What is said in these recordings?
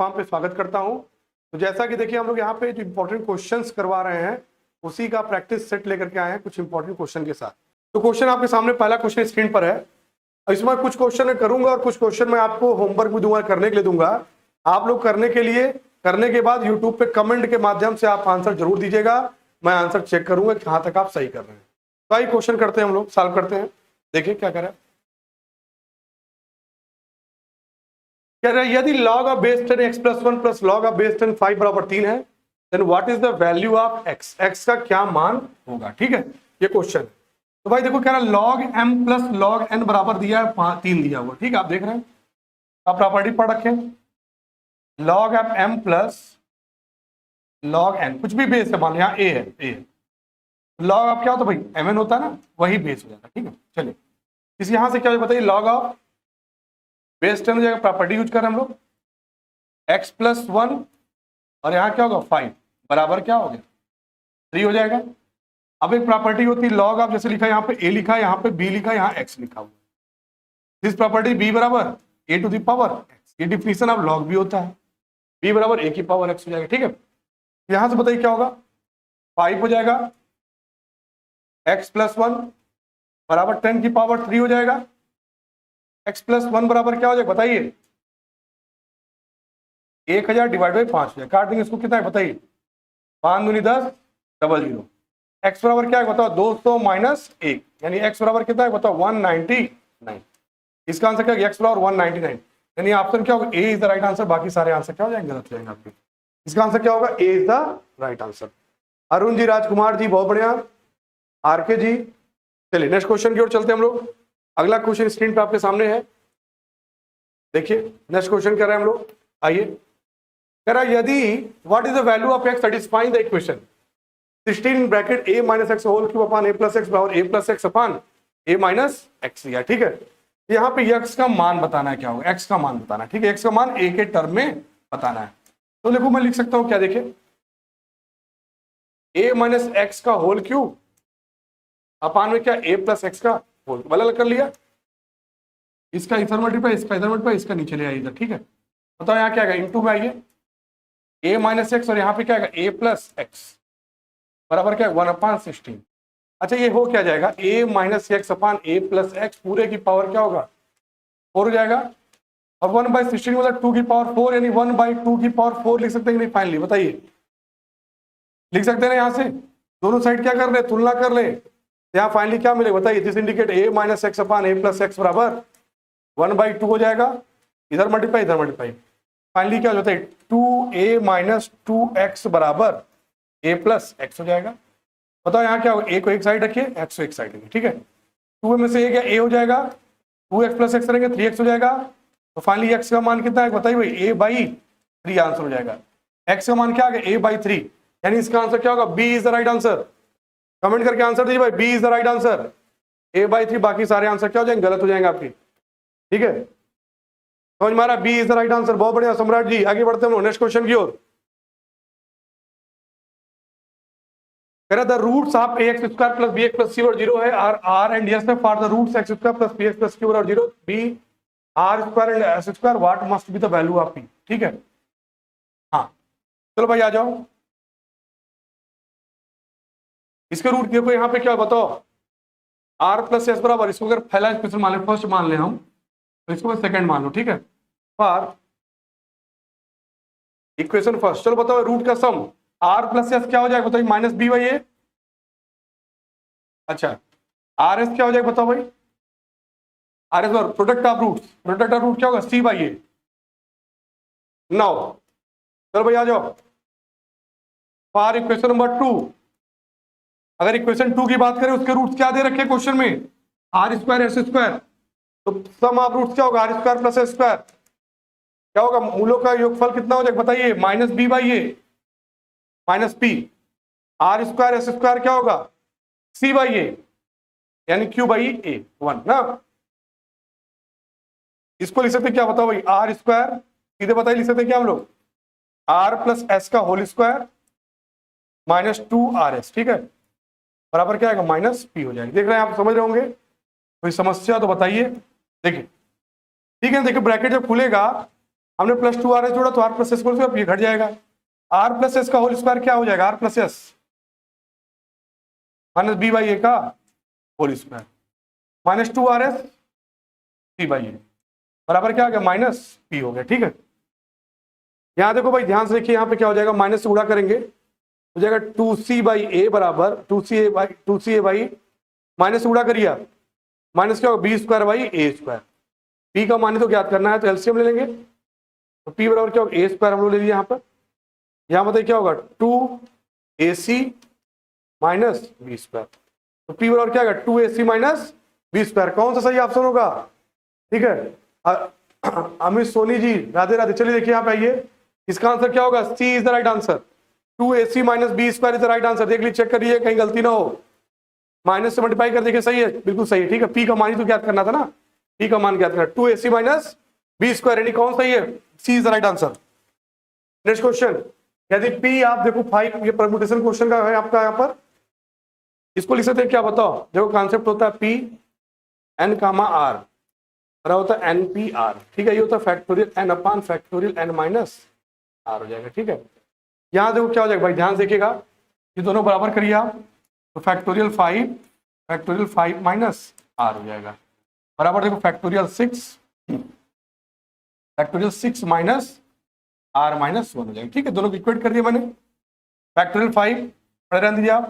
Platform पे स्वागत करता हूं। तो जैसा कि देखिए हम लोग यहाँ पे जो इंपॉर्टेंट क्वेश्चंस करवा रहे हैं उसी का प्रैक्टिस सेट लेकर के आए हैं कुछ इंपॉर्टेंट क्वेश्चन के साथ। तो क्वेश्चन आपके सामने पहला क्वेश्चन स्क्रीन पर है। इसमें कुछ क्वेश्चन मैं करूंगा और कुछ क्वेश्चन मैं आपको होमवर्क भी दूंगा, करने के लिए दूंगा। आप लोग करने के बाद यूट्यूब पे कमेंट के माध्यम से आप आंसर जरूर दीजिएगा। मैं आंसर चेक करूंगा कि कहां तक आप सही कर रहे हैं। तो आइए क्वेश्चन करते हैं, हम लोग सॉल्व करते हैं। देखिए क्या करें। कह रहे हैं यदि log of base 10 x plus 1 plus log of base 10 5 बराबर 3 है, then what is the value of x? x का क्या मान होगा? ठीक है, ये क्वेश्चन है। तो भाई देखो, कह रहा है log m plus log n बराबर दिया है 3 दिया हुआ। ठीक है, आप देख रहे हैं, आप प्रॉपर्टी पढ़ रखे हैं। log of m plus log n, कुछ भी बेस है, मान यहाँ a है। log ऑफ क्या होता है भाई? mn होता है ना, वही बेस हो जाता है। ठीक है, चलिए इस यहां से क्या बताइए, log ऑफ बेस 10 हो जाएगा, प्रॉपर्टी यूज कर रहे हैं हम लोग, x प्लस 1 और यहाँ क्या होगा 5 बराबर क्या हो गया 3 हो जाएगा। अब एक प्रॉपर्टी होती है log ऑफ, जैसे लिखा है यहाँ पे a लिखा है, यहाँ पे b लिखा है, यहाँ x लिखा हुआ है। दिस प्रॉपर्टी b बराबर a to the power x, ये डिफिनीशन ऑफ log भी होता है। b बराबर a की पावर x हो जाएगा। ठीक है, यहां से बताइए क्या होगा, 5 हो जाएगा, x प्लस 1 बराबर 10 की पावर 3 हो जाएगा। x प्लस 1 बराबर क्या हो जाएगा बताइए, 1000 डिवाइड बाई 5 हो जाएगा। काट देंगे इसको, कितना है बताइए, 5 दूनी 10 डबल 0। x बराबर क्या है बताओ, 200 माइनस 1, यानी x बराबर कितना है बताओ 199। इसका आंसर क्या है, x बराबर 199, यानी ऑप्शन क्या होगा, a is the right answer. बाकी सारे आंसर क्या हो जाएंगे, गलत हो जाएंगे आपके। इसका आंसर क्या होगा, a is the right answer. Arun ji, Rajkumar ji, बहुत बढ़िया। आरके जी, चलिए नेक्स्ट क्वेश्चन की ओर चलते हैं हम लोग। अगला क्वेश्चन स्क्रीन पे आपके सामने है, देखिए नेक्स्ट क्वेश्चन कर रहे हैं हम लोग। आइए, कह रहा है यदि what is the value of x satisfying the equation 16 in bracket a minus x whole cube upon a plus x बराबर a plus x upon a minus x दिया। ठीक है, यहाँ पे x का मान बताना है, क्या होगा x का मान बताना है। ठीक है, x का मान a के टर्म में बताना है। तो देखो मैं लिख सकता हूं क्या, देखिए a माइनस एक्स का होल क्यूब अपान में क्या a प्लस एक्स का होल, अलग कर लिया। इसका इधर मल्टीप्लाई, इसका इधर मल्टीप्लाई, इसका नीचे ले आइए इधर। ठीक है, बताओ यहाँ क्या आएगा, इंटू में आइए a माइनस एक्स और यहाँ पे क्या आएगा a प्लस एक्स बराबर क्या है 1/16। अच्छा, ये हो क्या जाएगा, a minus x upon a plus x पूरे की पावर क्या होगा 4 हो जाएगा। और 1/16 मतलब 2 की पावर 4, यानी 1/2 की पावर 4 लिख सकते हैं कि नहीं? फाइनली बताइए, लिख सकते हैं ना? यहाँ से दोनों साइड क्या कर ले, तुलना कर ले, यहाँ फाइनली क्या मिलेगा बताइए, this indicate a minus x upon a plus x बराबर 1/2 हो जाएगा, इधर मल्टीप्लाई इधर मल्टीप्लाई, फाइनली क्या हो जाता है 2a माइनस 2x बराबर a प्लस एक्स हो जाएगा। बताओ यहाँ क्या होगा, a को एक साइड रखिए, x को एक साइड रखिए। ठीक है, 2 में से a हो जाएगा, 2x प्लस एक्स रहेंगे 3x हो जाएगा। तो फाइनली x का मान कितना है बताइए भाई, a/3 आंसर हो जाएगा। x का मान क्या आ गया, a/3, यानी इसका आंसर क्या होगा, b is the right answer. Comment करके आंसर दीजिए भाई, b is the right answer, a/3। बाकी सारे आंसर क्या हो जाएंगे, गलत हो जाएंगे आपके। ठीक है, समझ मारा, B is the right answer. बहुत बढ़िया सम्राट जी, आगे बढ़ते हैं नेक्स्ट क्वेश्चन की ओर। The roots of ax square plus bx plus c और 0 है, R and S for the roots x square plus bx plus q और 0 be R square and S square what must be the value of p। ठीक है, हाँ चलो भाई आ जाओ। इसके रूट देखो यहाँ पे क्या बताओ, r प्लस एस बराबर, इसको अगर पहला इक्वेशन मान ले, फर्स्ट मान ले हम, तो इसको सेकंड मान लो। ठीक है, फॉर इक्वेशन फर्स्ट, चलो बताओ रूट का सम r प्लस एस क्या हो जाएगा बताइए, माइनस बी बाई ए। अच्छा, आर एस क्या हो जाएगा बताओ भाई, R S product of root, product of root क्या होगा सी बाई ए। नाउ चलो भाई आ जाओ, फॉर इक्वेशन नंबर 2, अगर इक्वेशन 2 की बात करें, उसके रूट्स क्या दे रखे क्वेश्चन में, आर स्क्वायर एस स्क्वायर, तो सम ऑफ रूट्स क्या होगा, R square plus S square, क्या होगा मूलों का योगफल कितना हो जाएगा बताइए, minus B by A minus P, R square S square क्या होगा सी बाई ए, यानी क्यू बाई ए 1 ना। इसको लिख सकते क्या बताओ भाई, आर स्क्वायर सीधे बताइए, लिख सकते क्या हम लोग, आर प्लस एस का होल स्क्वायर माइनस 2RS। ठीक है, बराबर क्या आएगा, माइनस पी हो जाएगा। देख रहे हैं आप, समझ रहे होंगे, कोई समस्या तो बताइए। देखिए ठीक है, देखिए ब्रैकेट जब खुलेगा हमने प्लस 2r जोड़ा तो r प्लस एस होल ये घट जाएगा, r प्लस एस का होल स्क्वायर क्या हो जाएगा, r plus S minus B by A का whole square minus 2r S C by A बराबर क्या हो गया, माइनस पी हो गया। ठीक है, यहां देखो भाई ध्यान से देखिए, यहाँ पे क्या हो जाएगा, माइनस से गुणा करेंगे हो जाएगा 2c बाई ए बराबर 2c ए बाई माइनस से गुणा करिए, माइनस क्या होगा B square by A square, P का मान तो ज्ञात करना है तो एलसीएम ले लेंगे, तो पी बराबर क्या होगा ए स्क्वायर हम लोग ले लिए यहाँ पर, यहाँ बताइए क्या होगा 2ac माइनस बी स्क्वायर, तो पी बराबर क्या होगा 2ac माइनस बी स्क्वायर, कौन सा सही ऑप्शन होगा। ठीक है अमित सोनी जी राधे राधे, चलिए देखिए यहाँ पे आइए, इसका आंसर क्या होगा, C is the right answer, 2ac minus B square is the right answer. देख लीजिए, चेक करिए कहीं गलती ना हो, माइनस से मल्टीप्लाई कर देखिए, सही है, बिल्कुल सही है। ठीक है, पी का मान ही तो ज्ञात करना था ना, पी का मान ज्ञात करना, 2ac माइनस बी स्क्वायर यानी कौन सही है, C is the right answer. Next question, यदि पी आप देखो 5, ये परम्यूटेशन क्वेश्चन का है आपका, यहाँ पर इसको लिख सकते हैं क्या बताओ, देखो कॉन्सेप्ट होता है पी एन कामा आर बराबर होता है एन पी आर। ठीक है, ये होता है factorial N upon factorial N minus R हो जाएगा। ठीक है, यहाँ देखो क्या हो जाएगा भाई, ध्यान देखिएगा, ये दोनों बराबर करिए आप, तो फैक्टोरियल 5 माइनस आर हो जाएगा बराबर देखो फैक्टोरियल 6 माइनस आर माइनस 1 हो जाएगा। ठीक है, दोनों को इक्वेट कर दिया मैंने, फैक्टोरियल 5 पढ़े रहने दीजिए आप,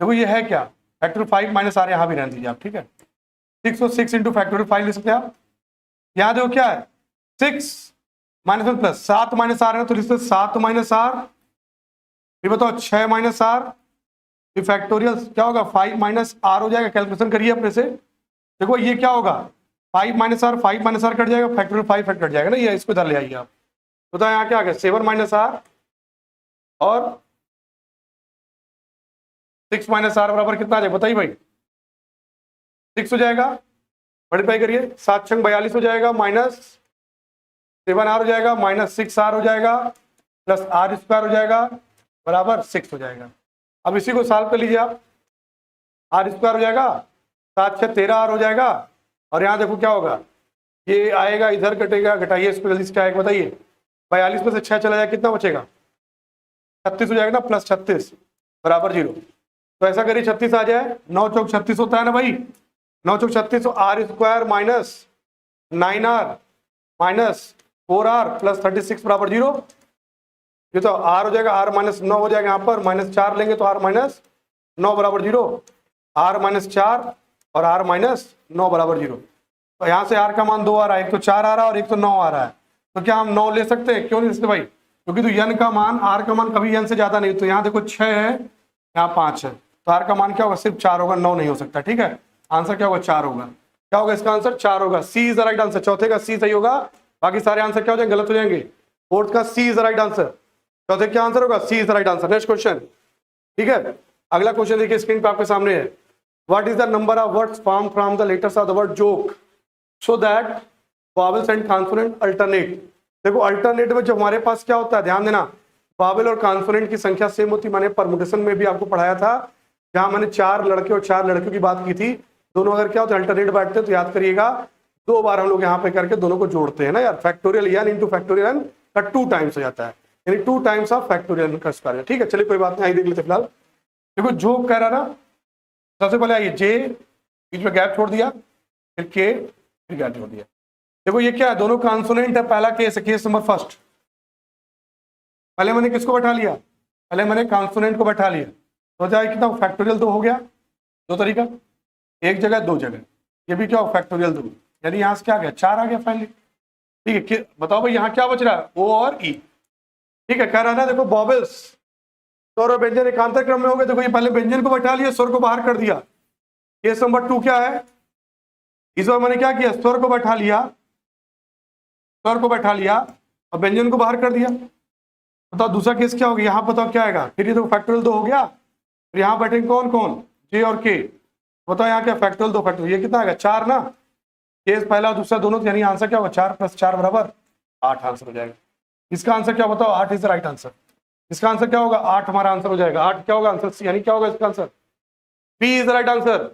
देखो ये है क्या, फैक्टोरियल 5 माइनस आर यहाँ भी रहने दीजिए आप। ठीक है, 6 और 6 इंटू फैक्टोरियल 5 ले सकते हैं आप, यहाँ देखो क्या है 6 माइनस 1 प्लस 7 माइनस आर है तो लिखते 7 माइनस आर, फिर बताओ 6 माइनस आर, फिर फैक्टोरियल क्या होगा 5 माइनस आर हो जाएगा, कैलकुलेशन करिए अपने से, देखो ये क्या होगा 5 माइनस आर कट जाएगा, फैक्टोरियल 5 कट जाएगा ना, ये इसको इधर ले आइए आप, बताओ यहाँ क्या आ गया 7 माइनस आर और 6 माइनस आर बराबर कितना आ जाएगा बताइए भाई, 6 हो जाएगा, मल्टीप्लाई करिए, 7 छंग 42 हो जाएगा, माइनस 7 आर हो जाएगा, माइनस 6 आर हो जाएगा, प्लस आर स्क्वायर हो जाएगा बराबर 6 हो जाएगा। अब इसी को सॉल्व कर लीजिए आप, आर स्क्वायर हो जाएगा, 7 6 13 आर हो जाएगा, और यहाँ देखो क्या होगा, ये आएगा इधर कटेगा, घटाइए इसको जल्दी से क्या आएगा बताइए, 42 में से 6 चला जाएगा कितना बचेगा 36 हो जाएगा ना, प्लस 36 बराबर 0, तो ऐसा करिए 36 आ जाए, 9 चौक 36 होता है ना भाई, 9 चौक 36, तो R square minus 9r minus 4r plus 36 बराबर 0, ये तो आर हो जाएगा, आर माइनस 9 हो जाएगा, यहाँ पर माइनस 4 लेंगे तो आर माइनस 9 बराबर 0, आर माइनस 4 और आर माइनस 9 बराबर 0, तो यहाँ से आर का मान 2 आ रहा है, एक तो 4 आ रहा है और एक तो 9 आ रहा है, तो क्या हम 9 ले सकते हैं, क्यों नहीं ले सकते भाई, क्योंकि तो एन का मान आर का मान कभी एन से ज्यादा नहीं, तो यहाँ देखो 6 है यहाँ 5 है, तो आर का मान क्या होगा सिर्फ 4 होगा, 9 नहीं हो सकता। ठीक है, आंसर क्या होगा 4 होगा, क्या होगा इसका आंसर 4 होगा, C is the right answer, चौथे का सी सही होगा, बाकी सारे आंसर क्या हो जाएंगे गलत हो जाएंगे, फोर्थ का C is the right answer, चौथे क्या आंसर होगा C is the right answer. Next question, ठीक है, अगला क्वेश्चन देखिए स्क्रीन पे आपके सामने है, what is the number of words form from the letters of the word joke so that vowels and consonant alternate. देखो अल्टरनेट में जो हमारे पास क्या होता है, ध्यान देना, वॉवेल और कॉन्सोनेंट की संख्या सेम होती, मैंने परमुटेशन में भी आपको पढ़ाया था, जहां मैंने 4 लड़के और 4 लड़कियों की बात की थी, दोनों अगर क्या होता है अल्टरनेट बैठते हैं तो याद करिएगा 2 बार हम लोग यहाँ पे करके दोनों को जोड़ते हैं ना यार, factorial N into factorial N का 2 टाइम्स हो जाता है, यानी 2 टाइम्स ऑफ फैक्टोरियल का स्क्वायर। ठीक है, चलिए कोई बात नहीं, आई देख लेते फिलहाल। देखो जो कह रहा ना, सबसे पहले आइए जे बीच में गैप छोड़ दिया, फिर के फिर गैप छोड़ दिया, देखो ये क्या है दोनों कॉन्सोनेंट है, पहला केस है, केस नंबर फर्स्ट, पहले मैंने किसको बैठा लिया, पहले मैंने कॉन्सोनेंट को बैठा लिया, तो जाए कितना फैक्टोरियल 2 हो गया, 2 तरीका, एक जगह 2 जगह, ये भी क्या हो फैक्टोरियल 2, यानी यहाँ से क्या आ गया 4 आ गया फाइनली। ठीक है, बताओ भाई यहाँ क्या बच रहा है ओ और ई। ठीक है, कह रहा है ना देखो वॉवेल्स स्वर और व्यंजन एकांतर क्रम में हो गए, देखो ये पहले व्यंजन को बैठा लिया, स्वर को बाहर कर दिया, केस नंबर 2 क्या है, इस बार मैंने क्या किया स्वर को बैठा लिया, स्वर को बैठा लिया और व्यंजन को बाहर कर दिया। बताओ दूसरा केस क्या हो गया, यहाँ बताओ क्या आएगा, फिर ये तो फैक्टोरियल 2 हो गया, फिर यहाँ बैठेंगे कौन कौन जे और के, बताओ यहाँ क्या फैक्टोरियल 2 फैक्टोरियल, ये कितना आएगा 4 ना, केस पहला और दूसरा दोनों, यानी आंसर क्या होगा 4 + 4 बराबर 8 आंसर हो जाएगा। इसका आंसर क्या बताओ 8 इज द राइट आंसर, इसका आंसर क्या होगा 8 हमारा आंसर हो जाएगा, 8 क्या होगा आंसर, यानी क्या होगा इसका answer B is the right answer,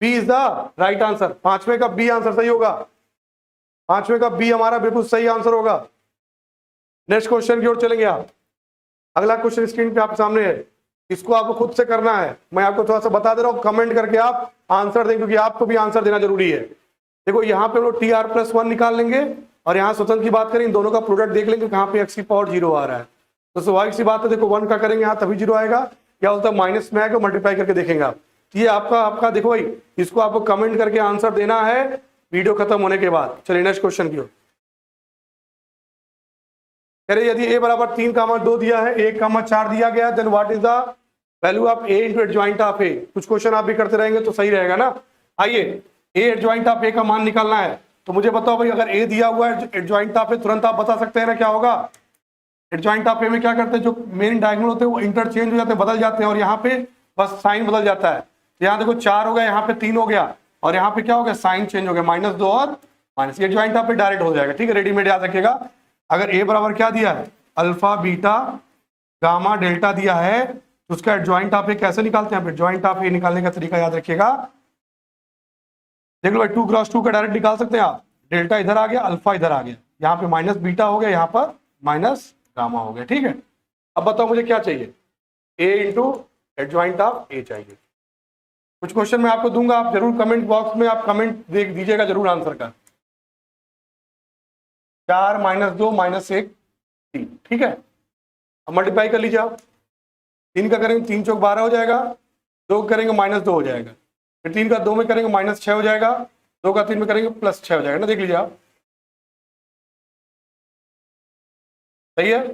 B is the right answer, 5वें का बी आंसर सही होगा। पांचवे का बी हमारा बिल्कुल सही आंसर होगा। नेक्स्ट क्वेश्चन की ओर चलेंगे आप। अगला क्वेश्चन स्क्रीन पे आपके सामने है, इसको आपको खुद से करना है, मैं आपको थोड़ा सा बता दे रहा हूँ, कमेंट करके आप आंसर दें, क्योंकि आपको भी आंसर देना जरूरी है। देखो यहाँ पे हम लोग TR+1 निकाल लेंगे और यहाँ स्वतंत्र की बात करें, इन दोनों का प्रोडक्ट देख लेंगे कहाँ पे x की पावर 0 आ रहा है। तो स्वाभाविक सी बात है, देखो 1 का करेंगे यहाँ तभी 0 आएगा, क्या होता है माइनस में आएगा, मल्टीप्लाई करके देखेंगे आप। ये आपका देखो भाई, इसको आपको कमेंट करके आंसर देना है वीडियो खत्म होने के बाद। चलिए नेक्स्ट क्वेश्चन की ओर। कह रहे यदि a बराबर 3, 2 दिया है, 1, 4 दिया गया, then what is the value of a into adjoint of a। कुछ क्वेश्चन आप भी करते रहेंगे तो सही रहेगा ना। आइए a एडजॉइंट ऑफ a का मान निकालना है, तो मुझे बताओ भाई, अगर a दिया हुआ है एडजॉइंट ऑफ a, तुरंत आप बता सकते हैं ना क्या होगा। एडजॉइंट ऑफ a में क्या करते हैं, जो मेन डायगोनल होते हैं वो इंटरचेंज हो जाते हैं, बदल जाते हैं, और यहाँ पे बस साइन बदल जाता है। तो यहाँ देखो 4 हो गया, यहाँ पे 3 हो गया, और यहाँ पे क्या हो गया, साइन चेंज हो गया, -2 और माइनस। ये एडजॉइंट ऑफ a डायरेक्ट हो जाएगा, ठीक है, रेडीमेड याद रखिएगा। अगर a बराबर क्या दिया है, अल्फा बीटा गामा डेल्टा दिया है, तो उसका एडजॉइंट ऑफ a कैसे निकालते हैं। एडजॉइंट ऑफ a निकालने का तरीका याद रखिएगा, देख लो भाई, 2 क्रॉस 2 का डायरेक्ट निकाल सकते हैं आप। डेल्टा इधर आ गया, अल्फा इधर आ गया, यहाँ पे माइनस बीटा हो गया, यहाँ पर माइनस गामा हो गया, ठीक है। अब बताओ मुझे क्या चाहिए, a into adjoint of a चाहिए। कुछ क्वेश्चन मैं आपको दूंगा, आप जरूर कमेंट बॉक्स में आप कमेंट देख दीजिएगा जरूर आंसर का। 4 -2 -1 3, ठीक है। अब मल्टीप्लाई कर लीजिए आप, 3 का करेंगे 3 चौक 12 हो जाएगा, 2 करेंगे -2 हो जाएगा, फिर 3 का 2 में करेंगे -6 हो जाएगा, 2 का 3 में करेंगे +6 हो जाएगा ना, देख लीजिए आप, सही है,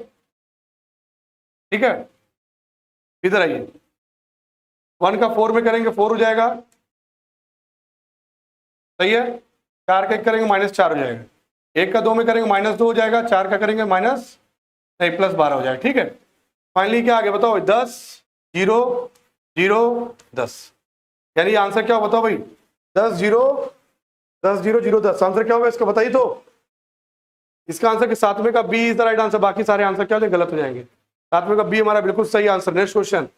ठीक है। इधर आइए, 1 का 4 में करेंगे 4 हो जाएगा, सही है। 4 का 1 करेंगे -4 हो जाएगा, 1 का 2 में करेंगे -2 हो जाएगा, 4 का करेंगे +12 हो जाएगा, ठीक है। फाइनली क्या आ गया बताओ, 10 0 0 10, यानी आंसर क्या हो बताओ भाई, 10 0 10 0 0 10। आंसर क्या होगा इसका बताइए। तो इसका आंसर कि 7वें का B is the right answer, बाकी सारे आंसर क्या हो जाए, गलत हो जाएंगे। 7वें का बी हमारा बिल्कुल सही आंसर। नेक्स्ट क्वेश्चन,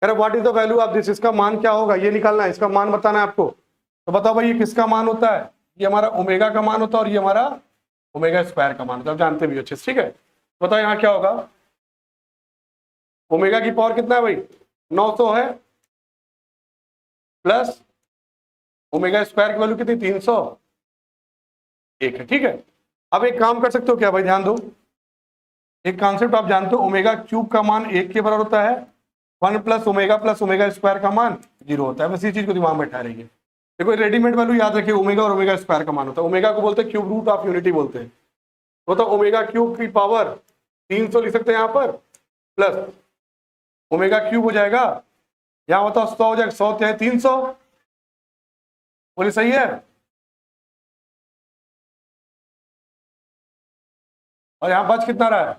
अरे what is the value of this, इसका मान क्या होगा ये निकालना है, इसका मान बताना है आपको। तो बताओ भाई ये किसका मान होता है, ये हमारा ओमेगा का मान होता है, और ये हमारा ओमेगा स्क्वायर का मान होता है, आप जानते भी अच्छे से, ठीक है। बताओ यहाँ क्या होगा, ओमेगा की पावर कितना है भाई, 900 है, प्लस ओमेगा स्क्वायर की वैल्यू कितनी, 301 है, ठीक है। अब एक काम कर सकते हो क्या भाई, ध्यान दो, एक कॉन्सेप्ट आप जानते हो, ओमेगा क्यूब का मान 1 के बराबर होता है, 1 प्लस ओमेगा स्क्वायर का मान 0 होता है, बस ये चीज को दिमाग में बैठा रहिए। देखो रेडीमेड वैल्यू याद रखिए, ओमेगा और ओमेगा स्क्वायर का मान होता है। ओमेगा को बोलते हैं क्यूब रूट ऑफ यूनिटी बोलते हैं, तो ओमेगा क्यूब की पावर 300 लिख सकते हैं यहाँ पर, प्लस ओमेगा क्यूब हो जाएगा, यहाँ बताओ 100 हो जाएगा, 100 है 300, बोले सही है। और यहाँ बच कितना रहा है,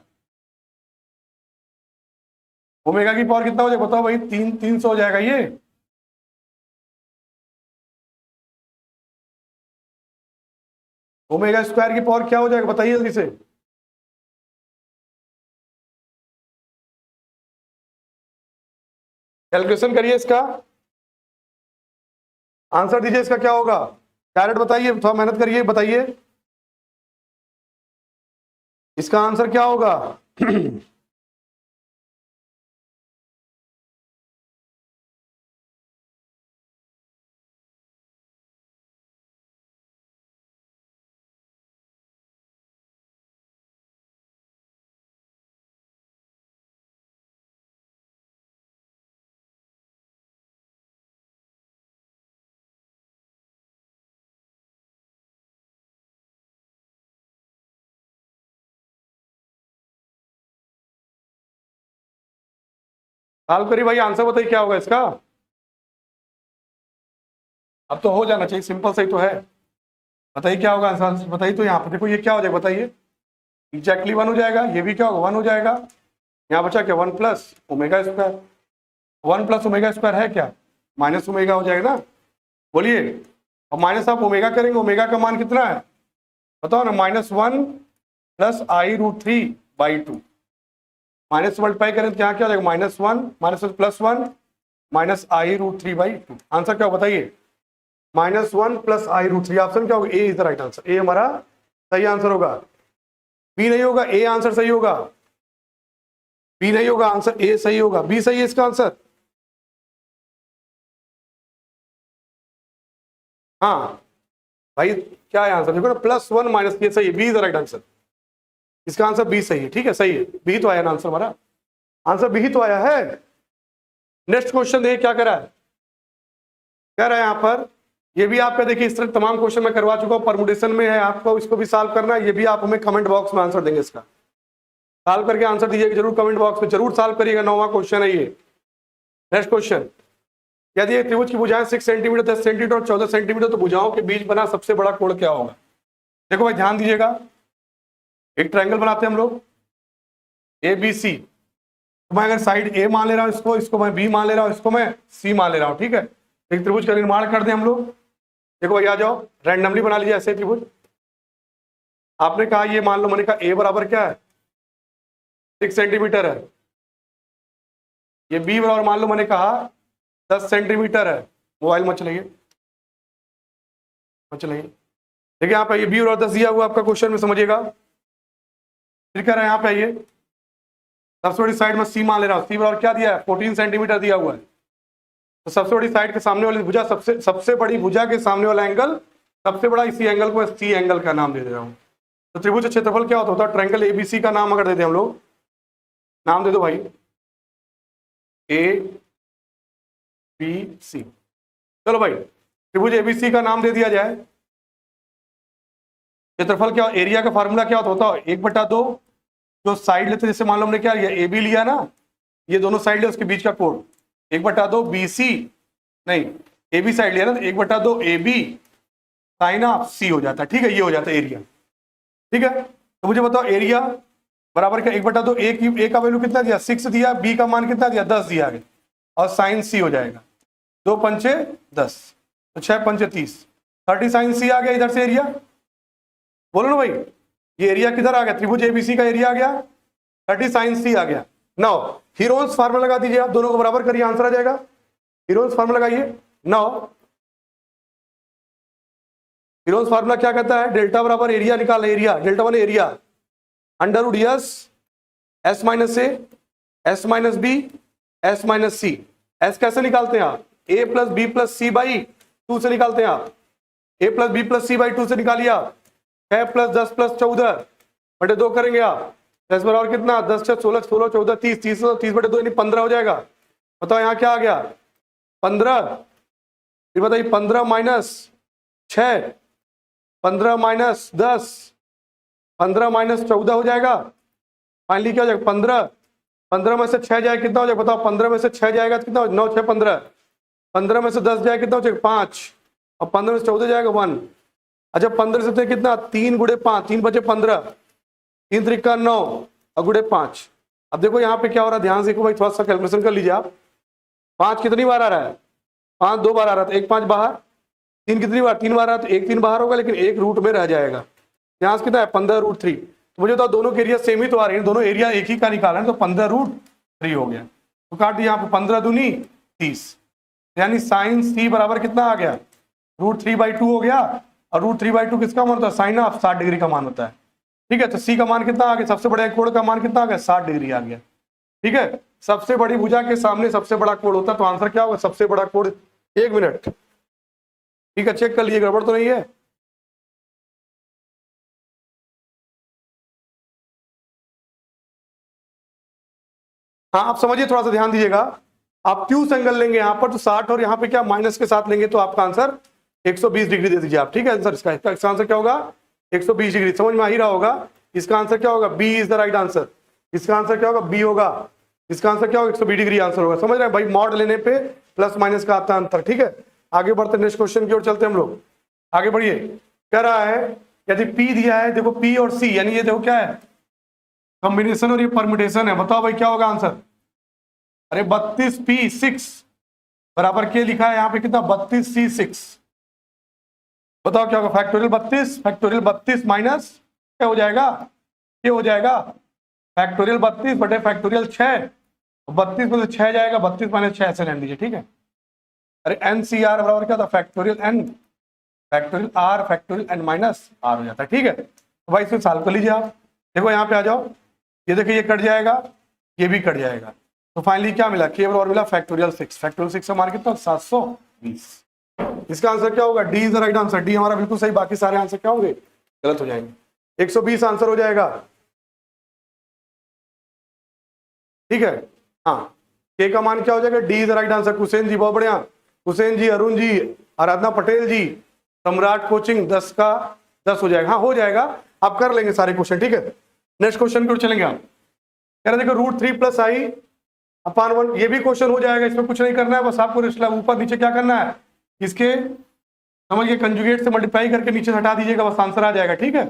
ओमेगा की पावर कितना हो जाएगा बताओ भाई, 300 हो जाएगा ये। ओमेगा स्क्वायर की पावर क्या हो जाएगा बताइए जल्दी से, कैलकुलेशन करिए, इसका आंसर दीजिए, इसका क्या होगा डायरेक्ट बताइए, थोड़ा मेहनत करिए बताइए इसका आंसर क्या होगा। सॉल्व करिए भाई, आंसर बताइए क्या होगा इसका। अब तो हो जाना चाहिए, सिंपल सही तो है, बताइए क्या होगा आंसर बताइए। तो यहाँ पे देखो ये क्या हो जाएगा बताइए, एग्जैक्टली 1 हो जाएगा, ये भी क्या होगा 1 हो जाएगा, यहाँ बचा क्या 1 plus omega square, 1 plus omega square है क्या, माइनस ओमेगा हो जाएगा ना, बोलिए। अब माइनस आप ओमेगा करेंगे, ओमेगा का मान कितना है बताओ ना, -1 प्लस i√3/2, माइनस मल्टीप्लाई करें तो यहाँ क्या हो जाएगा, -1 -1 +1 -i√3/2। आंसर क्या बताइए, -1 प्लस i√3। ऑप्शन क्या होगा? A is the right answer. A हमारा सही आंसर होगा। बी नहीं होगा, ए आंसर सही होगा। बी नहीं होगा, आंसर ए सही होगा। बी सही है इसका आंसर। हाँ भाई क्या है आंसर? देखो ना, +1 माइनस, ये सही है, B is the right answer. इसका आंसर बी सही है। ठीक है, सही है, बी तो आया ना आंसर हमारा। आंसर बी ही तो आया है। नेक्स्ट क्वेश्चन देखिए क्या करा है। कह रहा है यहाँ पर, ये भी आपका देखिए इस तरह तमाम क्वेश्चन मैं करवा चुका हूँ, परमुटेशन में है, आपको इसको भी सॉल्व करना है। ये भी आप हमें कमेंट बॉक्स में आंसर देंगे, इसका सॉल्व करके आंसर दीजिएगा जरूर कमेंट बॉक्स में, जरूर सॉल्व करिएगा। 9वां क्वेश्चन है ये। नेक्स्ट क्वेश्चन, यदि एक त्रिभुज की भुजाएं 6 सेंटीमीटर, 10 सेंटीमीटर और 14 सेंटीमीटर, तो भुजाओं के बीच बना सबसे बड़ा कोण क्या होगा? देखो भाई ध्यान दीजिएगा, एक ट्रायंगल बनाते हैं हम लोग ABC। तो मैं अगर साइड A मान ले रहा हूं, इसको मैं B मान ले रहा हूं, इसको मैं C मान ले रहा हूं। ठीक है, एक त्रिभुज का निर्माण कर दें हम लोग। देखो भाई आ जाओ, रैंडमली बना लीजिए ऐसे त्रिभुज। आपने कहा ये मान लो, मैंने कहा A बराबर क्या है? 6 सेंटीमीटर है। ये B बराबर मान लो मैंने कहा 10 सेंटीमीटर है। मोबाइल मत चलाइए, मत चलाइए। देखिए यहाँ पे ये B बराबर 10 दिया हुआ आपका क्वेश्चन में, समझिएगा। फिर कह रहा है यहाँ पे आइए, सबसे बड़ी साइड में C मान ले रहा हूँ। C बराबर क्या दिया है? 14 सेंटीमीटर दिया हुआ है। तो सबसे बड़ी साइड के सामने वाली भुजा, सबसे बड़ी भुजा के सामने वाला एंगल, सबसे बड़ा इसी एंगल को C एंगल का नाम दे दे रहा हूँ। तो त्रिभुज क्षेत्रफल क्या होता है? ट्रायंगल ABC का नाम अगर देते हम लोग, नाम दे दो भाई ABC। चलो भाई, त्रिभुज ABC का नाम दे दिया जाए। क्षेत्रफल क्या, एरिया का फार्मूला क्या होता है? 1/2 जो साइड लेते, जैसे मान लो हमने क्या लिया, AB लिया ना, ये दोनों साइड ले, उसके बीच का कोण 1/2 BC, नहीं AB साइड लिया ना, 1/2 AB साइन ऑफ C हो जाता है। ठीक है, ये हो जाता है एरिया। ठीक है, तो मुझे बताओ एरिया बराबर क्या? 1/2 A का वैल्यू कितना दिया? 6 दिया। B का मान कितना दिया? 10 दिया है, और साइन C हो जाएगा। 2 पंचे 10, तो 6 पंचे 30, 30 साइन C आ गया इधर से एरिया। बोलो ना भाई, ये एरिया किधर आ गया? त्रिभुज ABC का एरिया आ गया, 30 साइन C आ गया। नाउ हीरोन्स फार्मूला लगा दीजिए आप, दोनों को बराबर करिए, आंसर आ जाएगा। हीरोन्स फार्मूला लगाइए। नाउ हीरोन्स फार्मूला क्या कहता है? डेल्टा बराबर एरिया निकाल, area delta one area √S S minus A S minus B S minus C। S कैसे निकालते हैं आप? A plus B plus C by 2 से निकालते हैं आप। A plus B plus C by 2 से निकालिए आप। 6 प्लस 10 प्लस 14 बटे 2 करेंगे आप। 10 बराबर कितना? 10 6 16 16 14 30 30 बटे 2 यानी 15 हो जाएगा। बताओ यहाँ क्या आ गया? 15। फिर बताइए 15 माइनस 6, 15 माइनस 10, 15 माइनस 14 हो जाएगा। फाइनली क्या हो जाएगा? 15। 15 में से 6 जाए कितना हो जाएगा? बताओ, 15 में से 6 जाएगा तो कितना हो? 9 6 15। 15 में से 10 जाए कितना हो जाएगा? 5। और 15 में से 14 जाएगा 1। अच्छा 15 से कितना? 3 गुड़े 5, 3 बचे 15, 3 त्रिका 9 और गुड़े 5। अब देखो यहाँ पे क्या हो रहा है, ध्यान से देखो भाई, थोड़ा सा कैलकुलेशन कर लीजिए आप। 5 कितनी बार आ रहा है? 5 2 बार आ रहा है, तो 1 5 बाहर। 3 कितनी बार? 3 बार आ रहा है, तो 1 3 बाहर होगा, लेकिन 1 रूट में रह जाएगा। यहाँ से कितना है? 15√3। तो मुझे तो दोनों के एरिया सेम ही तो आ रहे हैं, दोनों एरिया एक ही का निकाला है, तो 15√3 हो गया। तो काट दिया यहाँ पे, 15 दूनी 30, यानी साइन C बराबर कितना आ गया? √3/2 हो गया। और √3/2 किसका मान होता है? साइन ऑफ 60 डिग्री का मान होता है। ठीक है, तो C का मान कितना आ गया? सबसे बड़े कोण का मान कितना आ गया? 60 डिग्री आ गया। ठीक है, सबसे बड़ी भुजा के सामने सबसे बड़ा कोण होता है, तो आंसर क्या होगा? सबसे बड़ा कोण। 1 मिनट, ठीक है, चेक कर लीजिए, गड़बड़ तो नहीं है। हाँ आप समझिए, थोड़ा सा ध्यान दीजिएगा। आप क्यूस एंगल लेंगे यहाँ पर, तो 60 और यहाँ पे क्या माइनस के साथ लेंगे, तो आपका आंसर 120 डिग्री दे दीजिए आप। ठीक है, आंसर इसका आंसर क्या होगा? 120 डिग्री। समझ में आ ही रहा होगा। इसका आंसर क्या होगा? B is the right answer. इसका आंसर क्या होगा? बी होगा। इसका आंसर क्या होगा? 120 डिग्री आंसर होगा। समझ रहे हैं भाई, मॉड लेने पे प्लस माइनस का आता है अंतर। ठीक है, आगे बढ़ते नेक्स्ट क्वेश्चन की ओर चलते हम लोग। आगे बढ़िए। कह रहा है यदि P दिया है, देखो P और C, यानी ये देखो क्या है? कॉम्बिनेशन और ये परम्यूटेशन है। बताओ भाई क्या होगा आंसर? अरे 32P6 बराबर के लिखा है यहाँ पे कितना? 32C6। बताओ क्या होगा? फैक्टोरियल 32 माइनस क्या हो जाएगा? ये हो जाएगा फैक्टोरियल 32 बटे फैक्टोरियल 6। 32 में से 6 जाएगा, 32 माइनस 6 ऐसे रहने दीजिए। ठीक है, अरे NCR बराबर क्या था? Factorial N factorial R factorial N minus R हो जाता है। ठीक है, तो भाई इसमें सॉल्व कर लीजिए आप। देखो यहाँ पे आ जाओ, ये देखिए ये कट जाएगा, ये भी कट जाएगा, तो फाइनली क्या मिला, केवल और मिला फैक्टोरियल 6। फैक्टोरियल 6 का मान कितना, 720। इसका आंसर क्या होगा, D is the right answer. D हमारा बिल्कुल सही, बाकी सारे आंसर क्या होंगे, गलत हो जाएंगे। 120 आंसर हो जाएगा। ठीक है, हाँ, के का मान क्या हो जाएगा, D is the right answer. Hussain ji बहुत बढ़िया, हुसैन जी, अरुण जी, आराधना पटेल जी, सम्राट कोचिंग 10 का 10 हो जाएगा। हाँ हो जाएगा, आप कर लेंगे सारे क्वेश्चन। ठीक है, नेक्स्ट क्वेश्चन की ओर चलेंगे आप। कह रहे देखो रूट 3 प्लस आई अपान 1, ये भी क्वेश्चन हो जाएगा, इसमें कुछ नहीं करना है, बस आपको ऊपर नीचे क्या करना है, इसके समझिए कंजुगेट से मल्टीप्लाई करके नीचे हटा दीजिएगा, बस आंसर आ जाएगा। ठीक है,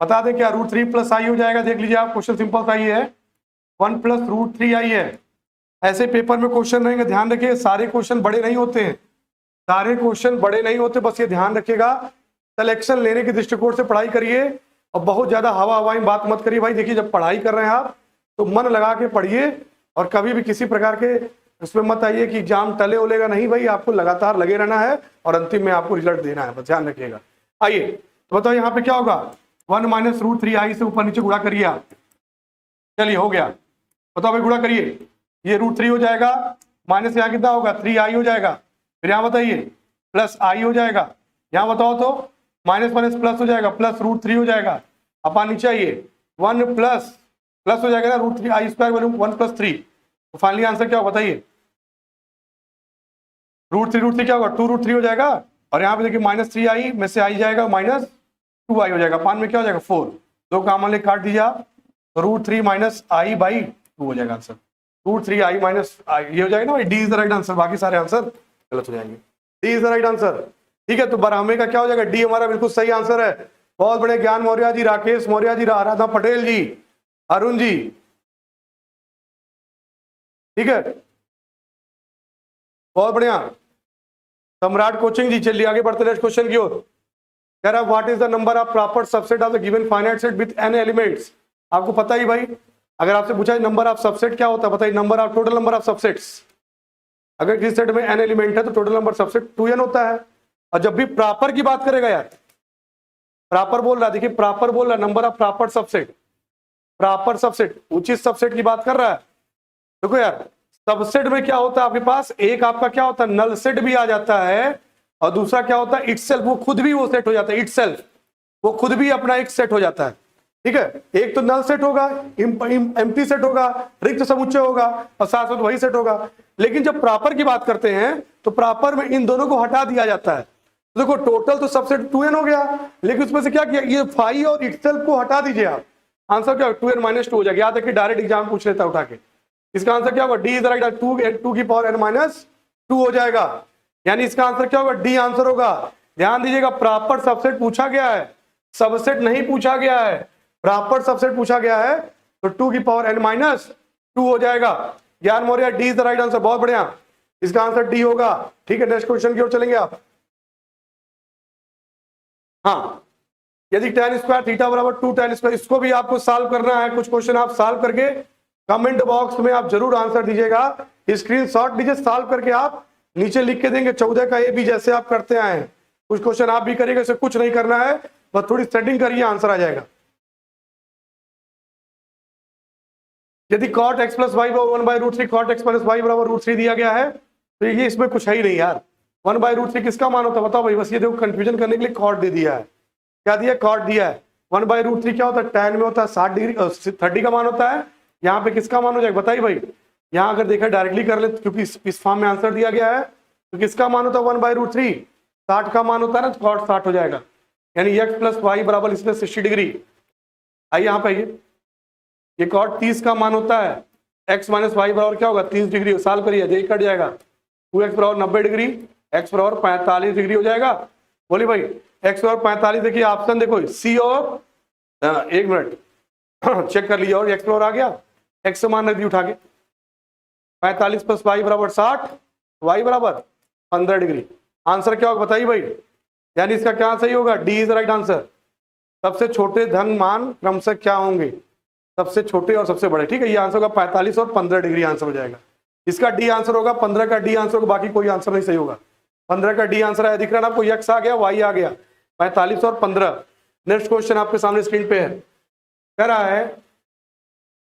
बता दें क्या, रूट 3 प्लस आई हो जाएगा। देख लीजिए आप, क्वेश्चन सिंपल सा ही है, 1 प्लस रूट 3 आई है। ऐसे पेपर में क्वेश्चन रहेंगे, ध्यान रखिए सारे क्वेश्चन बड़े नहीं होते हैं, सारे क्वेश्चन बड़े नहीं होते, बस ये ध्यान रखिएगा। सिलेक्शन लेने के दृष्टिकोण से पढ़ाई करिए और बहुत ज्यादा हवा हवाई बात मत करिए भाई। देखिए जब पढ़ाई कर रहे हैं आप तो मन लगा के पढ़िए और कभी भी किसी प्रकार के उसमें मत आइए कि एग्जाम टले उलेगा नहीं भाई, आपको लगातार लगे रहना है और अंतिम में आपको रिजल्ट देना है, बस ध्यान रखिएगा। आइए तो बताओ यहाँ पे क्या होगा, 1 माइनस रूट 3 आई से ऊपर नीचे गुणा करिए आप। चलिए हो गया, बताओ भाई गुणा करिए, ये रूट 3 हो जाएगा, माइनस यहाँ कितना होगा 3 आई हो जाएगा, फिर यहाँ बताइए प्लस आई हो जाएगा, यहाँ बताओ तो माइनस माइनस प्लस हो जाएगा, प्लस रूट 3 हो जाएगा। अपन नीचे आइए 1 प्लस प्लस हो जाएगा ना, रूट 3 आई स्क्वायर वैल्यू 1 प्लस 3, तो फाइनली आंसर क्या होगा बताइए, रूट 3 क्या होगा 2 रूट 3 हो जाएगा, और यहाँ पे देखिए माइनस 3 आई में से आई जाएगा माइनस 2 आई हो जाएगा, पान में क्या हो जाएगा 4, दो कॉमन ले काट दीजिए आप, तो रूट 3 माइनस आई बाई 2 हो जाएगा आंसर। रूट 3 आई माइनस आई ये हो जाएगा ना भाई, D is the right answer, बाकी सारे आंसर गलत हो जाएंगे। D is the right answer. ठीक है, तो बराहमे का क्या हो जाएगा, डी हमारा बिल्कुल सही आंसर है। बहुत बड़े ज्ञान मौर्य जी, राकेश मौर्य जी, आराधना पटेल जी, अरुण जी। ठीक है, बहुत बढ़िया, सम्राट कोचिंग जी। चलिए आगे बढ़ते नेक्स्ट क्वेश्चन की ओर। कह रहा what is the number of proper subset of the given finite set with n elements. आपको पता ही भाई, अगर आपसे पूछा है नंबर ऑफ सबसेट क्या होता है, बताइए number of total number of subsets. अगर किसी सेट में n एलिमेंट है तो टोटल नंबर सबसेट 2n होता है। और जब भी प्रॉपर की बात करेगा यार, प्रॉपर बोल रहा है, देखिए प्रॉपर बोल रहा है, number of proper subset, proper subset उचित सबसेट की बात कर रहा है। देखो यार सबसेट में क्या होता है आपके पास, एक आपका क्या होता है नल सेट भी आ जाता है, और दूसरा क्या होता है इटसेल्फ, वो खुद भी वो सेट हो जाता है, इटसेल्फ वो खुद भी अपना एक सेट हो जाता है। ठीक है, एक तो नल सेट होगा, एम्प्टी सेट होगा, रिक्त समुच्चय होगा, और साथ साथ वही सेट होगा। लेकिन जब प्रॉपर की बात करते हैं तो प्रॉपर में इन दोनों को हटा दिया जाता है। तो देखो टोटल तो सबसेट 2n हो गया, लेकिन उसमें से क्या किया, ये फाई और इटसेल्फ को हटा दीजिए आप, आंसर क्या 2n माइनस 2 हो जाएगा। याद रखिए डायरेक्ट एग्जाम पूछ लेता है उठा के, इसका आंसर क्या होगा, डी इज राइट, 2 की पावर n माइनस 2 हो जाएगा, यानी इसका आंसर क्या होगा, डी आंसर होगा। ध्यान दीजिएगा प्रॉपर सबसेट पूछा गया है, सबसेट नहीं पूछा गया है, प्रॉपर सबसेट पूछा गया है, तो 2 की पावर n माइनस 2 हो जाएगा। ज्ञान Maurya, D is the right answer, बहुत बढ़िया, इसका आंसर डी होगा। ठीक है, नेक्स्ट क्वेश्चन की ओर चलेंगे आप। हाँ, यदि tan स्क्वायर थीटा बराबर 2 tan स्क्वायर, इसको भी आपको सॉल्व करना है। कुछ क्वेश्चन आप सॉल्व करके कमेंट बॉक्स में आप जरूर आंसर दीजिएगा, स्क्रीनशॉट लीजिए, सॉल्व करके आप नीचे लिख के देंगे 14 का ए बी, जैसे आप करते आए हैं। कुछ क्वेश्चन आप भी करिएगा, इसे कुछ नहीं करना है, बस थोड़ी सेटिंग करिए, आंसर आ जाएगा। यदि cot x प्लस वाई बराबर 1/√3 cot x माइनस वाई बराबर √3 दिया गया है, तो ये इसमें कुछ है ही नहीं यार। 1/√3 किसका मान होता है बताओ भाई, बस ये देखो कंफ्यूजन करने के लिए cot दे दिया है। क्या दिया, cot दिया है। 1/√3 क्या होता है, tan में होता है 60 डिग्री, 30 का मान होता है। यहाँ पे किसका मान हो जाएगा बताइए भाई, यहाँ अगर देखा डायरेक्टली कर ले, क्योंकि इस फॉर्म में आंसर दिया गया है, तो किसका मान होता है 1/√3, 60 का मान होता है ना, तो cot 60 हो जाएगा, यानी x प्लस वाई बराबर इसमें 60 डिग्री। आइए यहाँ पे आइए, ये cot 30 का मान होता है, x माइनस वाई बराबर क्या होगा 30 डिग्री, साल करिए देखिए कट जाएगा, 2x बराबर 90 डिग्री, x बराबर 45 डिग्री हो जाएगा। बोलिए भाई x बराबर 45, देखिए ऑप्शन देखो सी, और एक मिनट चेक कर लीजिए, और x बराबर आ गया, x से मान रख दी उठा के, 45 प्लस वाई बराबर 60, y बराबर 15 डिग्री। आंसर क्या होगा बताइए भाई, यानी इसका क्या सही होगा, डी इज राइट आंसर। सबसे छोटे धन मान क्रमशः क्या होंगे, सबसे छोटे और सबसे बड़े। ठीक है, ये आंसर होगा 45 और 15 डिग्री आंसर हो जाएगा। इसका डी आंसर होगा, 15 का डी आंसर होगा, बाकी कोई आंसर नहीं सही होगा। 15 का डी आंसर आया, दिख रहा है ना आपको, एक्स आ गया, वाई आ गया, 45 और 15। नेक्स्ट क्वेश्चन आपके सामने स्क्रीन पे है, कह रहा है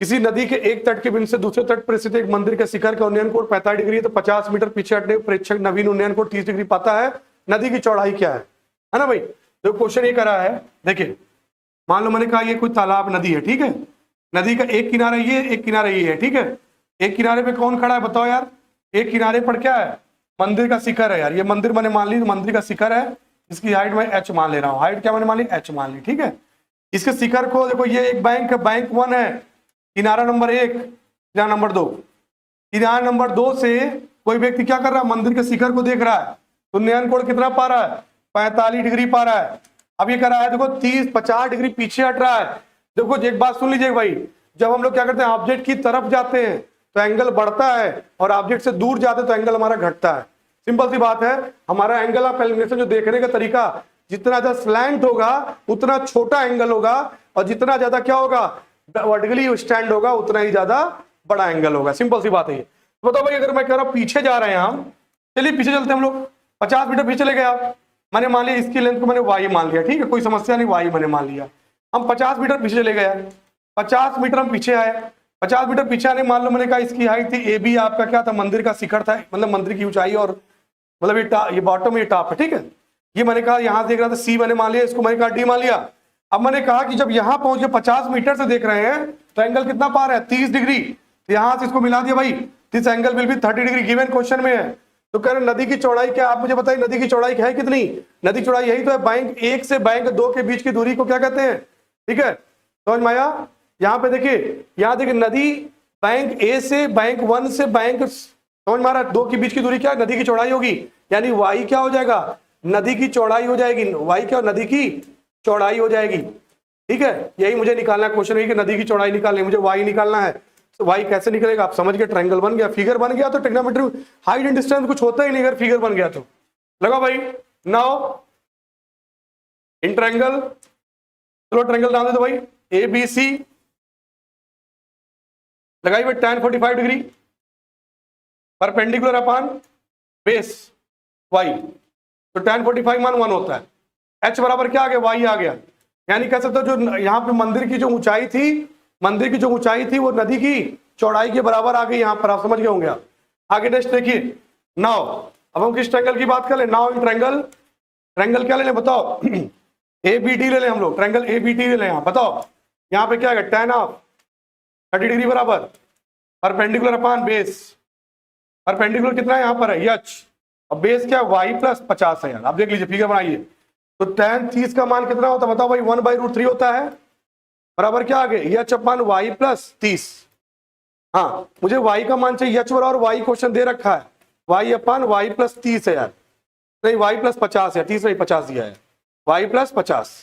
किसी नदी के एक तट के बिंदु से दूसरे तट पर स्थित एक मंदिर के शिखर का उन्नयन कोण 45 डिग्री है, तो 50 मीटर पीछे हटने प्रेक्षक नवीन उन्नयन कोण 30 डिग्री पाता है, नदी की चौड़ाई क्या है ना भाई। तो क्वेश्चन ये करा है, देखिए मान लो मैंने कहा ये कोई तालाब नदी है, ठीक है, नदी का एक किनारा ये, एक किनारा ये है, ठीक है, एक किनारे पे कौन खड़ा है बताओ यार, एक किनारे पर क्या है, मंदिर का शिखर है यार, ये मंदिर मैंने मान ली, मंदिर का शिखर है, इसकी हाइट मैं h मान ले रहा हूँ, हाइट क्या मैंने मान ली, h मान ली, ठीक है। इसके शिखर को देखो, ये एक बैंक है, बैंक 1 है, किनारा नंबर 1, किनारा नंबर 2, किनारा नंबर 2 से कोई व्यक्ति क्या कर रहा है, मंदिर के शिखर को देख रहा है, तो उन्नयन कोण कितना पा रहा है, 45 डिग्री पा रहा है। अब ये कर रहा है देखो 50 डिग्री पीछे हट रहा है। देखो एक बात सुन लीजिए भाई, जब हम लोग क्या करते हैं, ऑब्जेक्ट की तरफ जाते हैं तो एंगल बढ़ता है, और ऑब्जेक्ट से दूर जाते हैं तो एंगल हमारा घटता है। सिंपल सी बात है, हमारा एंगल ऑफ एलिमिनेशन जो देखने का तरीका, जितना ज्यादा स्लैंट होगा उतना छोटा एंगल होगा, और जितना ज्यादा क्या होगा, वर्टिकली स्टैंड होगा, उतना ही ज्यादा बड़ा एंगल होगा। सिंपल सी बात है ये। तो बताओ भाई, अगर मैं कह रहा हूं पीछे जा रहे हैं हम, चलिए पीछे चलते हैं हम लोग, 50 मीटर पीछे चले गए आप, मैंने मान लिया इसकी लेंथ को मैंने वाई मान लिया, ठीक है, कोई समस्या नहीं, वाई मैंने मान लिया। हम 50 मीटर पीछे चले गए, 50 मीटर हम पीछे आए, 50 मीटर पीछे आने, मान लो मैंने कहा इसकी हाइट थी ए बी, आपका क्या था, मंदिर का शिखर था, मतलब मंदिर की ऊंचाई, और मतलब ये बॉटम, ये टॉप है, ठीक है। ये मैंने कहा यहां से देख रहा था सी मैंने मान लिया, इसको मैंने कहा डी मान लिया। अब मैंने कहा कि जब यहां पहुंच गए 50 मीटर से देख रहे हैं तो एंगल कितना पा रहे हैं, 30 डिग्री, तो यहां से इसको मिला दिया भाई, this angle will be 30 degree, given question में है। तो कह रहे नदी की चौड़ाई क्या, आप मुझे बताइए नदी की चौड़ाई है कितनी, नदी चौड़ाई यही तो है, बैंक 1 से बैंक 2 के बीच की दूरी को क्या कहते हैं, ठीक है, समझ में आया। यहाँ पे देखिए, यहाँ देखिए नदी बैंक ए से बैंक 1 से बैंक, समझ में आ रहा है, 2 के बीच की दूरी क्या है, नदी की चौड़ाई होगी, यानी वाई क्या हो जाएगा, नदी की चौड़ाई हो जाएगी, वाई क्या, नदी की चौड़ाई हो जाएगी, ठीक है। यही मुझे निकालना है, क्वेश्चन है कि नदी की चौड़ाई निकालनी, मुझे वाई निकालना है। तो वाई कैसे निकलेगा, आप समझ गए, ट्रायंगल बन गया, फिगर बन गया, तो ट्रिग्नोमेट्री हाइट एंड डिस्टेंस कुछ होता ही नहीं अगर फिगर बन गया तो। लगा भाई, नाउ इन ट्रायंगल, चलो ट्रायंगल नाम दे दो भाई, ए बी सी, लगाई भाई tan 45 degree, perpendicular upon base Y, तो tan 45 मान 1 होता है, h बराबर क्या आ गया, y आ गया, यानी कह सकते हो जो यहाँ पे मंदिर की जो ऊंचाई थी, मंदिर की जो ऊंचाई थी वो नदी की चौड़ाई के बराबर आ गई, यहाँ पर आप समझ गए होंगे आप। आगे नेक्स्ट देखिए, नाउ अब हम किस ट्रायंगल की बात करें, नाउ इन ट्रायंगल, ट्रायंगल क्या ले लें बताओ, ए बी डी ले लें हम लोग, ट्रायंगल ए बी डी ले लें, यहाँ बताओ यहाँ पे क्या है, tan ऑफ 30 डिग्री बराबर परपेंडिकुलर अपॉन बेस, परपेंडिकुलर कितना है यहाँ पर है h, और बेस क्या है y प्लस 50 है यार, आप देख लीजिए फिगर बनाइए, तो tan 30 का मान कितना होता है बताओ भाई, 1/√3 होता है, बराबर क्या आ गया h अपॉन y प्लस 30। हाँ मुझे y का मान चाहिए, h बराबर y क्वेश्चन दे रखा है, y अपॉन y प्लस 30 है यार, नहीं y प्लस 50 है, 30 नहीं 50 दिया है, y प्लस 50,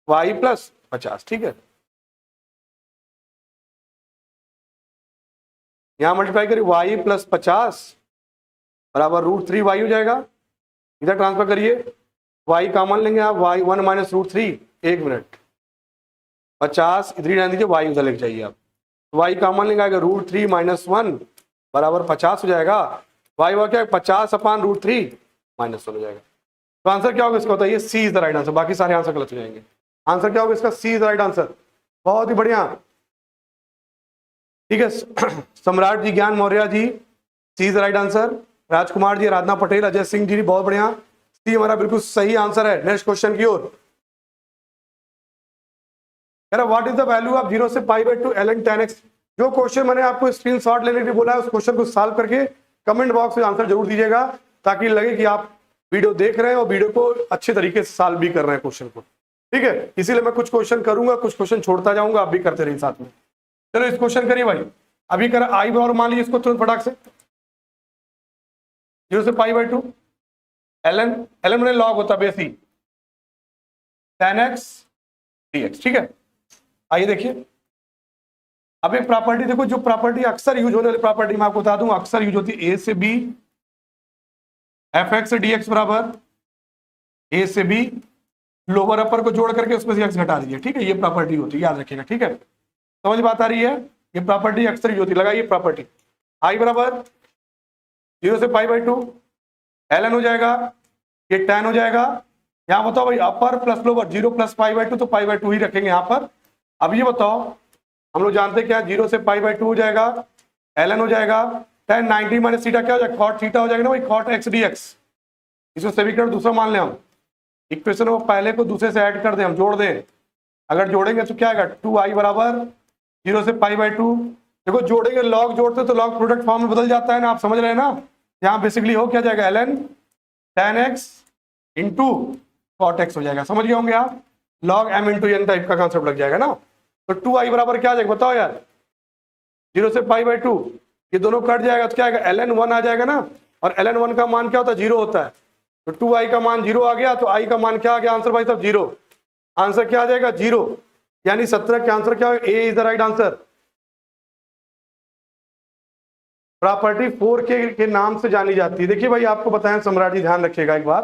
y प्लस 50, ठीक है। यहां मल्टीप्लाई करिए, y प्लस 50 बराबर √3y हो जाएगा, इधर ट्रांसफर करिए, y कॉमन लेंगे आप, y 1 माइनस √3, 1 मिनट, 50 इधर ही रहने दीजिए, y उधर लेके जाइए आप, y कॉमन लेंगे आएगा √3 माइनस 1 बराबर 50 हो जाएगा, y हुआ क्या 50 अपॉन √3 माइनस 1 हो जाएगा। तो आंसर क्या होगा इसका बताइए, सी इज द राइट आंसर, बाकी सारे आंसर गलत हो जाएंगे। आंसर क्या होगा इसका, सी इज द राइट आंसर, बहुत ही बढ़िया, ठीक है। सम्राट जी, ज्ञान मौर्य जी, सी is the right answer, Rajkumar ji, आराधना पटेल, अजय सिंह जी, बहुत बढ़िया, सी हमारा बिल्कुल सही आंसर है। नेक्स्ट क्वेश्चन की ओर, what is the value of 0 से π/2 ln tan x। जो क्वेश्चन मैंने आपको स्क्रीनशॉट लेने के लिए बोला है, उस क्वेश्चन को सॉल्व करके कमेंट बॉक्स में आंसर जरूर दीजिएगा, ताकि लगे कि आप वीडियो देख रहे हैं और वीडियो को अच्छे तरीके से सॉल्व भी कर रहे हैं क्वेश्चन को, ठीक है। इसीलिए मैं कुछ क्वेश्चन करूंगा, कुछ क्वेश्चन छोड़ता जाऊंगा, आप भी करते रहिए साथ में। चलो इस क्वेश्चन करिए भाई, अभी कर आई और मान लीजिए इसको तुरंत फटाक से, 0 से π/2 ln मैंने लॉग होता बेस ही tan x dx, ठीक है। आइए देखिए, अब एक प्रॉपर्टी देखो, जो प्रॉपर्टी अक्सर यूज होने वाली प्रॉपर्टी मैं आपको बता दूं, अक्सर यूज होती है, a से b fx dx बराबर a से b, लोअर अपर को जोड़ करके उसमें से x घटा दीजिए, ठीक है, ये प्रॉपर्टी होती है, याद रखिएगा, ठीक है। समझ बात आ रही है, ये प्रॉपर्टी अक्सर यूज होती है, लगाइए प्रॉपर्टी, i बराबर 0 से π/2 ln हो जाएगा, ये tan हो जाएगा। यहाँ बताओ भाई अपर प्लस लोअर, 0 प्लस π/2 तो π/2 ही रखेंगे यहाँ पर। अब ये बताओ, हम लोग जानते हैं क्या, 0 से π/2 हो जाएगा, ln हो जाएगा, tan 90 माइनस थीटा क्या हो जाएगा, cot थीटा हो जाएगा ना भाई, cot x dx। इसको समीकरण दूसरा मान लें हम, इक्वेशन को पहले को दूसरे से ऐड कर दें, हम जोड़ दें। अगर जोड़ेंगे तो क्या आएगा, 2i बराबर 0 से π/2। देखो जोड़ेंगे, लॉग जोड़ते तो लॉग प्रोडक्ट फॉर्म में बदल जाता है ना, आप समझ रहे हैं ना। यहाँ बेसिकली हो क्या जाएगा, ln tan x into cot x हो जाएगा, समझ गए होंगे आप। log m into n type का कॉन्सेप्ट लग जाएगा ना। तो 2i बराबर क्या आ जाएगा बताओ यार, 0 से π/2, ये दोनों कट जाएगा तो क्या आएगा, ln 1 आ जाएगा ना। और ln 1 का मान क्या होता है, 0 होता है। तो 2i का मान 0 आ गया, तो i का मान क्या आ गया, आंसर भाई साहब 0। आंसर क्या आ जाएगा, 0। यानी 17 का आंसर क्या होगा, A is the right answer. Property 4K के नाम से जानी जाती है। देखिए भाई आपको बताएं सम्राट जी, ध्यान रखिएगा एक बार,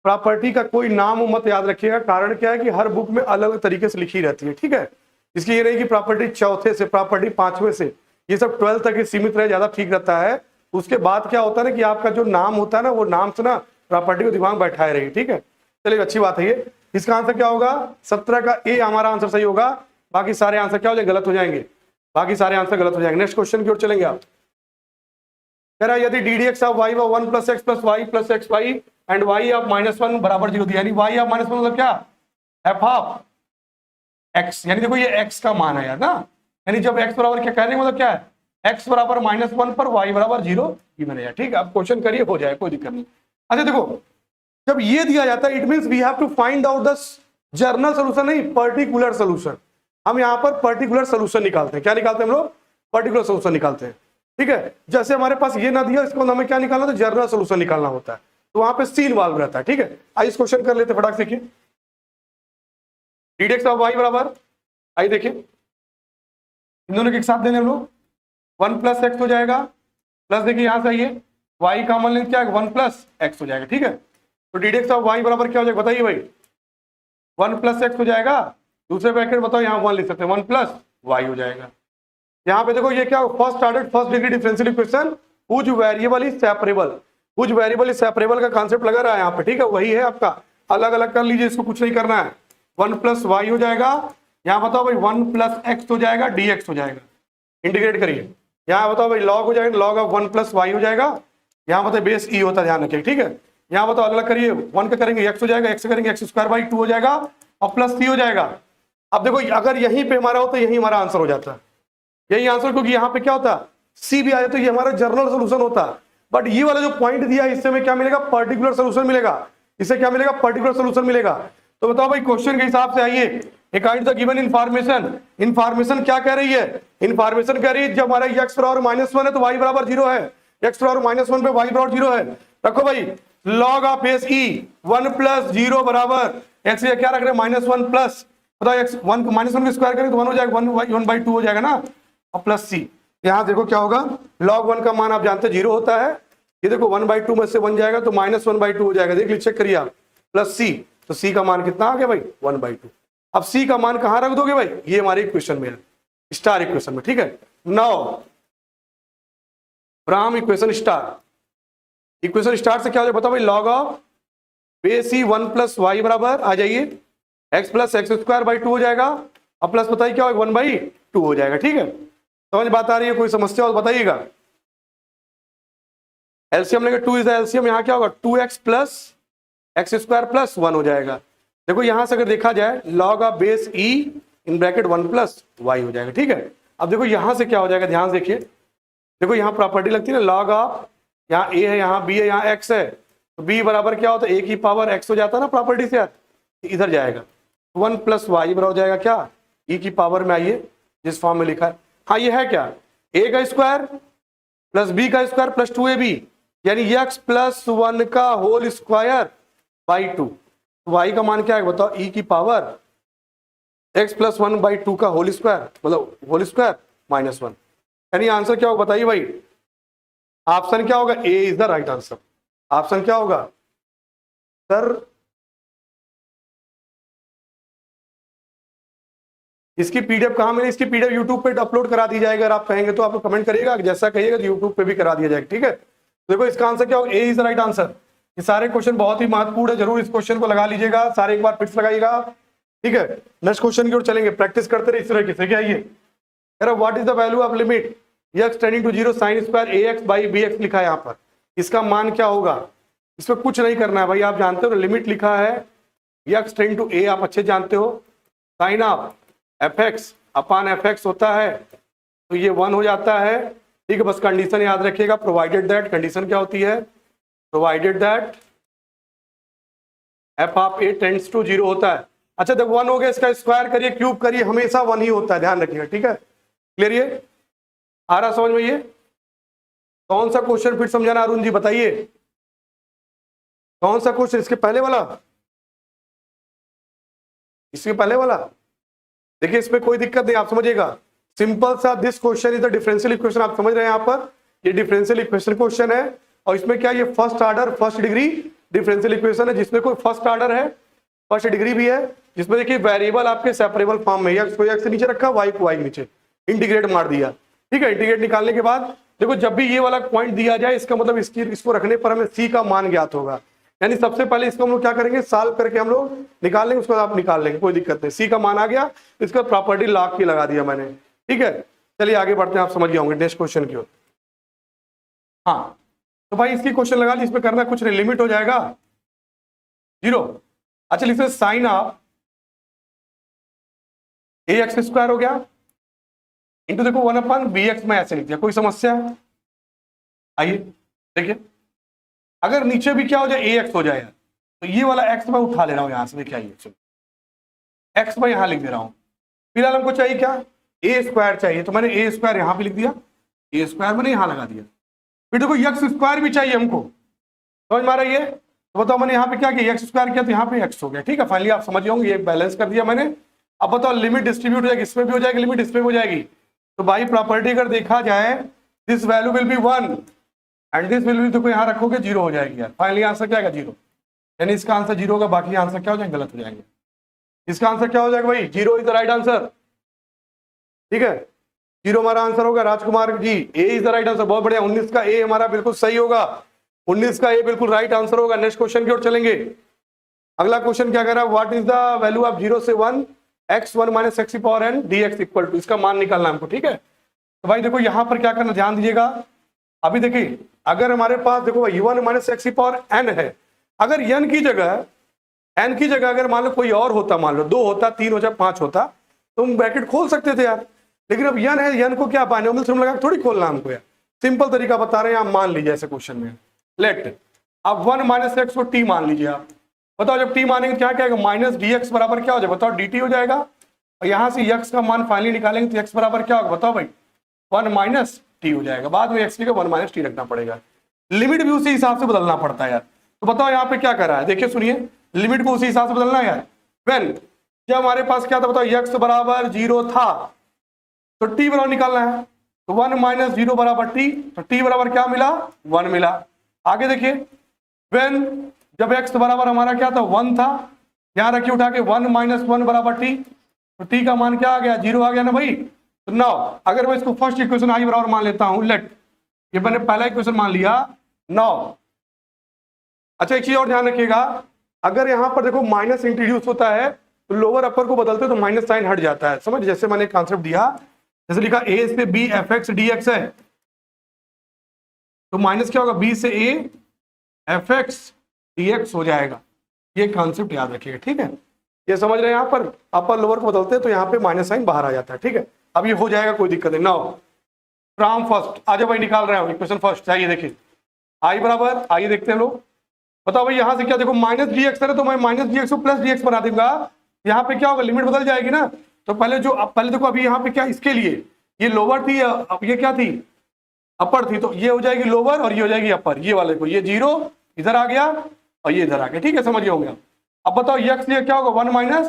प्रॉपर्टी का कोई नाम मत याद रखिएगा। कारण क्या है कि हर बुक में अलग अलग तरीके से लिखी रहती है, ठीक है। इसलिए ये नहीं कि प्रॉपर्टी चौथे से, प्रॉपर्टी 5वें से, ये सब 12 तक ही सीमित रहे, ज्यादा ठीक रहता है। उसके बाद क्या होता है ना कि आपका जो नाम होता है ना, वो नाम से ना प्रॉपर्टी को दिमाग बैठाए रही, ठीक है। चलिए अच्छी बात है ये। इसका आंसर क्या होगा, 17 का ए हमारा आंसर सही होगा, बाकी सारे आंसर क्या हो जाएंगे, गलत हो जाएंगे। बाकी सारे आंसर गलत हो जाएंगे। नेक्स्ट क्वेश्चन की ओर चलेंगे आप। कह रहा है यदि D D X of Y 1 plus X plus Y plus X Y and Y of -1 बराबर 0 दिया, यानी वाई ऑफ -1 मतलब क्या, एफ ऑफ एक्स। यानी देखो ये एक्स का मान है यार ना, यानी जब एक्स बराबर क्या कहने मतलब क्या है, एक्स बराबर -1 पर वाई बराबर 0 ही बनेगा, ठीक है। अब क्वेश्चन करिए, हो जाए, कोई दिक्कत नहीं। अच्छा देखो, जब ये दिया जाता है it means we have to find out the general solution, नहीं पर्टिकुलर सोल्यूशन। हम यहाँ पर पर्टिकुलर सोल्यूशन निकालते हैं। क्या निकालते हैं हम लोग, पर्टिकुलर सोल्यूशन निकालते हैं, ठीक है। जैसे हमारे पास ये ना दिया, इसको हमें क्या निकालना, तो जर्नल सोल्यूशन निकालना होता है, तो वहां पे सी इन्वॉल्व रहता है, ठीक है। आइए इस क्वेश्चन कर लेते फटाक से। देखिए D D X of Y बराबर, आइए देखिए इन दोनों के एक साथ देने हम लोग, 1 प्लस एक्स हो जाएगा, प्लस देखिए यहां से आइए वाई का मान लेंगे क्या, 1 प्लस एक्स हो जाएगा, ठीक है। तो D D X of Y बराबर क्या हो जाएगा बताइए भाई, 1 प्लस एक्स हो जाएगा, दूसरे ब्रैकेट बताओ यहाँ 1 लिख सकते हैं, 1 प्लस वाई हो जाएगा। यहाँ पे देखो ये क्या, first order first degree differential equation, which variable is separable, which variable is separable का कांसेप्ट लगा रहा है यहाँ पे, ठीक है। वही है आपका, अलग अलग कर लीजिए, इसको कुछ नहीं करना है। 1 प्लस वाई हो जाएगा, यहाँ बताओ भाई 1 प्लस एक्स हो जाएगा, डी एक्स हो जाएगा, इंटीग्रेट करिए। यहाँ बताओ भाई लॉग हो जाएगा, लॉग ऑफ 1 प्लस वाई हो जाएगा, यहाँ बताओ बेस ई होता है, ध्यान रखिए, ठीक है। यहाँ बताओ अलग अलग करिए, 1 का करेंगे एक्स हो जाएगा, एक्स करेंगे एक्स स्क्वायर बाई 2 हो जाएगा, और प्लस सी हो जाएगा। अब देखो अगर यहीं पे हमारा हो तो यही हमारा आंसर हो जाता है, यही आंसर, क्योंकि यहाँ पे क्या होता है सी भी आ जाए तो ये हमारा जर्नल सोल्यूशन होता है। बट ये वाला जो पॉइंट दिया है इससे हमें क्या मिलेगा, पर्टिकुलर सोल्यूशन मिलेगा। इससे क्या मिलेगा, पर्टिकुलर सोल्यूशन मिलेगा। तो बताओ भाई क्वेश्चन के हिसाब से आइए, according to the given information, information क्या कह रही है, इन्फॉर्मेशन कह रही है जब हमारा एक्स बराबर -1 है तो वाई बराबर 0 है, एक्स बराबर -1 पे वाई बराबर 0 है। रखो भाई log of base E 1 plus 0 बराबर एक्स, क्या रख रहे हैं -1 प्लस, बताओ एक्स 1 -1 स्क्वायर करें तो 1 हो जाएगा, 1/2 हो जाएगा ना, और प्लस सी। यहां देखो क्या होगा, log 1 का मान आप जानते हैं 0 होता है, ये देखो 1/2 में से 1 जाएगा तो -1/2 हो जाएगा, देख लीजिए चेक करिए आप, प्लस सी, तो सी का मान कितना आ गया भाई 1/2। अब सी का मान कहां रख दोगे भाई, ये हमारे इक्वेशन में है, स्टार इक्वेशन में, ठीक है। Now from equation star, equation star से क्या हो जाएगा बताओ भाई, log of base E 1 plus Y बराबर आ जाइए x plus X square by 2 हो जाएगा, अब प्लस बताइए क्या होगा 1/2 हो जाएगा, ठीक है। समझ बात आ रही है, कोई समस्या हो तो बताइएगा। एलसीएम लेंगे, 2 इज द एलसीएम, यहाँ क्या होगा 2x plus X square plus 1 हो जाएगा। देखो यहां से अगर देखा जाए log of base e in bracket 1 plus Y हो जाएगा, ठीक है। अब देखो यहां से क्या हो जाएगा, ध्यान से देखिए, देखो यहाँ प्रॉपर्टी लगती है ना, log ऑफ यहाँ a है, यहाँ b है, यहाँ x है, तो b बराबर क्या होता है a की पावर x हो जाता है ना प्रॉपर्टी से, इधर जाएगा 1 प्लस वाई बराबर हो जाएगा क्या, e की पावर में आइए जिस फॉर्म में लिखा है, हाँ ये है क्या, a का स्क्वायर प्लस b का स्क्वायर प्लस 2ab, यानी x प्लस 1 का होल स्क्वायर बाई 2। y का मान क्या है बताओ, e की पावर x प्लस 1/2 का होल स्क्वायर, मतलब होल स्क्वायर -1, यानी आंसर क्या होगा बताइए भाई, ऑप्शन क्या होगा, A is the right answer. Option क्या होगा सर, इसकी पीडीएफ कहाँ मिले, इसकी पीडीएफ यूट्यूब पे अपलोड करा दी जाएगा, अगर आप कहेंगे तो आप कमेंट करिएगा, जैसा कहिएगा तो यूट्यूब पे भी करा दिया जाएगा, ठीक है। देखो इसका आंसर क्या होगा, A is the right answer. ये सारे क्वेश्चन बहुत ही महत्वपूर्ण है, जरूर इस क्वेश्चन को लगा लीजिएगा, सारे एक बार फिक्स लगाइएगा, ठीक है। नेक्स्ट क्वेश्चन की ओर चलेंगे, प्रैक्टिस करते रहे इस तरीके से। क्या ये कह रहा, what is the value of limit x tending to 0 sin square ax by bx लिखा है यहाँ पर, इसका मान क्या होगा। इसमें कुछ नहीं करना है भाई, आप जानते हो लिमिट लिखा है x टेंडिंग टू a, आप अच्छे जानते हो, sine of fx upon fx होता है, तो ये 1 हो जाता है, ठीक है। बस कंडीशन याद रखिएगा, प्रोवाइडेड दैट, कंडीशन क्या होती है, provided that f of a tends to 0 होता है। अच्छा जब 1 हो गया, इसका स्क्वायर करिए, क्यूब करिए, हमेशा 1 ही होता है, ध्यान रखिएगा, ठीक है। क्लियर, ये आ रहा समझ में। ये कौन सा क्वेश्चन फिर समझाना अरुण जी, बताइए कौन सा क्वेश्चन, इसके पहले वाला, इसके पहले वाला। देखिए इसमें कोई दिक्कत नहीं, आप समझिएगा, सिंपल सा, this question is the differential equation, आप समझ रहे हैं यहाँ पर, ये डिफरेंशियल इक्वेशन क्वेश्चन है, और इसमें क्या, ये first order first degree differential equation है, जिसमें कोई फर्स्ट ऑर्डर है, फर्स्ट डिग्री भी है, जिसमें देखिए वेरिएबल आपके सेपरेबल फॉर्म में, एक्स को एक्स नीचे रखा, वाई को वाई नीचे, इंटीग्रेट मार दिया, ठीक है। इंटीग्रेट निकालने के बाद देखो, जब भी ये वाला पॉइंट दिया जाए, इसका मतलब इसको रखने पर हमें सी का मान ज्ञात होगा, यानी सबसे पहले इसको हम लोग क्या करेंगे, सॉल्व करके हम लोग निकाल लेंगे, उसको आप निकाल लेंगे, कोई दिक्कत नहीं। सी का मान आ गया, इसका प्रॉपर्टी लॉग की लगा दिया मैंने, ठीक है। चलिए आगे बढ़ते हैं, आप समझ गए होंगे नेक्स्ट क्वेश्चन की ओर। हाँ तो भाई इसकी क्वेश्चन लगा ली, इसमें करना कुछ नहीं, लिमिट हो जाएगा 0। अच्छा इसमें sine of A X square हो गया, इंटू देखो 1 अपॉन बी एक्स में ऐसे लिख दिया, कोई समस्या है। आइए देखिए, अगर नीचे भी क्या हो जाए, ए एक्स हो जाए, तो ये वाला एक्स मैं उठा ले रहा हूं यहां से, देखिए आइए एक्स मैं यहां लिख दे रहा हूं। फिलहाल हमको चाहिए क्या, ए स्क्वायर चाहिए, तो मैंने ए स्क्वायर यहां पे लिख दिया, ए स्क्वायर मैंने यहां लगा दिया। फिर देखो एक्स स्क्वायर भी चाहिए हमको, समझ में आ रही है, तो बताओ मैंने यहाँ पे क्या किया, एक्स स्क्वायर किया तो यहाँ पे एक्स हो गया, ठीक है। फाइनली आप समझ होंगे, ये बैलेंस कर दिया मैंने। अब बताओ लिमिट डिस्ट्रीब्यूट हो जाएगी, इसमें भी हो जाएगी लिमिट, इसमें हो जाएगी, तो बाई प्रॉपर्टी अगर देखा जाए, this value will be 1 and this will be, तो यहाँ रखोगे 0 हो जाएगी यार। फाइनली आंसर क्या आएगा 0, यानी इसका आंसर 0 होगा, बाकी आंसर क्या हो जाएंगे, गलत हो जाएंगे। इसका आंसर क्या हो जाएगा भाई, 0 इज द राइट आंसर, ठीक है। 0 हमारा आंसर होगा, राजकुमार जी ए इज द राइट आंसर, बहुत बढ़िया। 19 का ए हमारा बिल्कुल सही होगा, 19 का ए बिल्कुल राइट आंसर होगा। नेक्स्ट क्वेश्चन की ओर चलेंगे। अगला क्वेश्चन क्या कह रहा है, what is the value of 0 से 1 x1 माइनस एक्स की power n dx equal to, इसका मान निकालना हमको, ठीक है। तो भाई देखो यहां पर क्या करना, ध्यान दीजिएगा। अभी देखिए अगर हमारे पास देखो भाई 1 माइनस एक्स की पावर n है, अगर n की जगह अगर मान लो कोई और होता, मान लो 2 होता, 3 होता, 5 होता, तो हम ब्रैकेट खोल सकते थे यार, लेकिन अब n है, n को क्या बाइनोमियल सम लगा थोड़ी खोलना हमको यार, सिंपल तरीका बता रहे हैं, आप मान लीजिए ऐसे क्वेश्चन में, लेट अब 1 माइनस एक्स को t मान लीजिए आप, बताओ जब t मानेंगे क्या क्या माइनस dx बराबर क्या हो जाएगा, बताओ dt हो जाएगा, और यहां से x का मान फाइनली निकालेंगे तो x बराबर क्या होगा, बताओ भाई 1 माइनस टी हो जाएगा, बाद में x की 1 माइनस टी रखना पड़ेगा, लिमिट भी उसी हिसाब से बदलना पड़ता है यार। तो बताओ यहाँ पे क्या कर रहा है, देखिए सुनिए, लिमिट को उसी हिसाब से बदलना है यार। वेन जब हमारे पास क्या था, बताओ x बराबर 0 था, तो t बराबर निकालना है, तो 1 माइनस 0 बराबर t, तो t बराबर क्या मिला, 1 मिला। आगे देखिए, वेन जब x बराबर हमारा क्या था, 1 था, यहां रखिए उठा के 1 माइनस 1 बराबर t, तो t का मान क्या आ गया, 0 आ गया ना भाई। तो नाउ अगर मैं इसको फर्स्ट इक्वेशन i बराबर मान लेता हूं, लेट ये मैंने पहला इक्वेशन मान लिया। नाउ अच्छा एक चीज और ध्यान रखिएगा, अगर यहां पर देखो माइनस इंट्रोड्यूस होता है तो लोअर अपर को बदलते तो माइनस साइन हट जाता है, समझ, जैसे मैंने कॉन्सेप्ट दिया, जैसे लिखा a से b fx dx है, तो माइनस क्या होगा, b से a fx dx हो जाएगा, ये कॉन्सेप्ट याद रखिएगा, ठीक है। ये समझ रहे हैं, यहाँ पर अपर लोअर को बदलते हैं तो यहाँ पे माइनस साइन बाहर आ जाता है, ठीक है। अब ये हो जाएगा, कोई दिक्कत नहीं। नाउ फ्रॉम फर्स्ट आ जाओ भाई, निकाल रहे हो इक्वेशन फर्स्ट, चाहिए देखिए i बराबर, आइए देखते हैं लोग, बताओ भाई यहां से क्या, देखो माइनस dx है तो मैं माइनस dx को प्लस dx बना दूंगा, यहाँ पे क्या होगा, लिमिट बदल जाएगी ना। तो पहले देखो अभी यहाँ पे क्या, इसके लिए ये लोअर थी, अब ये क्या थी, अपर थी, तो ये हो जाएगी लोअर और ये हो जाएगी अपर, ये वाले को, ये 0 इधर आ गया और ये इधर आ गया, ठीक है, समझ होंगे। अब बताओ x लिए क्या होगा, 1 माइनस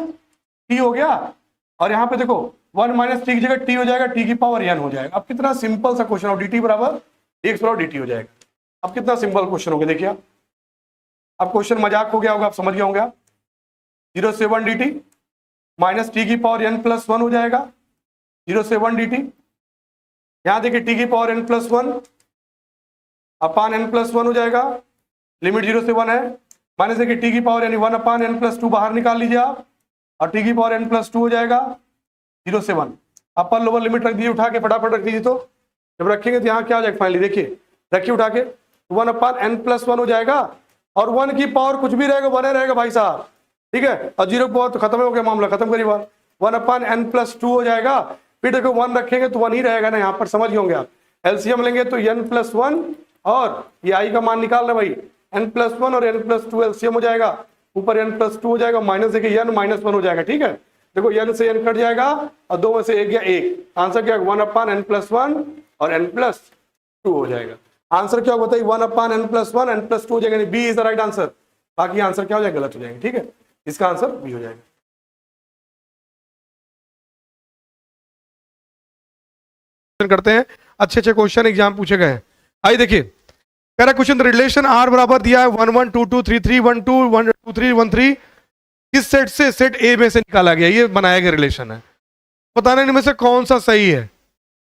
टी हो गया, और यहाँ पे देखो 1 माइनस टी की जगह t हो जाएगा, t की पावर n हो जाएगा। अब कितना सिंपल सा क्वेश्चन हो, dt बराबर dx बराबर dt हो जाएगा। अब कितना सिंपल क्वेश्चन हो गया, देखिए अब क्वेश्चन मजाक हो गया होगा, आप समझ गए होंगे। 0 से 1 dt माइनस टी की पावर n प्लस 1 हो जाएगा, 0 से 1 dt, यहां देखिए t की power n plus 1 upon n plus 1 हो जाएगा, लिमिट 0 से 1 है, माइनस देखिए टी की पावर यानी 1 अपान n प्लस 2 बाहर निकाल लीजिए आप, और टी की पावर n प्लस 2 हो जाएगा 0 से 1। अपर लोअर लिमिट रख दीजिए उठा के, फटाफट रख दीजिए। तो जब रखेंगे तो यहाँ क्या हो जाएगा फाइनली, देखिए रखिए उठा के, 1 अपान n प्लस 1 हो जाएगा, और 1 की पावर कुछ भी रहेगा 1 रहेगा भाई साहब, ठीक है, और 0 की पावर तो खत्म हो गया मामला, खत्म करिए बात। 1 अपान n प्लस 2 हो जाएगा, फिर देखो 1 रखेंगे तो 1 ही रहेगा ना, यहाँ पर समझ गए होंगे आप। एलसीएम लेंगे तो n प्लस 1 और ये आई का मान निकाल रहे भाई, n प्लस 1 और n प्लस 2 एलसीएम हो जाएगा, ऊपर n प्लस 2 हो जाएगा, माइनस देखिए n माइनस 1 हो जाएगा, ठीक है। देखो n से n कट जाएगा और 2 में से 1 गया 1, आंसर क्या 1 अपान n प्लस 1 और n प्लस 2 हो जाएगा। आंसर क्या होगा बताइए, 1 upon n plus 1 n plus 2 हो जाएगा, B is the right answer. बाकी आंसर क्या हो जाएगा, गलत हो जाएंगे, ठीक है, इसका आंसर बी हो जाएगा। करते हैं, अच्छे अच्छे क्वेश्चन एग्जाम पूछे गए हैं। आइए देखिए, कह रहा क्वेश्चन रिलेशन आर बराबर दिया है 1 1 2 2 3 3 1 2 1 2 3 1 3, किस सेट से सेट ए में से निकाला गया, ये बनाया गया रिलेशन है। बताने इनमें से कौन सा सही है,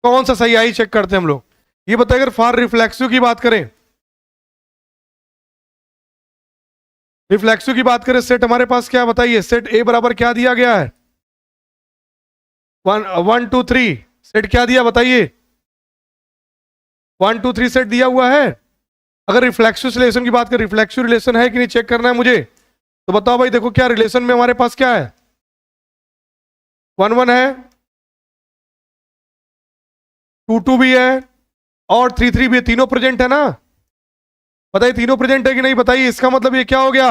कौन सा सही, आई चेक करते हैं हम लोग। ये बताइए, अगर फॉर रिफ्लेक्सिव की बात करें, रिफ्लेक्सिव की बात करें, सेट हमारे पास क्या बताइए, सेट ए बराबर क्या दिया गया है, 1 1 2 3, सेट क्या दिया बताइए, 1 2 3 सेट दिया हुआ है। अगर रिफ्लेक्सिव रिलेशन की बात करें, रिफ्लेक्सिव रिलेशन है कि नहीं चेक करना है मुझे, तो बताओ भाई। देखो क्या रिलेशन में हमारे पास क्या है, 1 1 है, 2 2 भी है और 3 3 भी है, तीनों प्रेजेंट है ना। बताइए तीनों प्रेजेंट है कि नहीं बताइए। इसका मतलब ये क्या हो गया,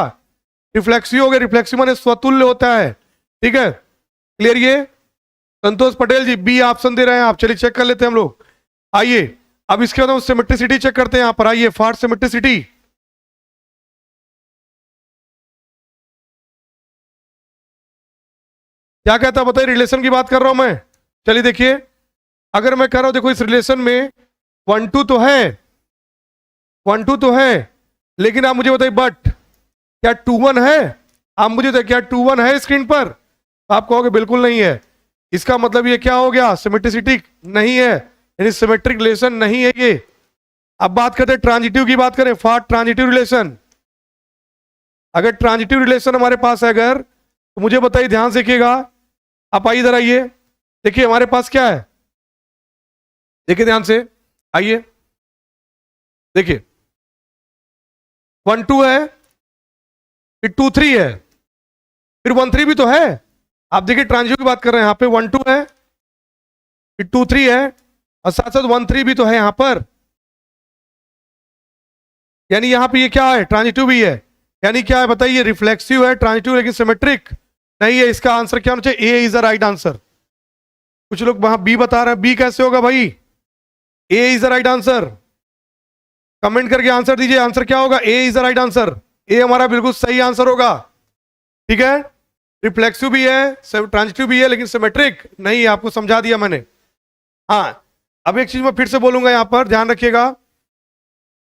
रिफ्लेक्सिव हो गया। रिफ्लेक्सिव माने स्वतुल्य होता है, ठीक है, क्लियर। ये संतोष पटेल जी बी ऑप्शन दे रहे हैं आप, चलिए चेक कर लेते हैं हम लोग। आइए अब इसके बाद हम सिमेट्रिसिटी चेक करते हैं यहाँ पर। आइए फॉर सिमेट्रिसिटी, क्या कहता है बताइए, रिलेशन की बात कर रहा हूं मैं। चलिए देखिए, अगर मैं कह रहा हूं देखो इस रिलेशन में 1 2 तो है, 1 2 तो है, लेकिन आप मुझे बताइए बट क्या 2 1 है, आप मुझे बताइए क्या 2 1 है स्क्रीन पर। आप कहोगे बिल्कुल नहीं है, इसका मतलब ये क्या हो गया, सिमेट्रिसिटी नहीं है, यानी सिमेट्रिक रिलेशन नहीं है ये। अब बात करते हैं ट्रांजिटिव की बात करें, फॉर ट्रांजिटिव रिलेशन। अगर ट्रांजिटिव रिलेशन हमारे पास है अगर, तो मुझे बताइए, ध्यान से देखिएगा, आप आइए इधर आइए, देखिए हमारे पास क्या है, देखिए ध्यान से आइए, देखिए 1 2 है, फिर 2 3 है, फिर 1 3 भी तो है। आप देखिए ट्रांजिटिव की बात कर रहे हैं, यहां पे 1 2 है, फिर 2 3 है, और साथ साथ 1 3 भी तो है यहां पर, यानी यहां पे ये क्या है, ट्रांजिटिव भी है। यानी क्या है बताइए, रिफ्लेक्सिव है, ट्रांजिटिव लेकिन सिमेट्रिक नहीं है। इसका आंसर क्या होना चाहिए, ए इज द राइट आंसर। कुछ लोग वहां बी बता रहे हैं, बी कैसे होगा भाई, A is the right answer. Comment करके आंसर दीजिए, आंसर क्या होगा, A is the right answer. A हमारा बिल्कुल सही आंसर होगा, ठीक है। रिफ्लेक्सिव भी है, ट्रांजिटिव भी है, लेकिन सिमेट्रिक नहीं है, आपको समझा दिया मैंने। हाँ, अब एक चीज मैं फिर से बोलूंगा, यहां पर ध्यान रखिएगा।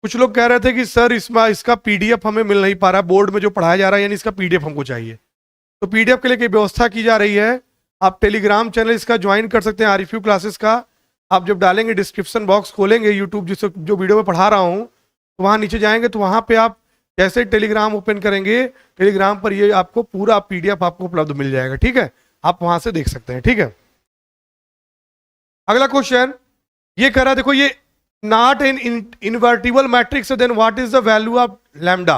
कुछ लोग कह रहे थे कि सर इसका पीडीएफ हमें मिल नहीं पा रहा, बोर्ड में जो पढ़ाया जा रहा है यानी इसका पीडीएफ हमको चाहिए। तो पीडीएफ के लिए कोई व्यवस्था की जा रही है, आप टेलीग्राम चैनल इसका ज्वाइन कर सकते हैं, आरएफयू क्लासेस का। आप जब डालेंगे डिस्क्रिप्शन बॉक्स खोलेंगे यूट्यूब जिस जो वीडियो में पढ़ा रहा हूँ, तो वहाँ नीचे जाएंगे तो वहाँ पे आप जैसे टेलीग्राम ओपन करेंगे, टेलीग्राम पर ये आपको पूरा पीडीएफ आपको उपलब्ध मिल जाएगा, ठीक है। आप वहाँ से देख सकते हैं, ठीक है। अगला क्वेश्चन ये कह रहा है, देखो ये not an invertible matrix, then what is the value of lambda.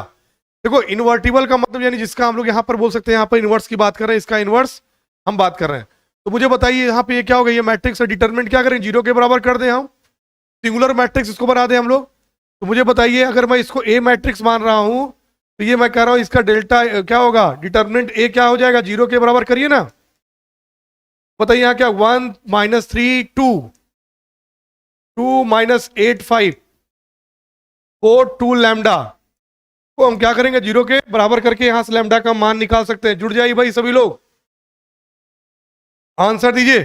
देखो इनवर्टिबल का मतलब यानी जिसका हम लोग यहाँ पर बोल सकते हैं, यहाँ पर इनवर्स की बात कर रहे हैं, इसका इनवर्स हम बात कर रहे हैं। तो मुझे बताइए यहाँ पे ये क्या होगा, ये मैट्रिक्स डिटरमिनेंट क्या करें, 0 के बराबर कर दें, हम सिंगुलर मैट्रिक्स इसको बना दें हम लोग। तो मुझे बताइए, अगर मैं इसको ए मैट्रिक्स मान रहा हूं, तो ये मैं कह रहा हूं इसका डेल्टा क्या होगा, डिटरमिनेंट ए क्या हो जाएगा, 0 के बराबर करिए ना। बताइए यहाँ क्या, 1 -3 2 2 -8 5 4 2 लैम्डा को हम क्या करेंगे, 0 के बराबर करके यहां से लैम्डा का मान निकाल सकते हैं। जुड़ जाइए भाई सभी लोग, आंसर दीजिए।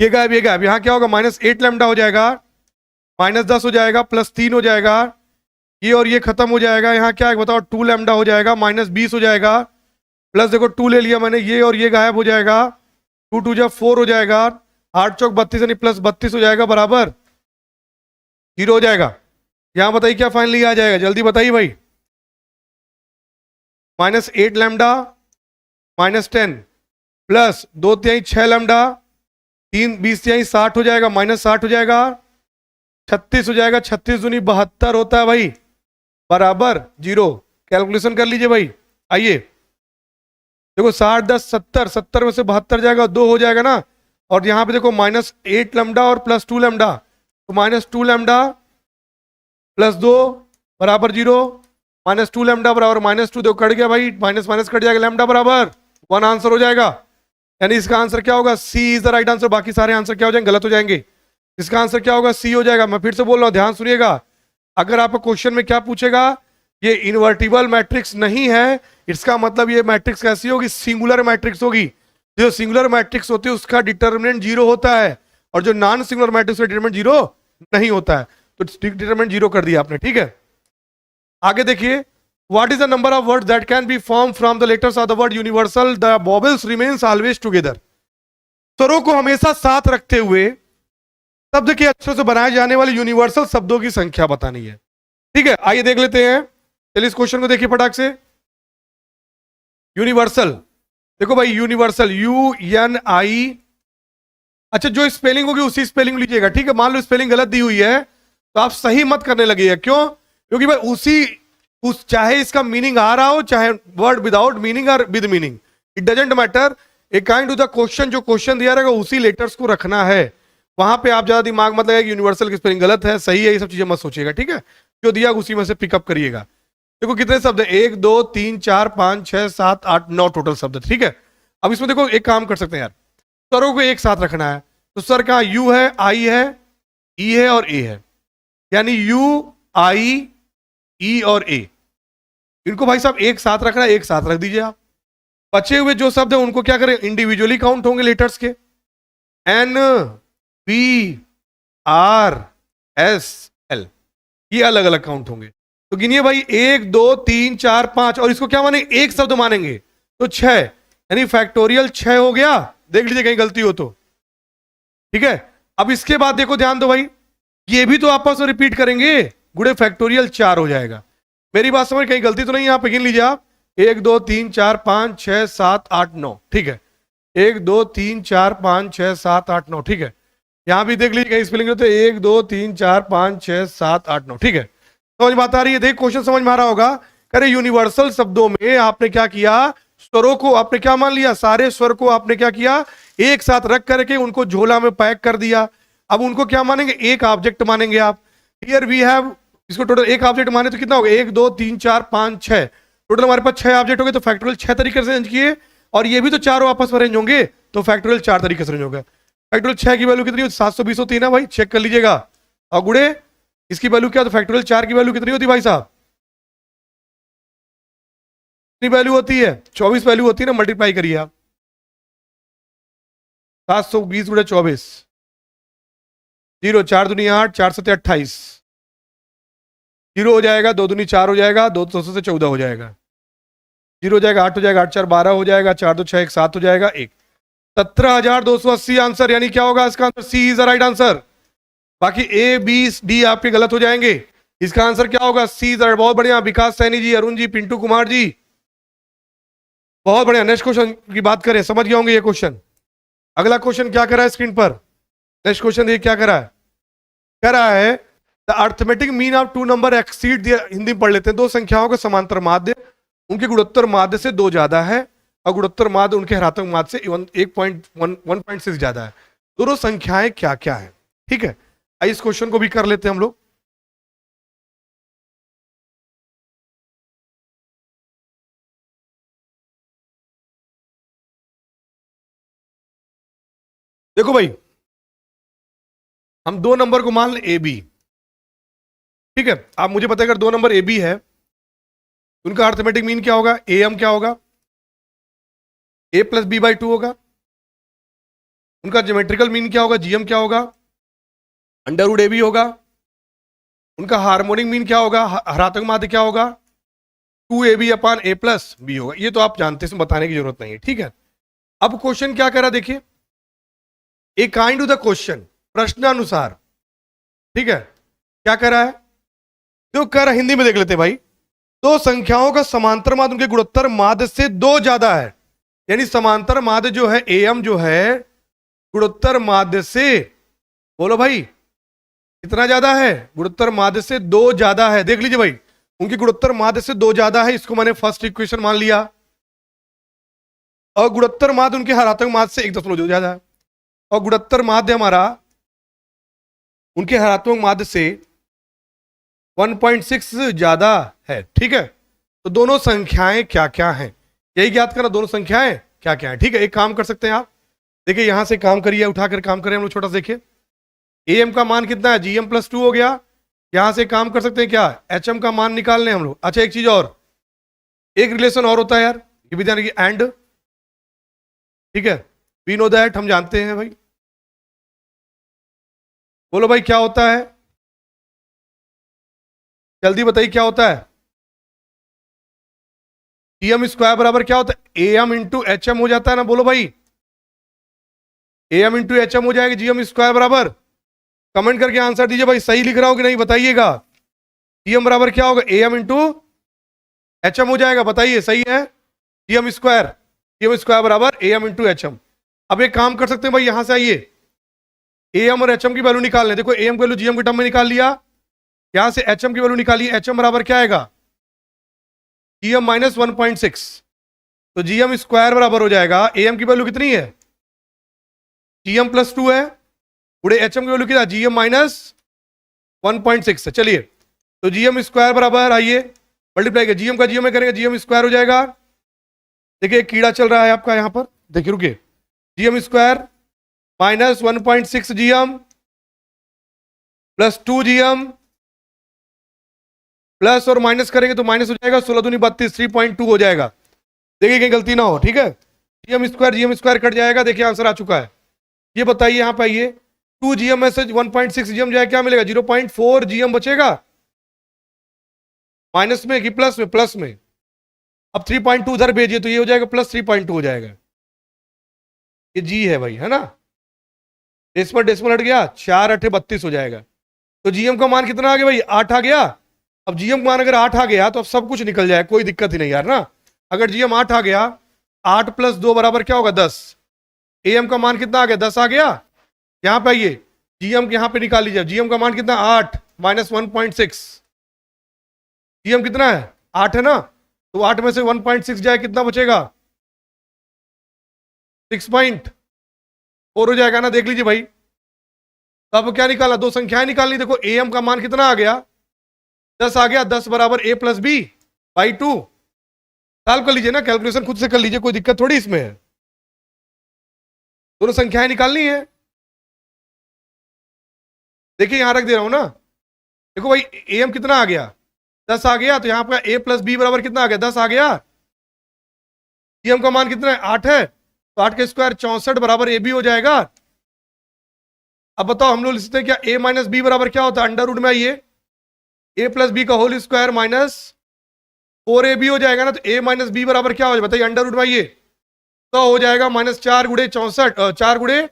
ये गायब, ये गायब, यहां क्या होगा, -8 लैम्डा हो जाएगा, -10 हो जाएगा, +3 हो जाएगा, ये और ये खत्म हो जाएगा। यहाँ क्या है बताओ, 2 लैम्डा हो जाएगा, -20 हो जाएगा, प्लस देखो 2 ले लिया मैंने, ये और ये गायब हो जाएगा, 2 2 जा 4 हो जाएगा, 8 चौक 32 यानी +32 हो जाएगा, बराबर 0 हो जाएगा। यहां बताइए क्या फाइनली आ जाएगा, जल्दी बताइए भाई। -8 लैम्डा -10 प्लस 2/3 6 लैम्डा 3 20/3 60 हो जाएगा, -60 हो जाएगा, 36 हो जाएगा, 36 दूनी 72 होता है भाई, बराबर 0। कैलकुलेशन कर लीजिए भाई। आइए देखो 60 10 70, 70 में से 72 जाएगा, 2 हो जाएगा ना। और यहां पे देखो -8 लैम्डा और +2 लैम्डा, तो -2 लैम्डा +2 बराबर 0, -2 लैम्डा बराबर -2, देखो कट गया भाई, माइनस माइनस कट जाएगा, लैम्डा बराबर 1 आंसर हो जाएगा। यानी इसका आंसर क्या होगा, C is the right answer. बाकी सारे आंसर क्या हो जाएंगे, गलत हो जाएंगे। इसका आंसर क्या होगा, सी हो जाएगा। मैं फिर से बोल रहा हूं, ध्यान सुनिएगा। अगर आपको क्वेश्चन में क्या पूछेगा, ये इन्वर्टिबल मैट्रिक्स नहीं है, इसका मतलब ये मैट्रिक्स कैसी होगी, सिंगुलर मैट्रिक्स होगी। जो सिंगुलर मैट्रिक्स होती है उसका डिटर्मिनेंट 0 होता है, और जो नॉन सिंगुलर मैट्रिक्स का डिटर्मिनेंट 0 नहीं होता है। तो डिटर्मिनेंट 0 कर दिया आपने, ठीक है। आगे देखिए, what is the number of words that can be form from the letters of the word universal, the vowels remains always together. स्वरों को हमेशा साथ रखते हुए शब्द के अक्षरों से बनाए जाने वाले यूनिवर्सल शब्दों की संख्या बतानी है, ठीक है। आइए देख लेते हैं, चलिए इस क्वेश्चन को देखिए फटाक से। यूनिवर्सल, देखो भाई यूनिवर्सल UNI, अच्छा जो स्पेलिंग होगी उसी स्पेलिंग लीजिएगा, ठीक है। मान लो स्पेलिंग गलत दी हुई है तो आप सही मत करने लगिएगा, क्यों, क्योंकि भाई चाहे इसका मीनिंग आ रहा हो, चाहे वर्ड विदाउट मीनिंग और with meaning, it doesn't matter. A kind of the question, जो क्वेश्चन दिया रहेगा उसी लेटर्स को रखना है। वहां पे आप ज्यादा दिमाग मत लगाइए, यूनिवर्सल की स्पेलिंग गलत है सही है ये सब चीजें मत सोचिएगा, ठीक है। जो दिया उसी में से पिकअप करिएगा। देखो कितने शब्द है, 1 2 3 4 5 6 7 8 9 टोटल शब्द, ठीक है। अब इसमें देखो एक काम कर सकते हैं यार, स्वरों को एक साथ रखना है। तो सर कहा यू है, आई है, ई है और ए है, यानी यू आई ई और ए, इनको भाई साहब एक साथ रखना है, एक साथ रख दीजिए आप। बचे हुए जो शब्द है उनको क्या करें, इंडिविजुअली काउंट होंगे लेटर्स के, N P R S L, ये अलग अलग काउंट होंगे। तो गिनिए भाई 1 2 3 4 5, और इसको क्या मानेंगे, एक शब्द मानेंगे तो 6, यानी फैक्टोरियल 6 हो गया। देख लीजिए कहीं गलती हो तो, ठीक है। अब इसके बाद देखो ध्यान दो भाई, ये भी तो आपस में रिपीट करेंगे, गुड़े फैक्टोरियल 4 हो जाएगा। मेरी बात समझ, कहीं गलती तो नहीं, यहां पे गिन लीजिए आप, 1 2 3 4 5 6 7 8 9, ठीक है। 1 2 3 4 5 6 7 8 9, ठीक है। यहां भी देख लीजिए कहीं स्पेलिंग होते, 1 2 3 4 5 6 7 8 9, ठीक है। समझ में आ रही है, देख क्वेश्चन समझ में आ रहा होगा। अरे यूनिवर्सल शब्दों में आपने क्या किया, स्वरों को आपने क्या मान लिया, सारे स्वर को आपने क्या किया, एक साथ रख करके उनको झोला में पैक कर दिया। अब उनको क्या मानेंगे, एक ऑब्जेक्ट मानेंगे आप। हियर वी हैव, इसको टोटल एक ऑब्जेक्ट माने तो कितना होगा, 1 2 3 4 5 6, टोटल हमारे पास 6 ऑब्जेक्ट हो गए। तो फैक्टोरियल 6 तरीके से रेंज किए, और ये भी तो चारों आपस में रेंज होंगे, तो फैक्टोरियल 4 तरीके से रेंज होगा। फैक्टोरियल 6 की वैल्यू कितनी होती, 720 होती है ना भाई, चेक कर लीजिएगा। और गुड़े इसकी वैल्यू क्या, तो फैक्टोरियल 4 की वैल्यू कितनी होती है भाई साहब, कितनी वैल्यू होती है, 24 वैल्यू होती है ना, मल्टीप्लाई करिए आप, 720 गुड़े 24, 0 4 दूनी 8 4 7 28, 0 हो जाएगा, 2 दूनी 4 हो जाएगा, 2 2 से 14 हो जाएगा, 0 हो जाएगा, 8 हो जाएगा, 8 4 12 हो जाएगा, 4 2 6 1 7 हो जाएगा, 1 17,280 आंसर, यानी क्या होगा इसका answer, C is the right answer. बाकी ए बी डी आपके गलत हो जाएंगे, इसका आंसर क्या होगा, सी इज। बहुत बढ़िया, विकास सैनी जी, अरुण जी, पिंटू कुमार जी, बहुत बढ़िया। नेक्स्ट क्वेश्चन की बात करें, समझ गए होंगे ये क्वेश्चन। अगला क्वेश्चन क्या कर रहा है स्क्रीन पर, नेक्स्ट क्वेश्चन देखिए क्या कर रहा है, कह रहा है the arithmetic mean of two number exceed, Hindi में पढ़ लेते हैं, दो संख्याओं का समांतर माध्य उनके गुणोत्तर माध्य से 2 ज्यादा है, और गुणोत्तर माध्य उनके ऋणात्मक माध्य से 1.6 ज्यादा है। दोनों संख्याएं क्या क्या है, ठीक है। इस क्वेश्चन को भी कर लेते हैं हम लोग। देखो भाई, हम 2 नंबर को मान लें ए बी, ठीक है। आप मुझे पता है अगर 2 नंबर ए बी है, उनका अर्थमेटिक मीन क्या होगा, ए एम क्या होगा, a प्लस बी बाई 2 होगा। उनका ज्योमेट्रिकल मीन क्या होगा, जीएम क्या होगा, अंडर रूट ए बी होगा। उनका हार्मोनिक मीन क्या होगा, ऋणात्मक माध्य क्या होगा, 2ab upon a plus B होगा। ये तो आप जानते हैं, बताने की जरूरत नहीं है, ठीक है। अब क्वेश्चन क्या करा देखिए, A kind of the question, प्रश्नानुसार, ठीक है। क्या करा है, तो कह रहा हिंदी में देख लेते भाई। दो संख्याओं का समांतर माध्य उनके गुणोत्तर माध्य से 2 ज्यादा है, यानी समांतर माध्य जो है AM जो है गुणोत्तर माध्य से, बोलो भाई कितना ज्यादा है, गुणोत्तर माध्य से 2 ज्यादा है। देख लीजिए भाई, उनकी गुणोत्तर माध्य से 2 ज्यादा है, इसको मैंने फर्स्ट इक्वेशन मान लिया। और गुणोत्तर माध्य उनके हरात्मक माध्य से 1.2 ज्यादा है, और गुणोत्तर माध्य हमारा उनके हरात्मक माध्य से 1.6 ज्यादा है। ठीक है, तो दोनों संख्याएं क्या क्या हैं यही ज्ञात करना, दोनों संख्याएं क्या क्या हैं। ठीक है, एक काम कर सकते हैं आप, देखिए यहां से काम करिए, उठाकर काम करें हम लोग छोटा सा। देखिए AM का मान कितना है, GM+2 हो गया। यहां से काम कर सकते हैं क्या, HM का मान निकाल लें हम लोग। अच्छा एक चीज और, एक रिलेशन और होता है यार, ये भी ध्यान रखिए, एंड। ठीक है, वी नो दैट, हम जानते हैं भाई। बोलो भाई क्या होता है, जल्दी बताइए क्या होता है। GM² बराबर क्या होता है, AM इंटू HM हो जाता है ना, बोलो भाई AM इंटू HM हो जाएगा GM² बराबर। कमेंट करके आंसर दीजिए भाई, सही लिख रहा हो कि नहीं बताइएगा। GM बराबर क्या होगा, AM इंटू HM हो जाएगा, बताइए सही है। GM² बराबर AM इंटू HM। अब एक काम कर सकते हैं भाई, यहां से आइए AM और HM की वैल्यू निकाल लें। देखो AM की वैल्यू GM के टर्म में निकाल लिया, यहां से HM की वैल्यू निकालिए। HM बराबर क्या आएगा, GM माइनस 1.6, तो GM² बराबर हो जाएगा, AM की वैल्यू कितनी है, GM+2 है, पूरे HM की वैल्यू कितना, GM माइनस 1.6 है। चलिए तो GM² बराबर, आइए मल्टीप्लाई कर, GM का GM में करेंगे, GM² हो जाएगा। देखिए एक कीड़ा चल रहा है आपका यहां पर, देखिए रुकिए, GM² minus 1.6 GM plus 2 GM plus और माइनस करेंगे तो माइनस हो जाएगा, 16 दूनी 32, 3.2 हो जाएगा। देखिए कहीं गलती ना हो, ठीक है। GM² कट जाएगा, देखिए आंसर आ चुका है। ये बताइए यहाँ पे आइए, 2 GM में से 1.6 GM जाए, क्या मिलेगा, 0.4 GM बचेगा, माइनस में कि प्लस में, प्लस में। अब 3.2 उधर भेजिए तो ये हो जाएगा प्लस 3.2 हो जाएगा, ये G है भाई, है ना। डेसिमल डेसिमल हट गया, 4 8 32 हो जाएगा। तो GM का मान कितना आ गया भाई, 8 आ गया। अब GM का मान अगर 8 आ गया तो अब सब कुछ निकल जाए, कोई दिक्कत ही नहीं यार ना। अगर GM 8 आ गया, 8 प्लस 2 बराबर क्या होगा, 10। AM का मान कितना आ गया, 10 आ गया। यहां पे आइए, GM के यहां पे निकाल लीजिए, GM का मान कितना, 8 माइनस 1.6। GM कितना है, 8 है ना, तो 8 में से 1.6 जाए कितना बचेगा, 6.4 हो जाएगा ना। देख लीजिए भाई, तो अब क्या निकाला, दो संख्याएं निकालनी। देखो AM का मान कितना आ गया, 10 आ गया, 10 बराबर A+B/2। सॉल्व कर लीजिए ना, कैलकुलेशन खुद से कर लीजिए, कोई दिक्कत थोड़ी इसमें है, दोनों संख्याएं निकालनी है। देखिए यहां रख दे रहा हूं ना, देखो भाई AM कितना आ गया, 10 आ गया, तो यहां पर A+B बराबर कितना आ गया, 10 आ गया। GM का मान कितना है, 8 है, तो 8 के स्क्वायर 64 बराबर AB हो जाएगा। अब बताओ हम लोग लिखते हैं क्या, A माइनस B बराबर क्या होता है, अंडर रूट में आइए, A+B का होल स्क्वायर माइनस 4AB हो जाएगा ना। तो A माइनस B बराबर क्या हो जाएगा बताइए, अंडर रूट में आइए, तो हो जाएगा माइनस 4 गुणे 64, 4 गुणे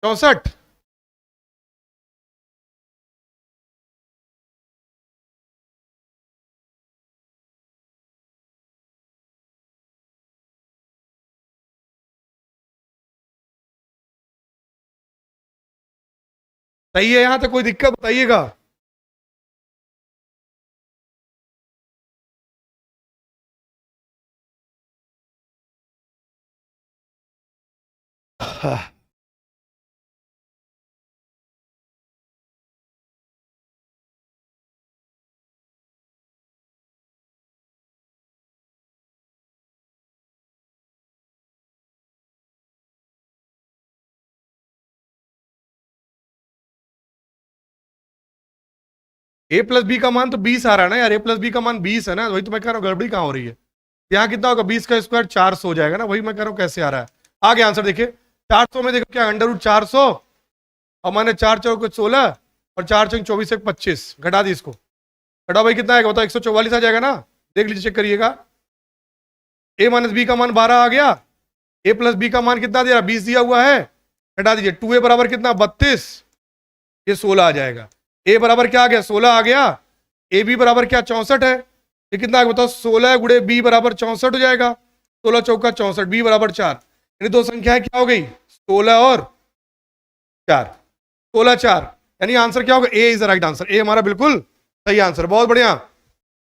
64। सही है, यहां तक कोई दिक्कत बताइएगा। A+B का मान तो 20 आ रहा है ना यार, A+B का मान 20 है ना, वही तो मैं कह रहा हूँ गड़बड़ी कहां हो रही है। यहाँ कितना होगा, 20 का स्क्वायर 400 हो जाएगा ना, वही मैं कह रहा हूँ कैसे आ रहा है। आ गया आंसर, देखिए 400 में देखो क्या, अंडर रूट 400 और मैंने 4 चौक 16 और 4 चौक 24 एक 25, घटा दी इसको, घटाओ भाई कितना आएगा बताओ, 144 आ जाएगा ना। देख लीजिए, चेक करिएगा, A माइनस बी का मान 12 आ गया, A+B का मान कितना दिया, 20 दिया हुआ है, घटा दीजिए, 2A बराबर कितना 32, ये 16 आ जाएगा। ए बराबर क्या आ गया 16 आ गया, ए बी बराबर क्या 64 है, ये कितना आ गया बताओ 16 गुणे बी बराबर 64 हो जाएगा, 16 चौका 64, बी बराबर 4, यानी दो संख्याएं क्या हो गई 16 और 4, 16 4, यानी आंसर क्या होगा A is the right answer, A हमारा बिल्कुल सही आंसर, बहुत बढ़िया।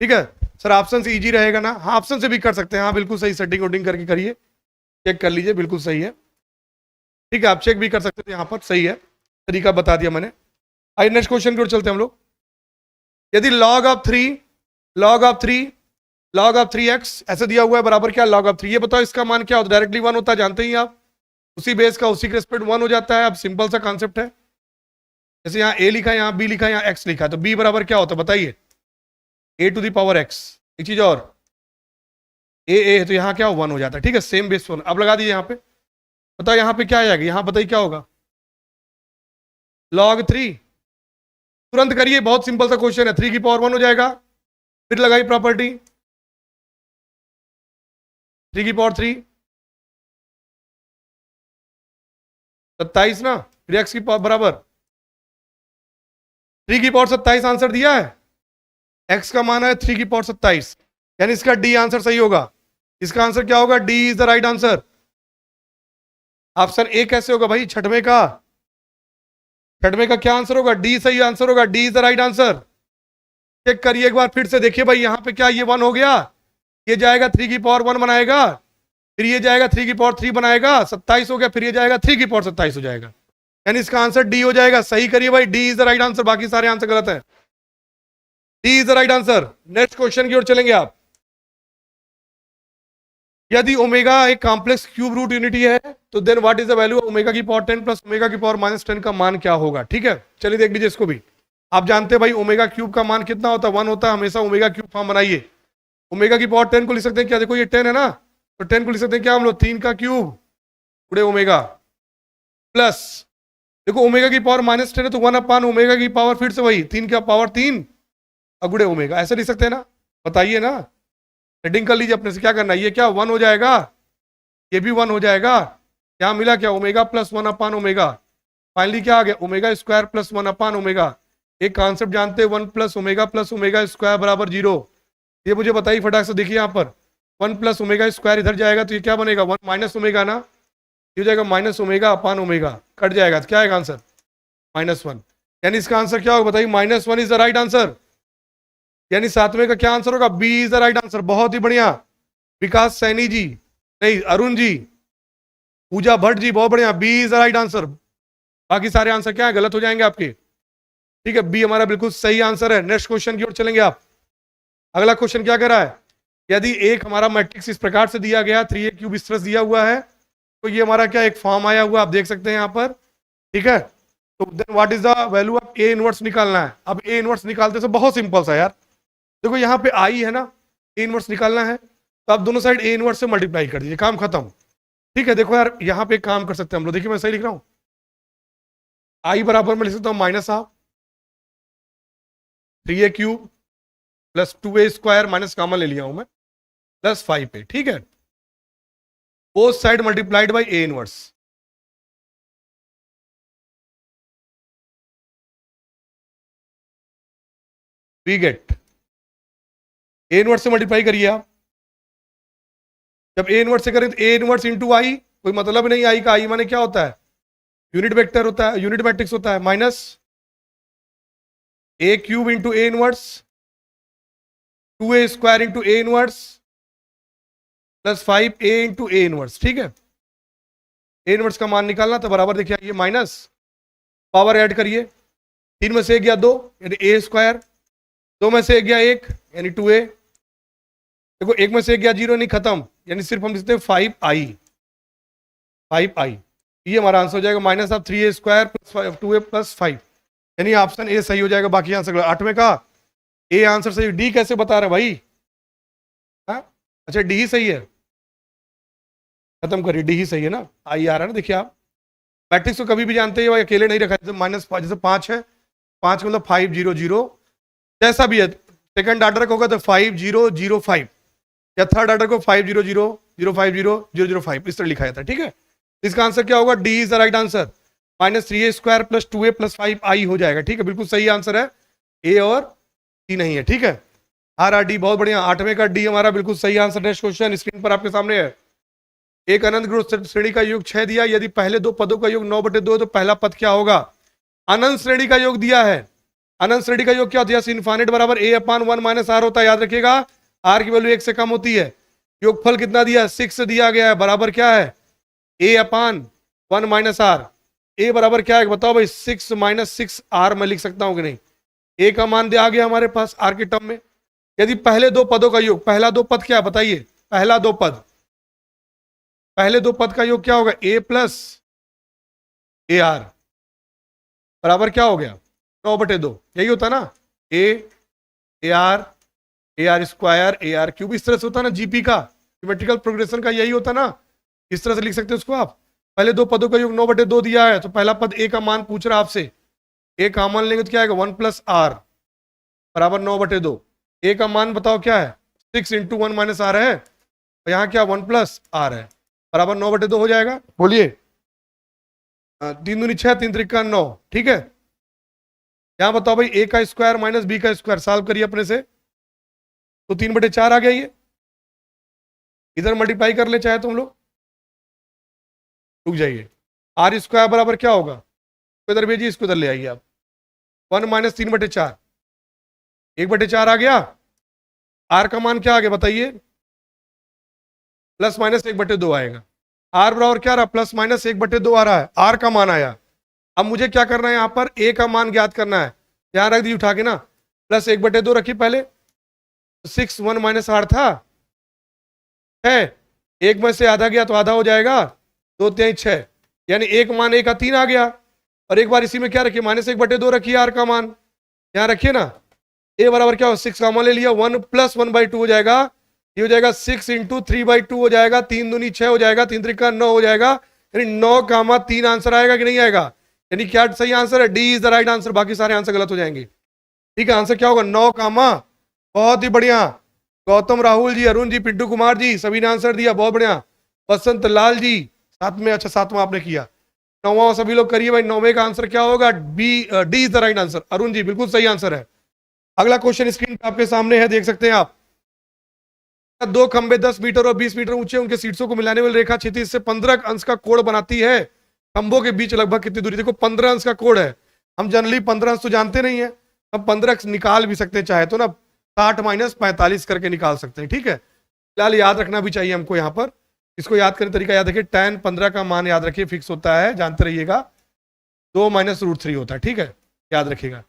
ठीक है सर, ऑप्शन से इजी रहेगा ना, हाँ ऑप्शन से भी कर सकते हैं, हाँ बिल्कुल सही, सेटिंग वोटिंग करके करिए, चेक कर लीजिए बिल्कुल सही है। ठीक है आप चेक भी कर सकते थे, यहाँ पर सही है, तरीका बता दिया मैंने। आइए नेक्स्ट क्वेश्चन की ओर चलते हैं हम लोग। यदि log of 3 log of 3x ऐसे दिया हुआ है बराबर क्या log ऑफ 3, ये बताओ इसका मान क्या होता है, डायरेक्टली 1 होता है जानते ही आप, उसी बेस का उसी के रेस्पेक्ट 1 हो जाता है। अब सिंपल सा कॉन्सेप्ट है, जैसे यहाँ a लिखा है, यहाँ b लिखा है, यहाँ x लिखा है, तो b बराबर क्या होता है बताइए a to the power x। एक चीज और a है तो यहाँ क्या 1 हो जाता है, ठीक है सेम बेस 1। अब लगा दीजिए यहाँ पे, बताओ यहाँ पे क्या आएगा, यहाँ बताइए क्या होगा log 3, तुरंत करिए बहुत सिंपल सा क्वेश्चन है, 3 की पावर 1 हो जाएगा, फिर लगाई प्रॉपर्टी 3 की पावर 3 27 ना, फिर x की पावर बराबर 3 की पावर 27 आंसर दिया है, x का मान है 3 की पावर 27, यानी इसका डी आंसर सही होगा। इसका आंसर क्या होगा, D is the right answer. Option A कैसे होगा भाई, छठवें का क्या आंसर होगा, डी सही आंसर होगा, D is the right answer. Check करिए एक बार फिर से, देखिए भाई यहाँ पे क्या ये 1 हो गया, ये जाएगा 3 की पावर 1 बनाएगा, फिर ये जाएगा 3 की पावर 3 बनाएगा, 27 हो गया, फिर ये जाएगा 3 की पावर 27 हो जाएगा, यानी इसका आंसर डी हो जाएगा। सही करिए भाई, D is the right answer, बाकी सारे आंसर गलत है, D is the right answer. Next question की ओर चलेंगे आप। यदि ओमेगा एक कॉम्प्लेक्स क्यूब रूट यूनिटी है तो then what is the value of omega की पावर 10 प्लस ओमेगा की पावर -10 का मान क्या होगा। ठीक है चलिए देख लीजिए इसको भी, आप जानते हैं भाई ओमेगा क्यूब का मान कितना होता है 1 होता है, हमेशा ओमेगा क्यूब फॉर्म बनाइए। ओमेगा की पावर 10 को लिख सकते हैं क्या, देखो ये 10 है ना, तो 10 को लिख सकते हैं क्या हम लोग 3 का क्यूब गुणे ओमेगा प्लस, देखो ओमेगा की पावर -10 है तो 1 अपान ओमेगा की पावर फिर से वही 3 का पावर 3 और गुणे ओमेगा, ऐसे लिख सकते हैं ना, बताइए ना, हेडिंग कर लीजिए अपने से, क्या करना है, ये क्या 1 हो जाएगा, ये भी 1 हो जाएगा, क्या मिला क्या omega plus 1 upon omega, finally क्या आ गया omega square plus 1 upon omega. एक कॉन्सेप्ट जानते हैं 1 प्लस ओमेगा स्क्वायर बराबर 0, ये मुझे बताइए फटाक से, देखिए यहाँ पर 1 प्लस ओमेगा स्क्वायर इधर जाएगा तो ये क्या बनेगा 1 माइनस ओमेगा ना, ये हो जाएगा minus omega upon omega, cut जाएगा तो क्या आएगा आंसर -1, यानी इसका आंसर क्या होगा बताइए -1 इज द राइट आंसर, यानी सातवें का क्या आंसर होगा, B is the right answer. बहुत ही बढ़िया, विकास सैनी जी, नहीं अरुण जी, पूजा भट्ट जी, बहुत बढ़िया, B is the right answer. बाकी सारे आंसर क्या है गलत हो जाएंगे आपके, ठीक है बी हमारा बिल्कुल सही आंसर है। नेक्स्ट क्वेश्चन की ओर चलेंगे आप। अगला क्वेश्चन क्या कह रहा है, यदि एक हमारा मैट्रिक्स इस प्रकार से दिया गया 3a क्यूब इस तरह दिया हुआ है, तो ये हमारा क्या एक फॉर्म आया हुआ आप देख सकते हैं यहाँ पर, ठीक है, तो then what is the value of A inverse निकालना है। अब ए इनवर्स निकालते से बहुत सिंपल सा यार, देखो यहाँ पे आई है ना, ए इनवर्स निकालना है तो आप दोनों साइड ए इनवर्स से मल्टीप्लाई कर दीजिए, काम खत्म। ठीक है देखो यार यहाँ पे काम कर सकते हैं हम लोग, देखिए मैं सही लिख रहा हूँ, आई बराबर मैं लिख सकता हूँ -half 3a cube plus 2a square minus common ले लिया हूं मैं प्लस 5a, ठीक है, both side multiplied by A inverse, we get A inverse से मल्टीप्लाई करिए आप, जब ए इनवर्स से करें तो ए इनवर्स इंटू आई, कोई मतलब नहीं आई का, आई माने क्या होता है यूनिट वेक्टर होता है, यूनिट मैट्रिक्स होता है, minus A cube into A inverse 2a square into A inverse plus 5a into A inverse, ठीक है, ए इनवर्स का मान निकालना तो बराबर देखिए ये माइनस पावर ऐड करिए, 3 में से 1 गया 2 यानी ए स्क्वायर, 2 में से 1 गया 1 यानी 2a, देखो 1 में से 1 गया 0 नहीं खत्म, यानी सिर्फ हम लिखते हैं 5i, ये हमारा आंसर हो जाएगा -3a square plus 2a plus 5, यानी ऑप्शन ए सही हो जाएगा, बाकी आंसर 8वें का ए आंसर सही। डी कैसे बता रहे भाई, हाँ अच्छा डी ही सही है, खत्म करिए, डी ही सही है ना, आई आ रहा है ना, देखिए आप मैट्रिक्स को कभी भी जानते हैं भाई अकेले नहीं रखा, जैसे -5 जैसे 5 है, 5 का मतलब 5 0 0, जैसा भी है सेकंड ऑर्डर का होगा तो 5 0 0 5 या थर्ड ऑर्डर को 5 0 0 0 5 0 0 0 5 इस तरह लिखा जाता है, ठीक है, इसका आंसर क्या होगा, D is the right answer. -3a² + 2a + 5i हो जाएगा। ठीक है, बिल्कुल सही आंसर है, ए और सी नहीं है। ठीक है, RRD बहुत बढ़िया, 8वें का डी हमारा बिल्कुल सही आंसर। नेक्स्ट क्वेश्चन स्क्रीन पर आपके सामने है। एक अनंत गुण श्रेणी का योग 6 दिया, यदि पहले दो पदों का योग 9/2 है तो पहला पद क्या होगा? अनंत श्रेणी का योग दिया है। अनंत श्रेणी का योग क्या होता है? इनफाइनाइट बराबर a/1 - r होता है, याद रखिएगा। r की वैल्यू 1 से कम होती है। योगफल कितना दिया है? 6 दिया गया है, बराबर क्या है? a/1 - r। a बराबर क्या है बताओ भाई? 6 - 6r मैं लिख सकता हूं कि नहीं? a का मान दिया आ गया हमारे पास r के टर्म में। यदि पहले दो पदों का योग, पहला दो पद क्या है बताइए? पहले दो पद का योग क्या होगा? a + ar बराबर क्या हो गया? 9/2। यही होता ना, ar², इस तरह से होता ना जीपी का, ज्योमेट्रिकल प्रोग्रेशन का यही होता ना, इस तरह से लिख सकते हो उसको आप। पहले दो पदों का योग 9/2 दिया है, तो पहला पद a का मान पूछ रहा है आपसे, a का मान लेंगे तो क्या आएगा? 1 + r बराबर 9/2। a का मान बताओ क्या है? 6 × 1 - r है, तो यहाँ क्या 1 + r है, बराबर 9/2 हो जाएगा। बोलिए, 3 दूनी 6, 3 त्रिका 9। ठीक है, यहां बताओ भाई, a² - b², सॉल्व करिए अपने से, तो 3/4 आ गया। ये इधर मल्टीप्लाई कर ले चाहे तुम लोग, रुक जाइए। r² बराबर क्या होगा? इधर भेजिए, इसको इधर ले आइए आप। 1 - 3/4, 1/4 आ गया। r का मान क्या आ गया बताइए? ±1/2 आएगा। r बराबर क्या रहा? ±1/2 आ रहा है, r का मान आया। अब मुझे क्या करना है? यहां पर a का मान ज्ञात करना है। ध्यान रख दी उठा के ना, +1/2 रखी पहले, 6 1 - r था है, एक में से आधा गया तो आधा हो जाएगा, 2 3 6, यानी एक मान a का 3 आ गया। और एक बार इसी में क्या रखिए? -1/2 रखिए r का मान, यहां रखिए ना। a बराबर क्या हो? 6 का मान ले लिया, 1 + 1/2 हो जाएगा। ये हो जाएगा 6 × 3/2 हो जाएगा, 3 दूनी 6 हो जाएगा, 3 त्रिका 9 हो जाएगा, यानी 9,3 आंसर आएगा कि नहीं आएगा? यानी क्या सही आंसर है? D is the right answer, बाकी सारे आंसर गलत हो जाएंगे। ठीक है, आंसर क्या होगा? 9, बहुत ही बढ़िया। गौतम, राहुल जी, अरुण जी, पिंटू कुमार जी, सभी ने आंसर दिया, बहुत बढ़िया। बसंत लाल जी, साथ में, अच्छा 7वां आपने किया। 9वां सभी लोग करिए भाई। 9वें का आंसर क्या होगा? D is the right answer. Arun ji बिल्कुल सही आंसर है। अगला क्वेश्चन स्क्रीन पे आपके सामने है, देख सकते हैं आप। दो खंबे 10 मीटर और 20 मीटर ऊंचे, उनके शीर्षों को मिलाने वाली रेखा क्षितिज से 15 अंश का कोण बनाती है। खंभों के बीच लगभग कितनी दूरी? देखो 15 अंश का कोण है। हम जनरली 15 अंश तो जानते नहीं है, हम 15 अंश निकाल भी सकते हैं चाहे तो ना, 60 - 45 करके निकाल सकते हैं। ठीक है, फिलहाल याद रखना भी चाहिए हमको यहाँ पर। इसको याद करने तरीका याद रखिए, tan 15 का मान याद रखिए फिक्स होता है, जानते रहिएगा, 2 - √3 होता है। ठीक है, याद रखिएगा,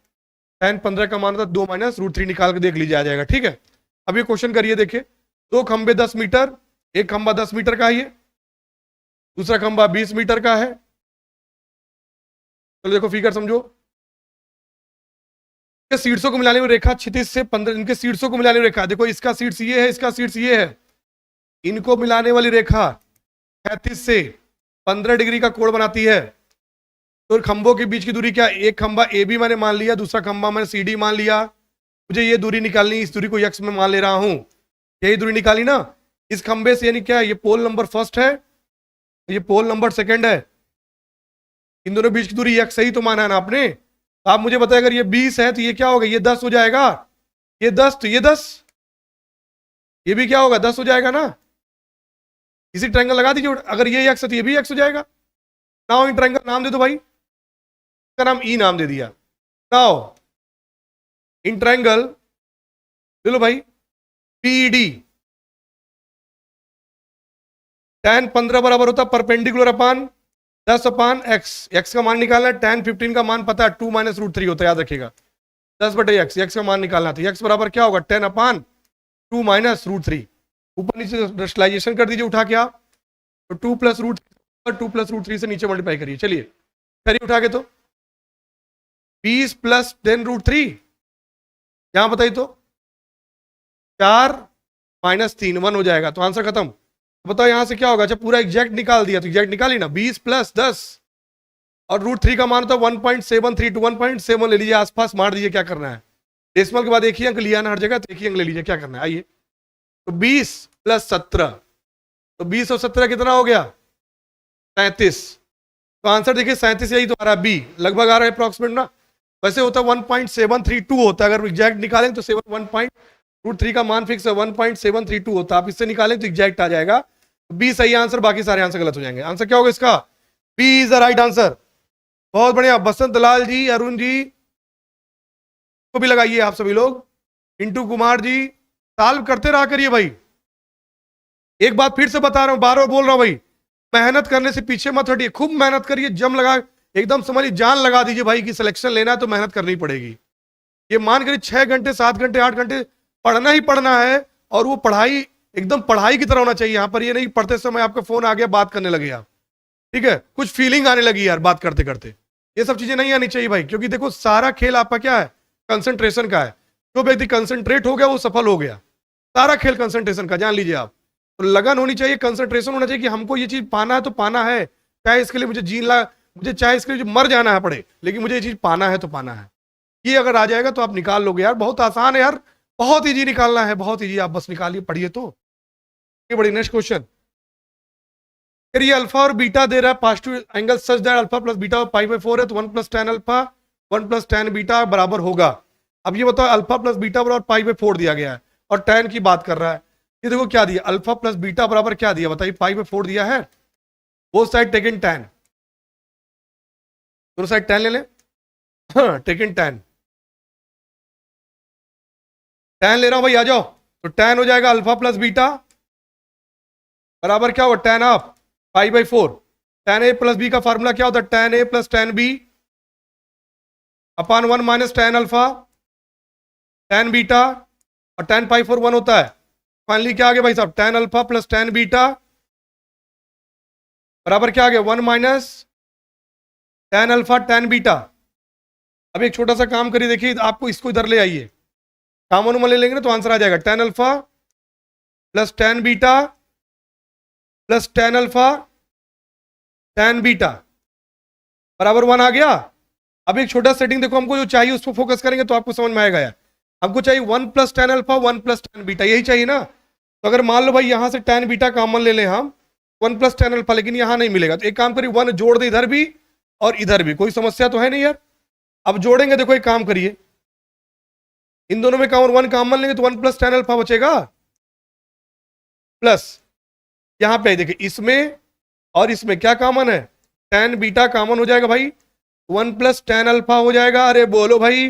tan 15 का मान होता है 2 - √3, निकाल के देख लीजिए आ जाएगा। ठीक है, अब ये क्वेश्चन करिए, देखिए, दो खंबे 10 मीटर, एक खंबा 10 मीटर का है, दूसरा खंबा 20 मीटर का है। चलो देखो फिगर समझो। इनके शीर्षों को मिलाने में रेखा क्षितिज से 15, इनके शीर्षों को मिलाने में रेखा, देखो इसका शीर्ष ये है, इसका शीर्ष ये है, इनको मिलाने वाली रेखा 35 से 15 डिग्री का कोण बनाती है। तो खंभों के बीच की दूरी क्या? एक खंबा ए बी मैंने मान लिया, दूसरा खंबा मैंने सी डी मान लिया। मुझे ये दूरी निकालनी, इस दूरी को यक्स में मान ले रहा हूं, यही दूरी निकाली ना। इस खंबे से यानी क्या है? ये पोल नंबर फर्स्ट है, ये पोल नंबर सेकंड है। इन दोनों बीच की दूरी यक्स सही तो माना है ना आपने। तो आप मुझे बताएं, अगर ये 20 है तो ये क्या होगा? ये 10 हो जाएगा। ये 10 तो ये 10, ये भी क्या होगा? 10 हो जाएगा ना। इसी ट्रायंगल लगा दीजिए, अगर ये यक्स है तो ये भी यक्स हो जाएगा। नाउ इन ट्रायंगल नाम दे दो भाई, इसका नाम ई नाम दे दिया। नाउ इन ट्रायंगल ले लो भाई पीडी, tan 15 बराबर होता है परपेंडिकुलर अपान 10/x। x का मान निकालना है, tan 15 का मान पता है 2 - √3 होता है, याद रखिएगा। 10/x, x का मान निकालना था, x बराबर क्या होगा? 10/2 - √3। ऊपर नीचे रेशनलाइजेशन कर दीजिए उठा के आप, तो 2 + √3 से नीचे मल्टीप्लाई करिए। चलिए करिए उठा के, तो 20 + 10√3, यहां बताइए तो 4 - 3 1 हो जाएगा, तो आंसर खत्म। बताओ यहां से क्या होगा? जब पूरा एग्जैक्ट निकाल दिया तो एग्जैक्ट निकाली ना, 20 + 10 और √3 का मान होता है 1.73 to 1.7 ले लीजिए, आसपास मार दीजिए, क्या करना है। डेसिमल के बाद एक ही अंक लिया ना हर जगह, तो एक ही अंक ले लीजिए, क्या करना है। आइए, तो 20 + 17, तो 20 और 17 कितना हो गया? 33। तो आंसर देखिए 37 यही तो आ रहा है, बी लगभग आ रहा है अप्रॉक्सीमेट ना। वैसे होता है 1.732 होता है, अगर एग्जैक्ट निकालें तो 1.3 का मान फिक्स है, 1.732 होता है, आप इससे निकालें तो एग्जैक्ट आ जाएगा। बी सही आंसर, बाकी सारे आंसर गलत हो जाएंगे। आंसर क्या होगा इसका? B is the right answer. बहुत बढ़िया, बसंत लाल जी, अरुण जी को भी लगाइए आप सभी लोग, पिंटू कुमार जी, सॉल्व करते रहा करिए भाई। एक बात फिर से बता रहा हूं, बार बार बोल रहा हूं भाई, मेहनत करने से पीछे मत हटिए, खूब मेहनत करिए, जम लगा, एकदम समझिए जान लगा दीजिए भाई कि सिलेक्शन लेना है तो मेहनत करनी पड़ेगी। ये मान करिए 6 घंटे 7 घंटे 8 घंटे पढ़ना ही पढ़ना है, और वो पढ़ाई एकदम पढ़ाई की तरह होना चाहिए। यहां पर ये नहीं पढ़ते समय आपका फोन आ गया बात करने लगे आप, ठीक है, कुछ फीलिंग आने लगी यार बात करते करते, ये सब चीजें नहीं आनी चाहिए भाई। क्योंकि देखो सारा खेल आपका क्या है? कंसंट्रेशन का है। जो व्यक्ति कंसंट्रेट हो गया वो सफल हो गया। सारा खेल कंसंट्रेशन का, जान लीजिए आप। तो लगन होनी चाहिए, कंसंट्रेशन होना चाहिए कि हमको ये चीज पाना है तो पाना है, चाहे इसके लिए मुझे जीना, मुझे चाहे इसके लिए मर जाना है पड़े, लेकिन मुझे ये चीज पाना है तो पाना है। ये अगर आ जाएगा तो आप निकाल लोगे यार, बहुत आसान है यार, बहुत ईजी निकालना है, बहुत ईजी, आप बस निकालिए, पढ़िए तो। ये बड़ी नेक्स्ट क्वेश्चन, ये अल्फा और बीटा दे रहा है, positive angle such that alpha plus beta पाई/4 है, तो 1 + tan अल्फा 1 + tan बीटा बराबर होगा। अब ये बताओ अल्फा प्लस बीटा बराबर पाई/4 दिया गया है और tan की बात कर रहा है। ये देखो क्या दिया, अल्फा प्लस बीटा बराबर क्या दिया बताइए, पाई/4 दिया है, बोथ साइड टेकन tan, दोनों साइड tan ले लें, हाँ टेकन tan, tan ले रहा हूं भाई, आ जाओ। तो tan हो जाएगा अल्फा प्लस बीटा बराबर क्या होगा, tan ऑफ पाई/4। tan a प्लस बी का फॉर्मूला क्या होता है, tan a plus tan b upon 1 minus tan alpha tan beta, और tan पाई/4 1 होता है। फाइनली क्या आ गया भाई साहब, tan alpha plus tan beta बराबर क्या आ गया, 1 minus tan alpha tan beta. अब एक छोटा सा काम करिए, देखिए आपको इसको इधर ले आइए, कॉमन उमन ले लेंगे ना तो आंसर आ जाएगा, tan alpha plus tan beta plus tan alpha tan beta बराबर 1 आ गया। अब एक छोटा सेटिंग देखो, हमको जो चाहिए उस पर फोकस करेंगे तो आपको समझ में आएगा यार। हमको चाहिए 1 + tan अल्फा 1 + tan बीटा, यही चाहिए ना। तो अगर मान लो भाई यहां से tan बीटा कॉमन ले लें हम, 1 + tan अल्फा, लेकिन यहां नहीं मिलेगा, तो एक काम करिए 1 जोड़ दे इधर भी और इधर भी, कोई समस्या तो है नहीं यार। अब जोड़ेंगे, देखो एक काम करिए, इन दोनों में कॉमन 1 कॉमन लेंगे तो 1 + tan अल्फा बचेगा, प्लस यहां पे देखिए इसमें और इसमें क्या कॉमन है, tan बीटा कॉमन हो जाएगा भाई, 1 + tan अल्फा हो जाएगा, अरे बोलो भाई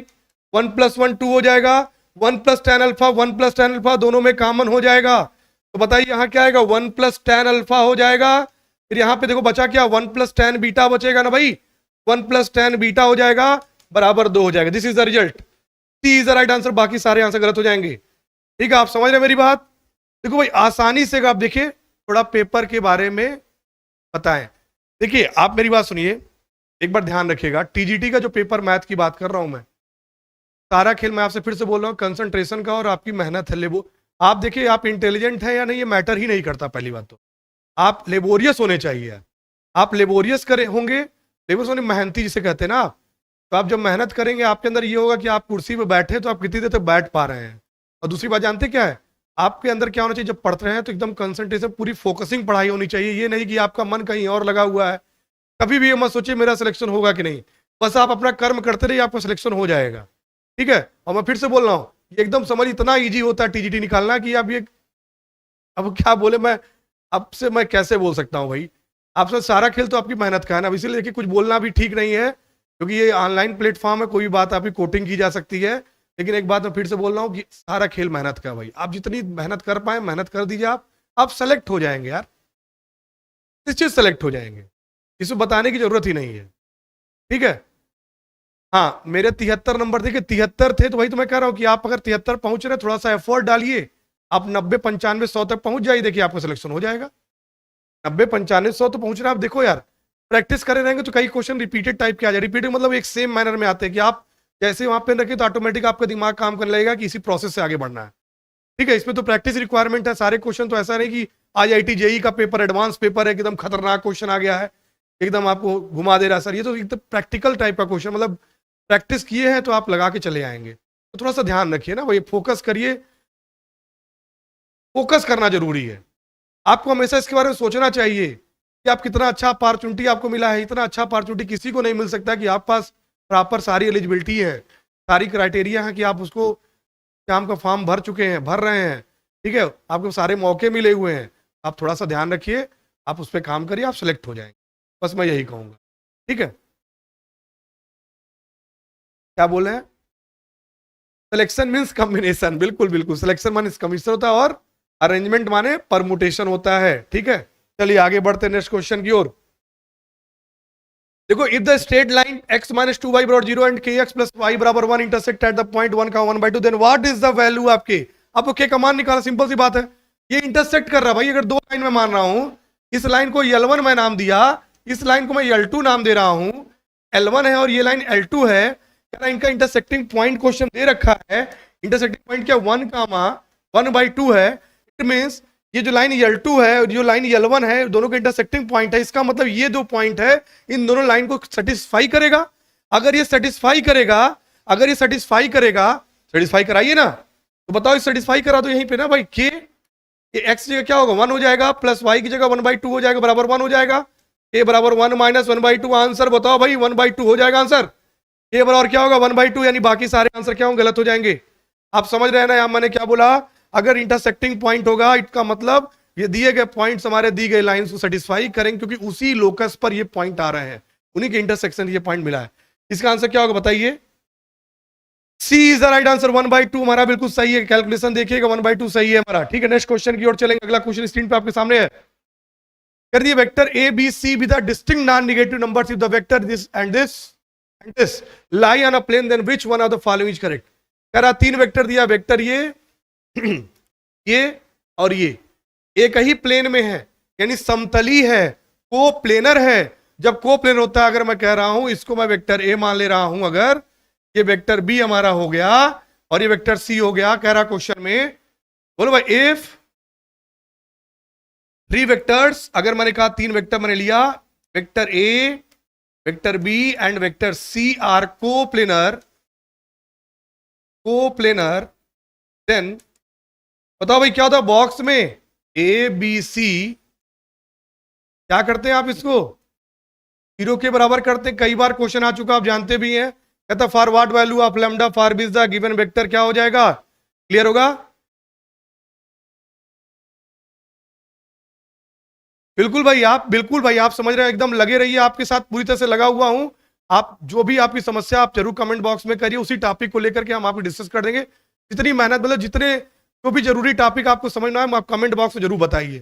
1 + 1 2 हो जाएगा, 1 + tan अल्फा 1 + tan अल्फा दोनों में कॉमन हो जाएगा। तो बताइए यहां क्या आएगा, 1 + tan अल्फा हो जाएगा, फिर यहां पे देखो बचा क्या, 1 + tan बीटा बचेगा ना भाई, 1 + tan बीटा हो जाएगा बराबर 2 हो जाएगा। This is the result, C is the right answer, बाकी सारे आंसर गलत हो जाएंगे। ठीक है, आप समझ रहे हैं मेरी बात? देखो भाई आसानी से आप देखिए, थोड़ा पेपर के बारे में बताएं। देखिए आप मेरी बात सुनिए, एक बार ध्यान रखिएगा, टीजीटी का जो पेपर मैथ की बात कर रहा हूं मैं, सारा खेल मैं आपसे फिर से बोल रहा हूं कंसंट्रेशन का और आपकी मेहनत है। आप देखिए आप इंटेलिजेंट हैं या नहीं, ये मैटर ही नहीं करता। पहली बात तो आप लेबोरियस होने चाहिए, आप लेबोरियस करे होंगे, लेबोरियस होने मेहनती जिसे कहते हैं ना, तो आप जब मेहनत करेंगे आपके अंदर ये होगा कि आप कुर्सी पे बैठे तो आप कितनी देर तक बैठ पा रहे हैं। और दूसरी बात जानते क्या है, आपके अंदर क्या होना चाहिए, जब पढ़ते हैं तो एकदम कंसंट्रेशन, पूरी फोकसिंग पढ़ाई होनी चाहिए। ये नहीं कि आपका मन कहीं और लगा हुआ है, कभी भी ये मत सोचिए मेरा सिलेक्शन होगा कि नहीं, बस आप अपना कर्म करते रहिए, आपका सिलेक्शन हो जाएगा। ठीक है, और मैं फिर से बोल रहा हूँ, ये एकदम समझ इतना ईजी होता है टीजीटी निकालना कि आप ये, अब क्या बोले, मैं आपसे मैं कैसे बोल सकता हूँ भाई, आपसे सारा खेल तो आपकी मेहनत का है ना। इसीलिए देखिए कुछ बोलना भी ठीक नहीं है, क्योंकि ये ऑनलाइन प्लेटफॉर्म है, कोई भी बात आपकी कोटिंग की जा सकती है। लेकिन एक बात मैं फिर से बोल रहा हूँ कि सारा खेल मेहनत का भाई, आप जितनी मेहनत कर पाए मेहनत कर दीजिए, आप सेलेक्ट हो जाएंगे यार, निश्चित सेलेक्ट हो जाएंगे, इसमें बताने की जरूरत ही नहीं है। ठीक है, हाँ मेरे 73 नंबर थे कि 73 थे, तो भाई तो मैं कह रहा हूँ कि आप अगर 73 पहुंच रहे, थोड़ा सा एफर्ट डालिए, आप 90 95 100 तक पहुंच जाइए, देखिए आपका सिलेक्शन हो जाएगा। 90 95 100 तो पहुंच रहे, आप देखो यार, प्रैक्टिस करे रहेंगे तो कई क्वेश्चन रिपीटेड टाइप के आ जाए। रिपीटेड मतलब एक सेम मैनर में आते हैं कि आप जैसे वहां पे रखें तो ऑटोमेटिक आपका दिमाग काम करने लगेगा कि इसी प्रोसेस से आगे बढ़ना है। ठीक है, इसमें तो प्रैक्टिस रिक्वायरमेंट है, सारे क्वेश्चन तो ऐसा नहीं कि IIT JEE का पेपर एडवांस पेपर है, एकदम खतरनाक क्वेश्चन आ गया है, एकदम आपको घुमा दे रहा है सर। ये तो एकदम प्रैक्टिकल टाइप का क्वेश्चन, मतलब प्रैक्टिस किए हैं तो आप लगा के चले आएंगे। तो थोड़ा सा ध्यान रखिए ना भाई, फोकस करिए, फोकस करना जरूरी है। आपको हमेशा इसके बारे में सोचना चाहिए कि आप कितना अच्छा अपॉर्चुनिटी आपको मिला है। इतना अच्छा अपॉर्चुनिटी किसी को नहीं मिल सकता कि आपके पास प्रॉपर सारी एलिजिबिलिटी है, सारी क्राइटेरिया है कि आप उसको काम का फॉर्म भर चुके हैं, भर रहे हैं, ठीक है, आपको सारे मौके मिले हुए हैं। आप थोड़ा सा ध्यान रखिए, आप उस पर काम करिए, आप सिलेक्ट हो जाएंगे। बस मैं यही कहूंगा, ठीक है। क्या बोल रहे हैं? सिलेक्शन मीन्स कॉम्बिनेशन, बिल्कुल बिल्कुल, सिलेक्शन माने कमीशन होता है और अरेंजमेंट माने परमुटेशन होता है, ठीक है। चलिए आगे बढ़ते नेक्स्ट क्वेश्चन की ओर। देखो, if the straight line x minus 2y बराबर 0 एंड kx प्लस y बराबर 1 intersect at the point 1,1/2, then what is the value आपके? आपको k का मान निकालना, सिंपल सी बात है। ये इंटरसेक्ट कर रहा है भाई, अगर दो लाइन में मान रहा हूं, इस लाइन को L1 मैं नाम दिया, इस लाइन को मैं L2 नाम दे रहा हूं, L1 है और ये लाइन L2 है, इनका इंटरसेक्टिंग पॉइंट क्वेश्चन दे रखा है। इंटरसेक्टिंग पॉइंट क्या 1,1/2 है। इट मींस ये जो लाइन L2 है और जो लाइन L1 है, दोनों का इंटरसेक्टिंग पॉइंट है। इसका मतलब ये दो पॉइंट है, इन दोनों लाइन को सेटिस्फाई करेगा। अगर ये सेटिस्फाई करेगा, अगर ये सेटिस्फाई करेगा, सेटिस्फाई कराइए ना, तो बताओ सेटिस्फाई करा तो यहीं पे ना भाई के, ये x की जगह क्या होगा 1 हो जाएगा, प्लस y की जगह 1/2 हो जाएगा, बराबर 1 हो जाएगा। a बराबर 1 माइनस 1/2, आंसर बताओ भाई 1/2 हो जाएगा आंसर। a बराबर क्या होगा 1/2, यानी बाकी सारे आंसर क्या होंगे, गलत हो जाएंगे। आप समझ रहे हैं ना यहाँ मैंने क्या बोला? अगर इंटरसेक्टिंग पॉइंट होगा, इसका मतलब ये दिए गए पॉइंट्स हमारे दी गई लाइंस को सेटिस्फाई करेंगे, क्योंकि उसी लोकस पर ये पॉइंट आ रहे हैं, उन्हीं के इंटरसेक्शन ये पॉइंट मिला है। इसका आंसर क्या होगा बताइए? सी इज द राइट आंसर, 1/2 हमारा बिल्कुल सही है। कैलकुलेशन देखिएगा 1/2 सही है हमारा, ठीक है। नेक्स्ट क्वेश्चन की ओर चलेंगे। अगला क्वेश्चन स्क्रीन पे आपके सामने है। कर दिए vector A B C with the distinct non negative numbers if the vector this and this lie on a plane, then which one of the following is correct. कह रहा तीन वेक्टर दिया, वेक्टर ये और ये एक ही प्लेन में है, यानी समतली है, को प्लेनर है। जब को प्लेनर होता है, अगर मैं कह रहा हूं इसको मैं वेक्टर ए मान ले रहा हूं, अगर ये वेक्टर बी हमारा हो गया और ये वेक्टर सी हो गया, कह रहा क्वेश्चन में, बोलो भाई इफ थ्री वेक्टर्स, अगर मैंने कहा तीन वेक्टर मैंने लिया, vector A, vector B and vector C are coplanar, then बताओ भाई क्या होता है बॉक्स में ए बी सी, क्या करते हैं आप इसको 0 के बराबर करते हैं। कई बार क्वेश्चन आ चुका, आप जानते भी हैं। कहता for what value of lambda for be the given vector, क्या हो जाएगा, क्लियर होगा? बिल्कुल भाई आप समझ रहे हैं, एकदम लगे रहिए, आपके साथ पूरी तरह से लगा हुआ हूं। आप जो भी आपकी समस्या आप जरूर कमेंट बॉक्स में करिए, उसी टॉपिक को लेकर के हम आपको डिस्कस कर देंगे। जितनी मेहनत, मतलब जितने जो भी जरूरी टॉपिक आपको समझना है, आप कमेंट बॉक्स में जरूर बताइए,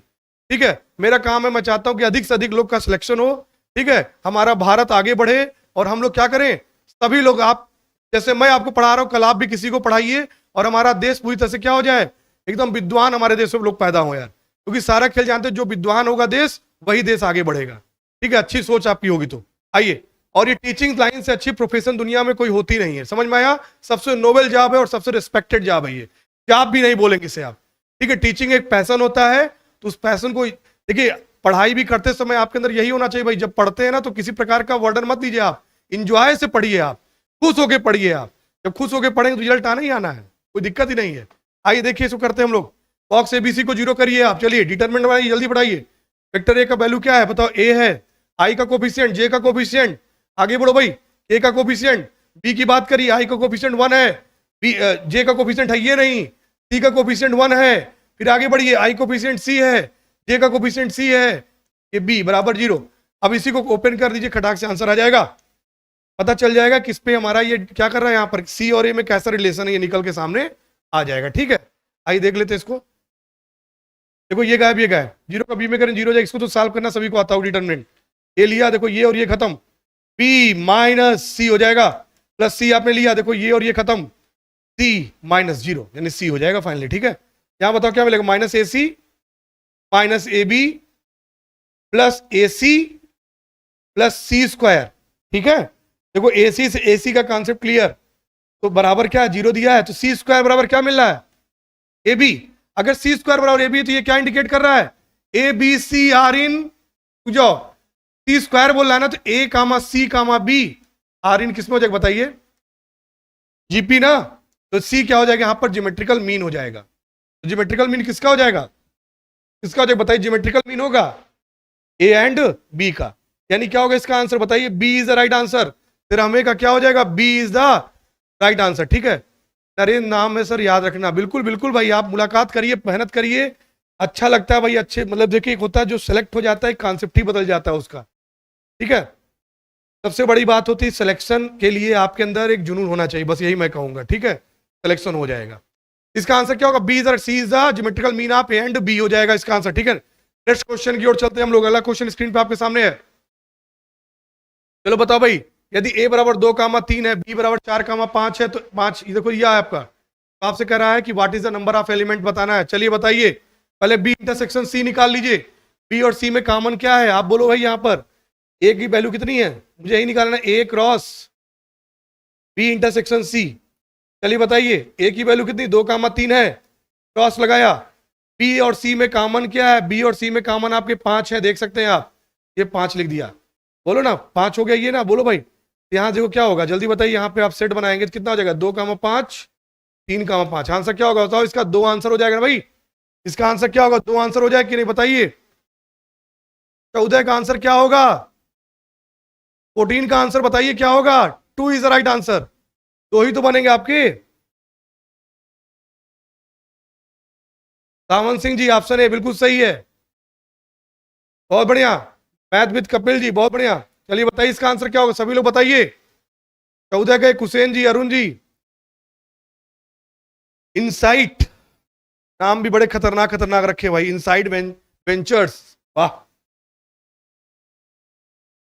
ठीक है। मेरा काम है, मैं चाहता हूं कि अधिक से अधिक लोग का सिलेक्शन हो, ठीक है, हमारा भारत आगे बढ़े और हम लोग क्या करें, सभी लोग, आप जैसे मैं आपको पढ़ा रहा हूं, कल आप भी किसी को पढ़ाइए और हमारा देश पूरी तरह से क्या हो जाए, एकदम विद्वान हमारे देश में लोग पैदा हो यार, क्योंकि सारा खेल जानते हैं, जो विद्वान होगा देश, वही देश आगे बढ़ेगा, ठीक है। अच्छी सोच आपकी होगी तो आइए। और ये टीचिंग लाइन से अच्छी प्रोफेशन दुनिया में कोई होती नहीं है, समझ में आया? सबसे नोबेल जॉब है और सबसे रिस्पेक्टेड जॉब है ये, जॉब भी नहीं बोलेंगे इसे आप, ठीक है। टीचिंग एक पैशन होता है, तो उस पैशन को देखिए, पढ़ाई भी करते समय आपके अंदर यही होना चाहिए भाई, जब पढ़ते हैं ना तो किसी प्रकार का वर्डन मत लीजिए, आप इंजॉय से पढ़िए, आप खुश होकर पढ़िए। आप जब खुश होकर पढ़ेंगे तो रिजल्ट आना ही आना है, कोई दिक्कत ही नहीं है। आइए देखिए इसको करते हैं हम लोग। बॉक्स एबीसी को 0 करिए आप, चलिए डिटरमिनेंट बनाइए, जल्दी बढ़ाइए। वेक्टर ए का वैल्यू क्या है बताओ, ए है, आई का कोफिशिएंट, जे का कोफिशिएंट, आगे बढ़ो भाई, ए का कोफिशिएंट, बी की बात करिए, आई का कोफिशिएंट 1 है, बी जे का कोफिशिएंट है ये नहीं, सी का कोफिशिएंट 1 है, फिर आगे बढ़िए, आई कोफिशिएंट सी है, जे का कोफिशिएंट सी है, ये बी बराबर 0। अब इसी को ओपन कर दीजिए, खटाक से आंसर आ जाएगा, पता चल जाएगा किस पे हमारा ये क्या कर रहा है, यहाँ पर सी और ए में कैसा रिलेशन है, ये निकल के सामने आ जाएगा, ठीक है। आइए देख लेते हैं इसको। देखो ये गायब, ये गायब, 0 का बी में करें 0 जाए, इसको तो सॉल्व करना सभी को आता हो, डिटरमिनेंट ये लिया, देखो ये और ये खत्म, बी माइनस सी हो जाएगा, प्लस सी आपने लिया, देखो ये और ये खत्म, सी माइनस 0 यानी सी हो जाएगा फाइनली, ठीक है। यहां बताओ क्या मिलेगा, minus A C minus A B plus A C plus C square, ठीक है। देखो ए सी से ए सी का कॉन्सेप्ट क्लियर, तो बराबर क्या है 0 दिया है, तो सी स्क्वायर बराबर क्या मिल रहा है, ए बी। अगर सी स्क्वायर बराबर ए बी तो ये क्या इंडिकेट कर रहा है, ए बी सी आर इन, जाओ सी स्क्वायर बोल रहा है ना, तो ए कामा सी कामा बी आर इन किसमें हो जाएगा बताइए, जीपी ना, तो सी क्या हो जाएगा, यहां पर ज्योमेट्रिकल मीन हो जाएगा। तो ज्योमेट्रिकल मीन किसका हो जाएगा, किसका हो जाएगा बताइए, ज्योमेट्रिकल मीन होगा ए एंड बी का, यानी क्या होगा इसका आंसर बताइए, B is the right answer. फिर हमें का क्या हो जाएगा, B is the right answer. ठीक है, नरेंद्र नाम है सर, याद रखना। बिल्कुल बिल्कुल भाई, आप मुलाकात करिए, मेहनत करिए, अच्छा लगता है भाई। अच्छे मतलब देखिए, एक होता है जो सेलेक्ट हो जाता है, कॉन्सेप्ट ही बदल जाता है उसका। ठीक है, सबसे बड़ी बात होती है सिलेक्शन के लिए आपके अंदर एक जुनून होना चाहिए, बस यही मैं कहूंगा। ठीक है, सिलेक्शन हो जाएगा। इसका आंसर क्या होगा, B is C is the geometrical mean of A and B हो जाएगा इसका आंसर। ठीक है, नेक्स्ट क्वेश्चन की ओर चलते हैं हम लोग। अगला क्वेश्चन स्क्रीन पे आपके सामने है। चलो बताओ भाई, यदि a बराबर 2, 3 है, b बराबर 4, 5 है, तो 5 देखो यह है आपका। तो आपसे कह रहा है कि what is the number of element बताना है। चलिए बताइए, पहले b इंटरसेक्शन c निकाल लीजिए। b और c में कॉमन क्या है, आप बोलो भाई। यहाँ पर a की वैल्यू कितनी है, मुझे यही निकालना है, a cross b intersection c। चलिए बताइए, a की वैल्यू कितनी, 2, 3 है, क्रॉस लगाया। b और c में कॉमन क्या है, b और c में कॉमन आपके 5 है, देख सकते हैं आप, ये 5 लिख दिया। बोलो ना, 5 हो गया ये ना, बोलो भाई। यहाँ देखो क्या होगा, जल्दी बताइए। यहाँ पे आप सेट बनाएंगे तो कितना हो जाएगा, 2, 5, 3, 5। आंसर क्या होगा बताओ, इसका 2 आंसर हो जाएगा ना भाई। इसका आंसर क्या होगा, 2 आंसर हो जाएगा कि नहीं बताइए। 14 का आंसर क्या होगा, 14 का आंसर बताइए क्या होगा, 2 इज द राइट आंसर। 2 ही तो बनेंगे आपके। सावन सिंह जी, ऑप्शन ए बिल्कुल सही है, बहुत बढ़िया। मैथ विद कपिल जी, बहुत बढ़िया। चलिए बताइए इसका आंसर क्या होगा, सभी लोग बताइए। 14 के कुसैन जी, अरुण जी। इनसाइट, नाम भी बड़े खतरनाक खतरनाक रखे भाई, इनसाइड वेंचर्स, वाह।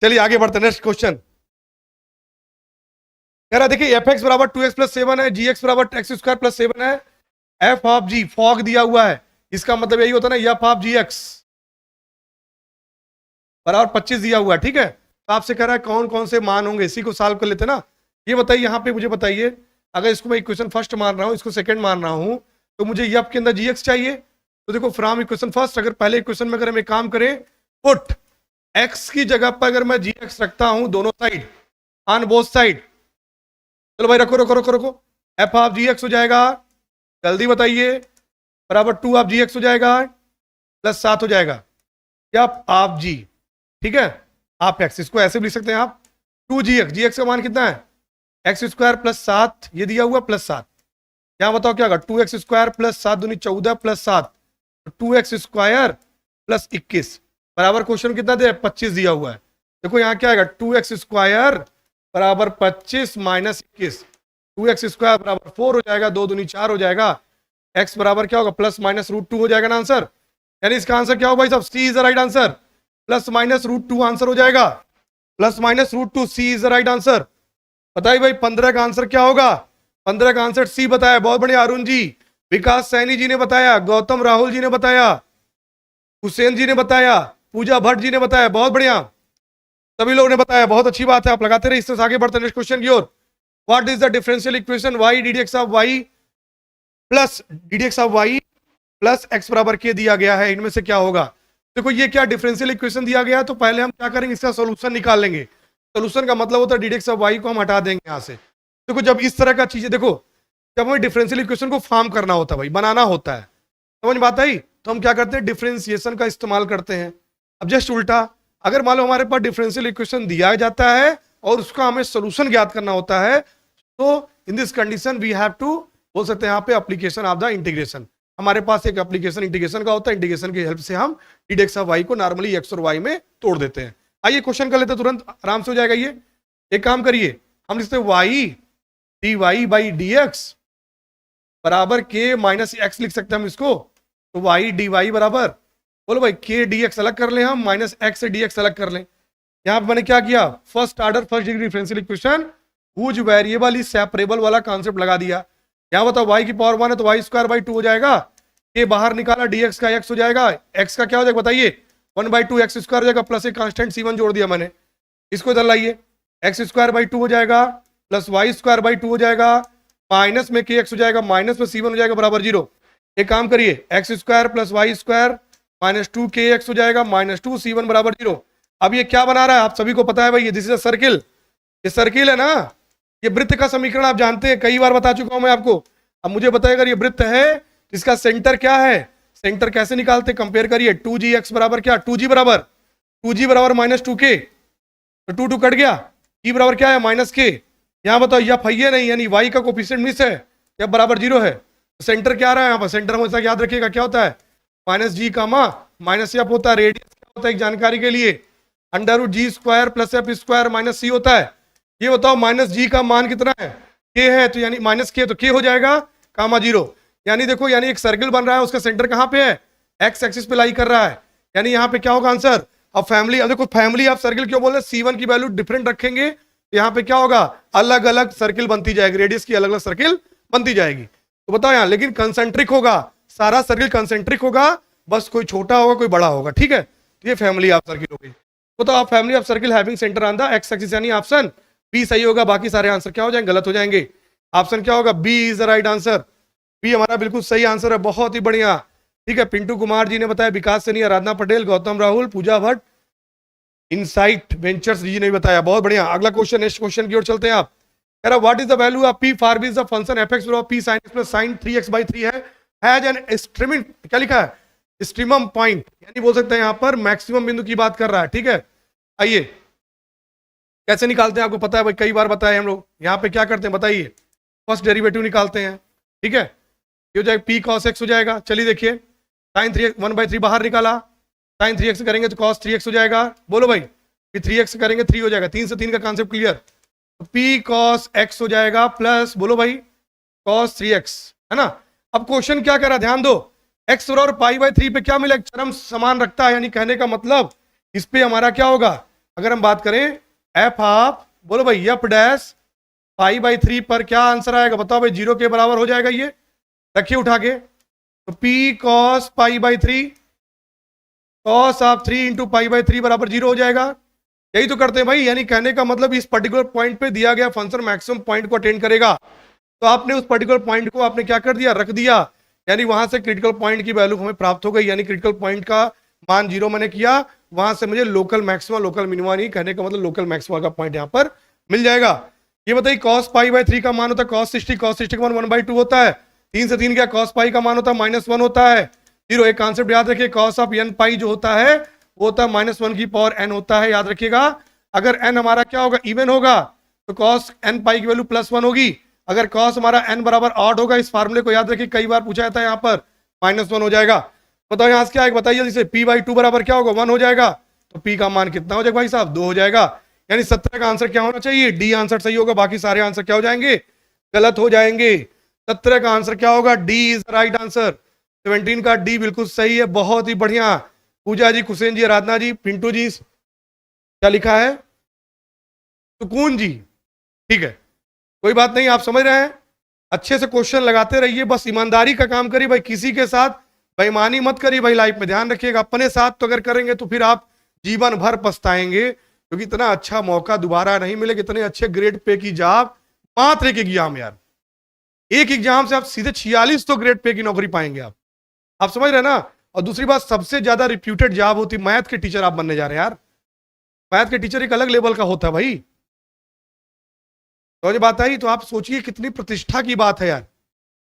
चलिए आगे बढ़ते, नेक्स्ट क्वेश्चन कह रहा देखिए, एफ एक्स बराबर 2x+7 है, जी एक्स बराबर x² + 7 है, एफ ऑफ जी फॉग दिया हुआ है। इसका मतलब यही होता है ना, एफ ऑफ जी एक्स बराबर 25 दिया हुआ है। ठीक है, तो आपसे कह रहा है कौन कौन से मान होंगे, इसी को सॉल्व कर लेते ना। ये बताइए यहाँ पे, मुझे बताइए, अगर इसको मैं इक्वेशन फर्स्ट मान रहा हूँ, इसको सेकंड मान रहा हूँ, तो मुझे एफ के अंदर जी एक्स चाहिए। तो देखो, फ्रॉम इक्वेशन फर्स्ट, अगर पहले इक्वेशन में अगर हम एक काम करें, पुट एक्स की जगह पर अगर मैं जी एक्स रखता हूं दोनों साइड, ऑन बोथ साइड, चलो भाई रखो रखो रखो रखो, एफ ऑफ जी एक्स हो जाएगा, जल्दी बताइए, बराबर 2 ऑफ जी एक्स हो जाएगा, +7 हो जाएगा, क्या ऑफ जी। ठीक है, आप एक्स, इसको ऐसे भी लिख सकते हैं आप, 2 जी एक्स का मान कितना है, x² +7, ये दिया हुआ +7। यहाँ बताओ क्या होगा, 2x² +7 दूनी 14 +7, 2x² +21 बराबर क्वेश्चन कितना दे, 25 दिया हुआ है। देखो यहाँ क्या आएगा, 2x² बराबर 25 माइनस 21, 2x² बराबर 4 हो जाएगा, 2 दूनी 4 हो जाएगा, x बराबर क्या होगा, +-√2 हो जाएगा ना आंसर। यानी इसका आंसर क्या होगा भाई साहब, C is the right answer, +-√2 answer हो जाएगा, +-√2, C is the right answer. बताइए भाई 15 का आंसर क्या होगा, 15 का आंसर सी बताया, बहुत बढ़िया अरुण जी, विकास सैनी जी ने बताया, गौतम राहुल जी ने बताया, हुसैन जी ने बताया, पूजा भट्ट जी ने बताया, बहुत बढ़िया, सभी लोगों ने बताया, बहुत अच्छी बात है। आप लगाते रहे, इससे आगे बढ़ते नेक्स्ट क्वेश्चन की ओर। What is the differential equation y ddx of y plus ddx of y plus x बराबर के दिया गया है, इनमें से क्या होगा। देखो ये क्या डिफरेंशियल इक्वेशन दिया गया है, तो पहले हम क्या करेंगे, इसका सोल्यूशन निकाल लेंगे। सोल्यूशन का मतलब होता है ddx ऑफ y को हम हटा देंगे यहाँ से। देखो जब इस तरह का चीजें, देखो जब हमें डिफरेंशियल इक्वेशन को फॉर्म करना होता है भाई, बनाना होता है, समझ बात आई, तो हम क्या करते हैं, डिफरेंशिएशन का इस्तेमाल करते हैं। अब जस्ट उल्टा, अगर मान लो हमारे पास डिफरेंशियल इक्वेशन दिया जाता है और उसका हमें सोल्यूशन ज्ञात करना होता है, तो in this condition we have to, बोल सकते हैं यहाँ पे एप्लीकेशन ऑफ द इंटीग्रेशन। हमारे पास एक एप्लीकेशन इंटीग्रेशन का होता है, इंटीग्रेशन की हेल्प से हम ddx ऑफ y को नॉर्मली x और y में तोड़ देते हैं। आइए क्वेश्चन कर लेते हैं, तुरंत आराम से हो जाएगा ये। एक काम करिए, हम लिखते हैं y dy/dx बराबर k माइनस x लिख सकते हैं हम इसको, तो y dy बराबर, बोलो भाई k dx अलग कर लें हम, माइनस x से dx अलग कर लें। यहाँ पे मैंने क्या किया, first order first degree differential equation whose variable is separable वाला कॉन्सेप्ट लगा दिया। यहाँ बताओ y की पावर 1 है तो y² 2 हो जाएगा, k बाहर निकाला, dx का x हो जाएगा, x का क्या हो जाएगा बताइए, 1/2 x² हो जाएगा, प्लस एक कांस्टेंट c1 जोड़ दिया मैंने, इसको इधर लाइए, x² 2 हो जाएगा, प्लस y² 2 हो जाएगा, माइनस में kx हो जाएगा, माइनस में c1 हो जाएगा बराबर 0। एक काम करिए, x² + y² माइनस 2kx हो जाएगा, -2 c1 बराबर 0। अब ये क्या बना रहा है, आप सभी को पता है भाई, ये दिस इज अ सर्किल, ये सर्किल है ना, ये वृत्त का समीकरण आप जानते हैं, कई बार बता चुका हूं मैं आपको। अब मुझे बताइए, अगर ये वृत्त है, इसका सेंटर क्या है, सेंटर कैसे निकालते, कंपेयर करिए, 2gx बराबर क्या, 2g बराबर 2g बराबर -2k, तो 2 कट गया, e बराबर क्या है -k। यहाँ बताओ यह है नहीं, यानी y का कोफिशिएंट मिस है, या बराबर 0 है। तो सेंटर क्या आ रहा है यहाँ पर, सेंटर हमेशा याद रखिएगा क्या होता है, -g कामा -f होता है। रेडियस क्या होता है एक जानकारी के लिए, √g² + f² -c होता है। ये बताओ -g का मान कितना है, k है, तो यानी -k, तो k हो जाएगा कामा 0। यानी देखो, यानी एक सर्कल बन रहा है, उसका सेंटर कहाँ पे है, x एक्सिस पे लाई कर रहा है, यानी यहाँ पे क्या होगा आंसर। अब फैमिली, अब देखो फैमिली आप सर्कल क्यों बोल रहे हैं, C1 की वैल्यू डिफरेंट रखेंगे तो यहाँ पे क्या होगा, अलग अलग सर्किल बनती जाएगी, रेडियस की अलग अलग सर्किल बनती जाएगी। तो बताओ यहाँ, लेकिन कंसेंट्रिक होगा, सारा सर्किल कंसेंट्रिक होगा, बस कोई छोटा होगा कोई बड़ा होगा, ठीक है। तो ये फैमिली ऑफ सर्किल हो गई। बताओ आप, family of circle having centre on the x axis, यानी ऑप्शन बी सही होगा, बाकी सारे आंसर क्या हो जाएंगे, गलत हो जाएंगे। ऑप्शन क्या होगा, B is the right answer. B हमारा बिल्कुल सही आंसर है, बहुत ही बढ़िया, ठीक है। पिंटू कुमार जी ने बताया, विकास सैनी, आराधना पटेल, गौतम राहुल, पूजा भट्ट, इनसाइट वेंचर्स जी ने भी बताया, बहुत बढ़िया। अगला क्वेश्चन, नेक्स्ट क्वेश्चन की ओर चलते हैं आप। कह रहा what is the value of p for b is the function f(x) p sin x plus sin 3x/3 है, हैज एन एक्सट्रीम, क्या लिखा है, एक्सट्रीमम पॉइंट, यानी बोल सकते हैं यहां पर मैक्सिमम बिंदु की बात कर रहा है, ठीक है। आइए कैसे निकालते हैं, आपको पता है भाई, कई बार बताया हम लोग। यहाँ पे क्या करते हैं बताइए, फर्स्ट डेरिवेटिव निकालते हैं, ठीक है। ये हो जाएगा p cos x हो जाएगा, चलिए देखिए, sin 3x 1/3 बाहर निकाला, sin 3x करेंगे तो cos 3x हो जाएगा, बोलो भाई, फिर 3x करेंगे 3 हो जाएगा, 3 से 3 का कॉन्सेप्ट क्लियर। तो p cos x हो जाएगा प्लस, बोलो भाई, cos 3x, है ना। अब क्वेश्चन क्या कर रहा है, ध्यान दो, x और π/3 पे क्या मिला, चरम समान रखता है, यानी कहने का मतलब इस पे हमारा क्या होगा, अगर हम बात करें f ऑफ, बोलो भाई, f डैश π/3 पर क्या आंसर आएगा, बताओ भाई, 0 के बराबर हो जाएगा, ये रखिए उठा के। तो p cos π/3 cos of 3 into π/3 बराबर 0 हो जाएगा। यही तो करते हैं भाई, यानी कहने का मतलब इस पर्टिकुलर पॉइंट पे दिया गया फंक्शन मैक्सिमम पॉइंट को अटेंड करेगा, तो आपने उस पर्टिकुलर पॉइंट को आपने क्या कर दिया, रख दिया, यानी वहां से क्रिटिकल पॉइंट की वैल्यू हमें प्राप्त हो गई, यानी क्रिटिकल पॉइंट का मान 0 मैंने किया, वहां से मुझे लोकल मैक्सिमम लोकल मिनिमम, नहीं कहने का मतलब लोकल मैक्सिमम का पॉइंट यहाँ पर मिल जाएगा। ये बताइए cos π/3 का मान होता है cos 60, cos 60 का मान 1/2 होता है, 3 से 3 क्या, cos π का मान होता है -1 होता है, 0। एक कॉन्सेप्ट याद रखिए, cos ऑफ n पाई जो होता है वो होता है -1 की पावर n होता है, याद रखिएगा। अगर n हमारा क्या होगा, इवन होगा, तो cos n पाई की वैल्यू +1 होगी, अगर cos हमारा n बराबर ऑड होगा, इस फार्मूले को याद रखिए, कई बार पूछा जाता है, यहाँ पर -1 हो जाएगा। बताओ यहाँ से क्या आएगा, बताइए, जैसे p/2 बराबर क्या होगा, 1 हो जाएगा, तो p का मान कितना हो जाएगा भाई साहब, 2 हो जाएगा, यानी 17 का आंसर क्या होना चाहिए, डी आंसर सही होगा, बाकी सारे आंसर क्या हो जाएंगे, गलत हो जाएंगे। 17 का आंसर क्या होगा, डी इज राइट आंसर, 17 का डी बिल्कुल सही है, बहुत ही बढ़िया। पूजा जी, कुसेन जी, आराधना जी, पिंटू जी, क्या लिखा है, सुकून जी, ठीक है, कोई बात नहीं, आप समझ रहे हैं। अच्छे से क्वेश्चन लगाते रहिए, बस ईमानदारी का काम करिए भाई, किसी के साथ बेईमानी मत करिए भाई, लाइफ में ध्यान रखिएगा, अपने साथ तो अगर करेंगे तो फिर आप जीवन भर पछताएंगे, क्योंकि इतना अच्छा मौका दोबारा नहीं मिलेगा, इतने अच्छे ग्रेड पे की जॉब, मात्र एक एग्जाम यार, एक एग्जाम से आप सीधे 46 तो ग्रेड पे की नौकरी पाएंगे आप समझ रहे हैं ना। और दूसरी बात, सबसे ज्यादा रिप्यूटेड जॉब होती, मैथ के टीचर आप बनने जा रहे हैं यार, मैथ के टीचर एक अलग लेवल का होता है भाई, तो ये बात आई, तो आप सोचिए कितनी प्रतिष्ठा की बात है यार,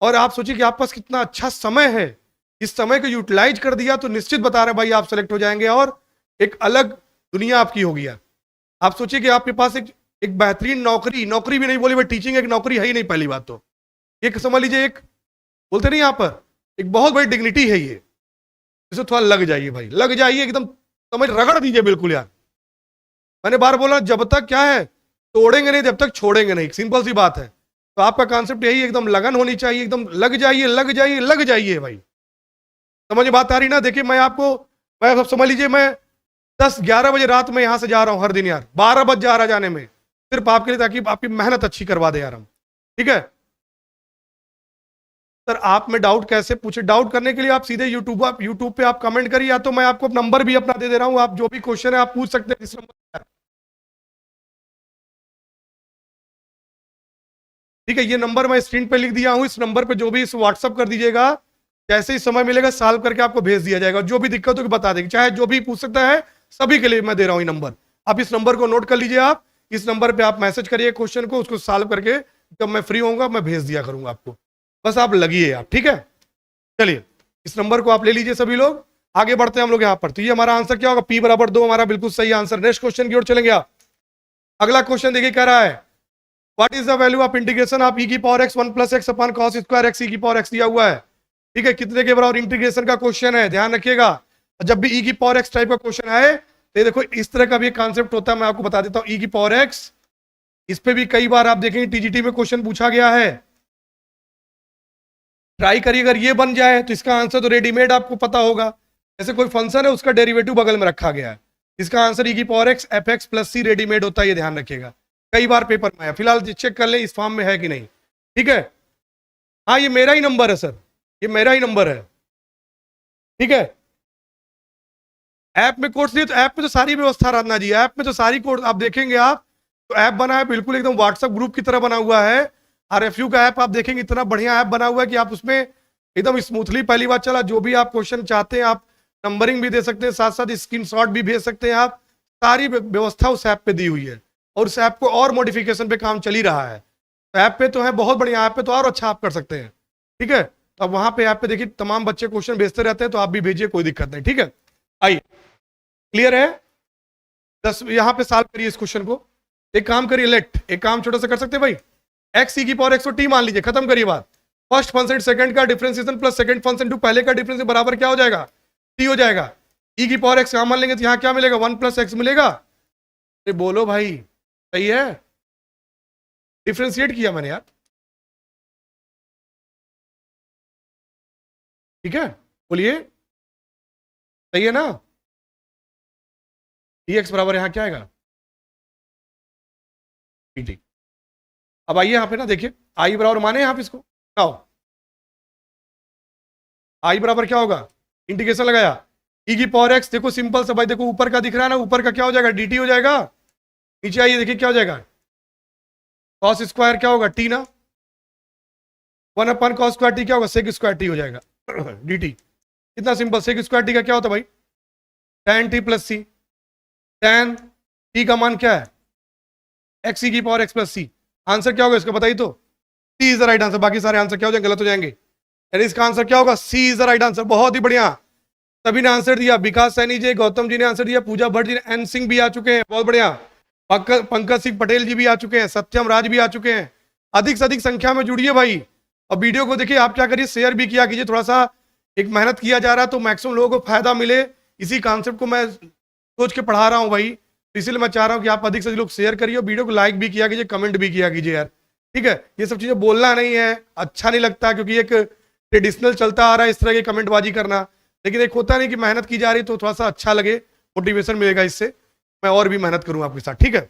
और आप सोचिए कि आपके पास कितना अच्छा समय है, इस समय को यूटिलाइज कर दिया तो निश्चित बता रहे भाई आप सेलेक्ट हो जाएंगे, और एक अलग दुनिया आपकी होगी यार। आप सोचिए कि आपके पास एक बेहतरीन नौकरी भी नहीं बोली भाई, टीचिंग एक नौकरी है ही नहीं, पहली बात तो एक समझ लीजिए, एक बोलते नहीं यहाँ पर, एक बहुत बड़ी डिग्निटी है ये, इसे थोड़ा लग जाइए भाई, लग जाइए एकदम, समझ रगड़ दीजिए बिल्कुल यार। मैंने बार बोला, जब तक क्या है तोड़ेंगे नहीं, जब तक छोड़ेंगे नहीं, सिंपल सी बात है। तो आपका कॉन्सेप्ट यही, एकदम लगन होनी चाहिए, एकदम लग जाइए लग जाइए लग जाइए भाई, समझ बात आ रही ना। देखिए मैं सब समझ लीजिए, मैं 10-11 बजे रात में यहां से जा रहा हूं हर दिन यार, 12 बज जा रहा जाने में, सिर्फ आपके लिए, ताकि आपकी मेहनत अच्छी करवा दे यार हम, ठीक है। सर आप में डाउट कैसे पूछे, डाउट करने के लिए आप सीधे यूट्यूब पे आप कमेंट करिए, या तो मैं आपको नंबर भी अपना दे रहा हूं, आप जो भी क्वेश्चन है आप पूछ सकते हैं इस नंबर पर, ठीक है। ये नंबर मैं स्क्रीन पे लिख दिया हूं, इस नंबर पे जो भी इस व्हाट्सअप कर दीजिएगा, जैसे ही समय मिलेगा सॉल्व करके आपको भेज दिया जाएगा, जो भी दिक्कत होगी बता देंगे, चाहे जो भी पूछ सकता है, सभी के लिए मैं दे रहा हूं ये नंबर। आप इस नंबर को नोट कर लीजिए, आप इस नंबर पे आप मैसेज करिए क्वेश्चन को, उसको सॉल्व करके जब मैं फ्री होऊंगा मैं भेज दिया करूंगा आपको, बस आप लगिए आप, ठीक है। चलिए इस नंबर को आप ले लीजिए सभी लोग, आगे बढ़ते हैं हम लोग यहाँ पर। तो ये हमारा आंसर क्या होगा, P बराबर 2 हमारा बिल्कुल सही आंसर। नेक्स्ट क्वेश्चन की ओर चलेंगे आप। अगला क्वेश्चन देखिए कह रहा है what is the value of integration of e की power x 1 plus x upon cos square x e की पावर x दिया हुआ है। ठीक है, कितने के बराबर इंटीग्रेशन का क्वेश्चन है, ध्यान रखिएगा। जब भी e की पावर x टाइप का क्वेश्चन आए तो ये देखो इस तरह का भी एक कॉन्सेप्ट होता है, मैं आपको बता देता हूं। e की पावर x, इस पे भी कई बार आप देखेंगे टीजीटी में क्वेश्चन पूछा गया है। ट्राई करिए, अगर ये बन जाए तो इसका आंसर तो रेडीमेड आपको पता होगा। जैसे कोई फंक्शन है उसका डेरिवेटिव बगल में रखा गया है, इसका आंसर e की power x F X plus C readymade होता है, ये ध्यान रखिएगा। कई बार पेपर में है, फिलहाल चेक कर ले इस फॉर्म में है कि नहीं। ठीक है, हाँ ये मेरा ही नंबर है सर, ये मेरा ही नंबर है। ठीक है, ऐप में कोर्स लिए तो ऐप में तो सारी व्यवस्था रहना जी, ऐप में तो सारी कोर्स आप देखेंगे। आप तो ऐप बना है बिल्कुल एकदम व्हाट्सएप ग्रुप की तरह बना हुआ है। RFU का ऐप आप देखेंगे इतना बढ़िया ऐप बना हुआ है कि आप उसमें एकदम स्मूथली, पहली बात चला जो भी आप क्वेश्चन चाहते हैं आप नंबरिंग भी दे सकते हैं, साथ साथ स्क्रीनशॉट भी भेज सकते हैं आप। सारी व्यवस्था उस ऐप पे दी हुई है और उस ऐप को और मॉडिफिकेशन पे काम चल ही रहा है। तो ऐप पे तो है बहुत बढ़िया, ऐप पे तो और अच्छा आप कर सकते हैं। ठीक है, तो अब वहां पे ऐप पे देखिए तमाम बच्चे क्वेश्चन भेजते रहते हैं, तो आप भी भेजिए, कोई दिक्कत नहीं। ठीक है, आइए, क्लियर है। 10 यहां पे सॉल्व करिए इस क्वेश्चन को। एक काम करिए, लेट एक काम छोटा सा कर सकते हैं भाई, एक्स ई की पावर एक्स टी मान लीजिए, खत्म करिए बात। फर्स्ट फंक्शन सेकंड का differentiation plus second function to पहले का डिफरेंस बराबर क्या हो जाएगा, टी हो जाएगा। ई की पावर एक्स यहां मान लेंगे तो यहां क्या मिलेगा, 1 प्लस एक्स मिलेगा। अरे बोलो भाई, सही है, डिफरेंशिएट किया मैंने यार। ठीक है, बोलिए, सही है ना। डी एक्स बराबर यहां क्या आएगा, टी। अब आइए यहां पे ना, देखिए आई बराबर माने यहां पे इसको, आओ आई बराबर क्या होगा, इंटीग्रेशन लगाया ई की पावर एक्स, देखो सिंपल सा भाई, देखो ऊपर का दिख रहा है ना, ऊपर का क्या हो जाएगा, dt हो जाएगा। नीचे आइए देखिए क्या हो जाएगा, कॉस स्क्वायर क्या होगा, टी ना, 1 अपन कॉस स्क्वायर टी क्या होगा, सेक स्क्वायर टी हो जाएगा dt। कितना सिंपल, सेक स्क्वायर टी का क्या होता है भाई, tan t प्लस सी। tan t का मान क्या है, एक्स ई की पावर एक्स प्लस सी। आंसर क्या होगा इसका बताइए तो, सी इज द राइट आंसर। बाकी सारे आंसर क्या हो जाएंगे, गलत हो जाएंगे। यानी इसका आंसर क्या होगा, C is the right answer. बहुत ही बढ़िया, सभी ने आंसर दिया, विकास सैनी जी, गौतम जी ने आंसर दिया, पूजा भट्ट जी ने, एन सिंह भी आ चुके हैं, बहुत बढ़िया, पंकज सिंह पटेल जी भी आ चुके हैं, सत्यम राज भी आ चुके हैं। अधिक से अधिक संख्या में जुड़िए भाई, और वीडियो को देखिए, आप क्या करिए, शेयर भी किया कीजिए। थोड़ा सा एक मेहनत किया जा रहा है तो मैक्सिमम लोगों को फायदा मिले, इसी कॉन्सेप्ट को मैं सोच के पढ़ा रहा हूँ भाई। तो इसलिए मैं चाह रहा हूँ कि आप अधिक से अधिक लोग शेयर करिए, वीडियो को लाइक भी किया कीजिए, कमेंट भी किया कीजिए यार। ठीक है, ये सब चीजें बोलना नहीं है, अच्छा नहीं लगता, क्योंकि एक ट्रेडिशनल चलता आ रहा है इस तरह की कमेंटबाजी करना। लेकिन एक होता नहीं कि मेहनत की जा रही तो थोड़ा सा अच्छा लगे, मोटिवेशन मिलेगा, इससे मैं और भी मेहनत करूँ आपके साथ। ठीक है,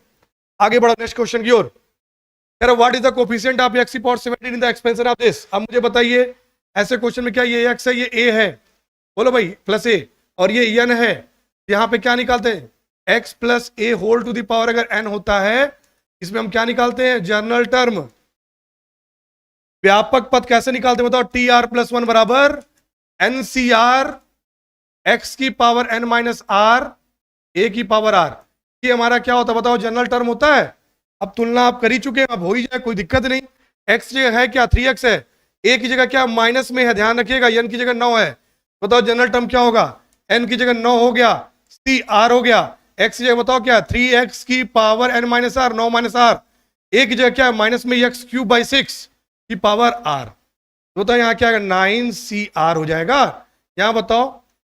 आगे बढ़ो नेक्स्ट क्वेश्चन की ओर। कह रहा what is the coefficient of x की power 17 in the expansion of this. अब मुझे बताइए ऐसे क्वेश्चन में क्या ये एक्स है, ये ए है, बोलो भाई, प्लस ए, और ये एन है, यहाँ पे क्या निकालते हैं, x plus A whole to the power, अगर एन होता है इसमें हम क्या निकालते हैं, जनरल टर्म। व्यापक पद कैसे निकालते हैं बताओ, टी आर प्लस 1 बराबर एन सी आर एक्स की power n minus r a की पावर आर। ये हमारा क्या होता है बताओ, जनरल टर्म होता है। अब तुलना आप कर ही चुके हैं, अब हो ही जाए, कोई दिक्कत नहीं। एक्स जगह है क्या, 3x है, ए की जगह क्या माइनस में है, ध्यान रखिएगा, एन की जगह 9 है। बताओ जनरल टर्म क्या होगा, एन की जगह 9 हो गया, सी आर हो गया, एक्स की जगह बताओ क्या, 3x की power n minus r, 9 minus r, a की जगह क्या है माइनस में एक्स क्यूब बाई 6 की पावर आर। बताओ यहाँ क्या आएगा, 9CR हो जाएगा। यहाँ बताओ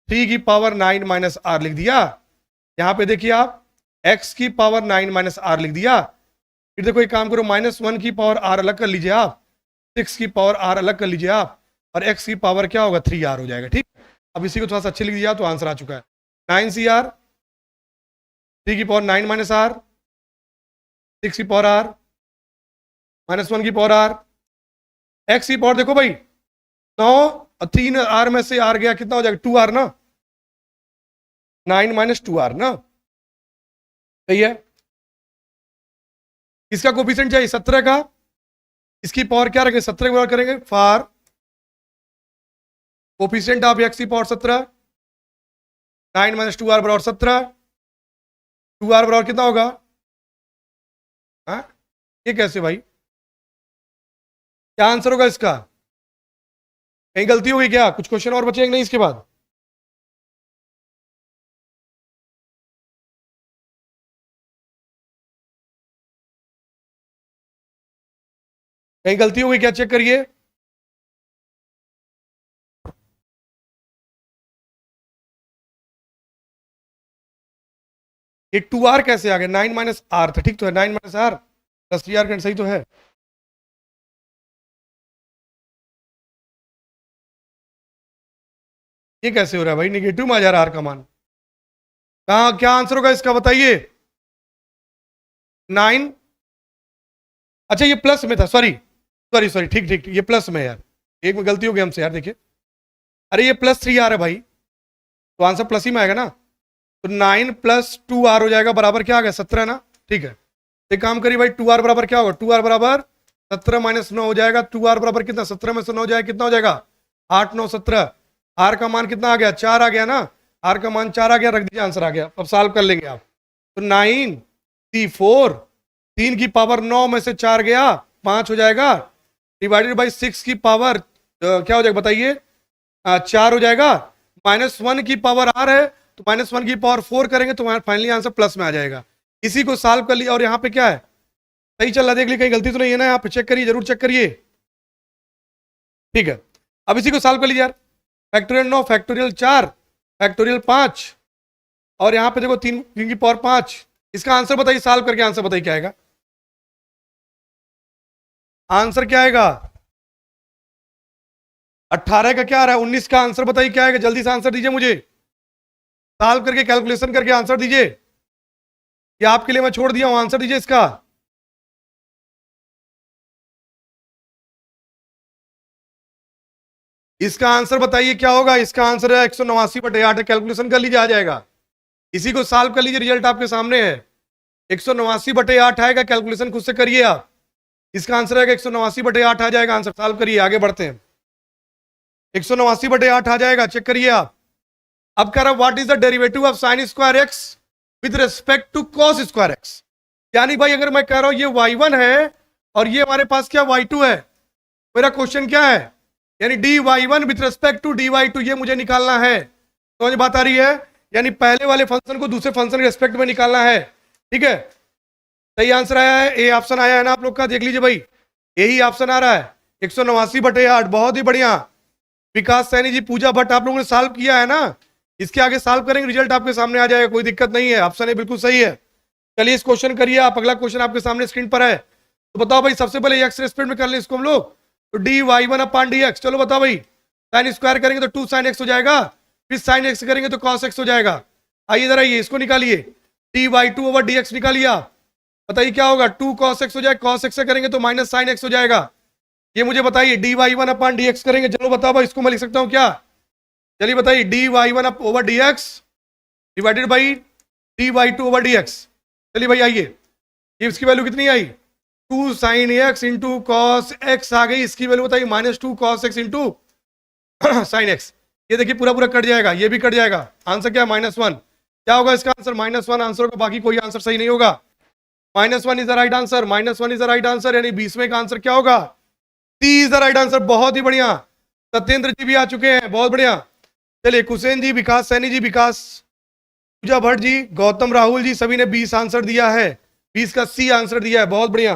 3 की पावर 9 माइनस आर लिख दिया, यहाँ पे देखिए आप x की पावर 9 माइनस आर लिख दिया। फिर देखो एक काम करो, -1 की पावर आर अलग कर लीजिए आप, 6 की पावर आर अलग कर लीजिए आप, और x की पावर क्या होगा 3R हो जाएगा। ठीक, अब इसी को थोड़ा सा अच्छे लिख दिया तो आंसर आ चुका है, 9CR, 3 की पावर 9 माइनस आर, 6 की पावर आर, -1 की पावर आर, x की पावर देखो भाई 9 और 3R में से R गया, कितना हो जाएगा 2R ना, 9 माइनस 2R ना, सही है। इसका कोफिशिएंट चाहिए 17 का, इसकी पावर क्या रखेंगे, 17 की पावर करेंगे, फॉर कोफिशिएंट ऑफ एक्स की पावर 17, 9 माइनस 2R बराबर 17, 2R बराबर कितना होगा, हाँ ये कैसे भाई, क्या आंसर होगा इसका, कहीं गलती होगी क्या, कुछ क्वेश्चन और बचेंगे नहीं इसके बाद, कहीं गलती हो गई क्या, चेक करिए। ये 2r कैसे आ गया, 9 माइनस आर था, ठीक तो है, 9 minus are plus 3r current, सही तो है। ये कैसे हो रहा है भाई, निगेटिव में आ जा रहा है आर का मान। कहाँ क्या आंसर होगा इसका बताइए। 9, अच्छा ये प्लस में था, सॉरी सॉरी सॉरी, ठीक ठीक ये प्लस में है यार, एक में गलती हो गई हमसे यार, देखिए अरे ये प्लस 3r है भाई, तो आंसर प्लस ही में आएगा ना। तो 9 प्लस 2r हो जाएगा बराबर क्या आ गया, 17 ना, ठीक है। एक काम करिए भाई, 2r बराबर क्या होगा, 2r बराबर 17 माइनस 9 हो जाएगा। 2r बराबर कितना, 17 में से 9 हो जाएगा, कितना हो जाएगा, 8 9 17। r का मान कितना आ गया, 4 आ गया ना, r का मान 4 आ गया, रख दीजिए आंसर आ गया। अब सॉल्व कर लेंगे आप, तो 9 4, 3 की पावर 9 में से 4 गया, 5 हो जाएगा, डिवाइडेड बाई 6 की पावर क्या हो जाएगा बताइए, 4 हो जाएगा, -1 की पावर r है, तो -1 की पावर 4 करेंगे तो फाइनली आंसर प्लस में आ जाएगा। इसी को सॉल्व कर लिया, और यहाँ पे क्या है, सही चल रहा है, देख ली कहीं गलती तो नहीं है ना, यहाँ पे चेक करिए, जरूर चेक करिए, ठीक है। अब इसी को सॉल्व कर लीजिए यार, फैक्टोरियल 9, फैक्टोरियल 4, फैक्टोरियल 5, और यहाँ पे देखो 3 की पावर 5। इसका आंसर बताइए, सॉल्व करके आंसर बताइए क्या आएगा, आंसर क्या आएगा, 18 का क्या आ रहा है, 19 का आंसर बताइए क्या आएगा, जल्दी से आंसर दीजिए मुझे, सॉल्व करके कैलकुलेशन करके आंसर दीजिए, ये आपके लिए मैं छोड़ दिया हूं, आंसर दीजिए इसका। इसका आंसर बताइए क्या होगा, इसका आंसर है 189/8, कैलकुलेशन कर लीजिए आ जाएगा। इसी को सॉल्व कर लीजिए, रिजल्ट आपके सामने है, 189/8 आएगा, कैलकुलेशन खुद से करिए आप। इसका आंसर आएगा 189/8 आ जाएगा आंसर, सॉल्व करिए, आगे बढ़ते हैं। 189/8 आ जाएगा, चेक करिए आप। अब कह रहा what is the derivative of sine square x with respect to cos square x. यानी भाई अगर मैं कह रहा हूं ये y1 है और ये हमारे पास क्या y2 है, मेरा क्वेश्चन क्या है, यानी dy1 with respect to dy2, ये मुझे निकालना है। समझ बात आ रही है, यानी पहले वाले फंक्शन को दूसरे फंक्शन के रिस्पेक्ट में निकालना है, ठीक है। सही आंसर आया है, ए ऑप्शन आया है ना आप लोग का, देख लीजिए भाई, यही ऑप्शन आ रहा है 189/8, बहुत ही बढ़िया। विकास सैनी जी, पूजा भट्ट, आप लोगों ने सॉल्व किया है ना, इसके आगे सॉल्व करेंगे, रिजल्ट आपके सामने आ जाएगा, कोई दिक्कत नहीं है, ऑप्शन ए बिल्कुल सही है। चलिए इस क्वेश्चन करिए आप, अगला क्वेश्चन आपके सामने स्क्रीन पर है। तो बताओ भाई, सबसे पहले एक्स रेस्पेक्ट में कर लें इसको हम लोग, तो dy1/dx, चलो बताओ भाई, साइन स्क्वायर करेंगे तो 2 sin x हो जाएगा, फिर sin x करेंगे तो cos x हो जाएगा। आइए जरा ये इसको निकालिए, dy2/dx निकालिए, बताइए क्या होगा, 2 cos x हो जाएगा, cos x से करेंगे तो -sin x हो जाएगा। ये मुझे बताइए, dy1/dx करेंगे, चलो बताओ भाई, इसको मैं लिख सकता हूँ क्या, चलिए बताइए, dy1/dx डिवाइडेड बाई dy2/dx। चलिए भाई आइए, ये इसकी वैल्यू कितनी आई, 2 sin x into cos x आ गई, इसकी वैल्यू बताइए -2 cos x इंटू sin x। ये देखिए पूरा पूरा कट जाएगा, ये भी कट जाएगा, आंसर क्या है, -1। क्या होगा इसका आंसर, -1 आंसर होगा, बाकी कोई आंसर सही नहीं होगा। -1 is the right answer, -1 is the right answer, यानी 20वें का आंसर क्या होगा, C is the right answer. बहुत ही बढ़िया, सत्येंद्र जी भी आ चुके हैं, बहुत बढ़िया। चलिए कुशेन जी, विकास सैनी जी, विकास, पूजा भट्ट जी, गौतम राहुल जी, सभी ने 20 आंसर दिया है, 20 का सी आंसर दिया है, बहुत बढ़िया।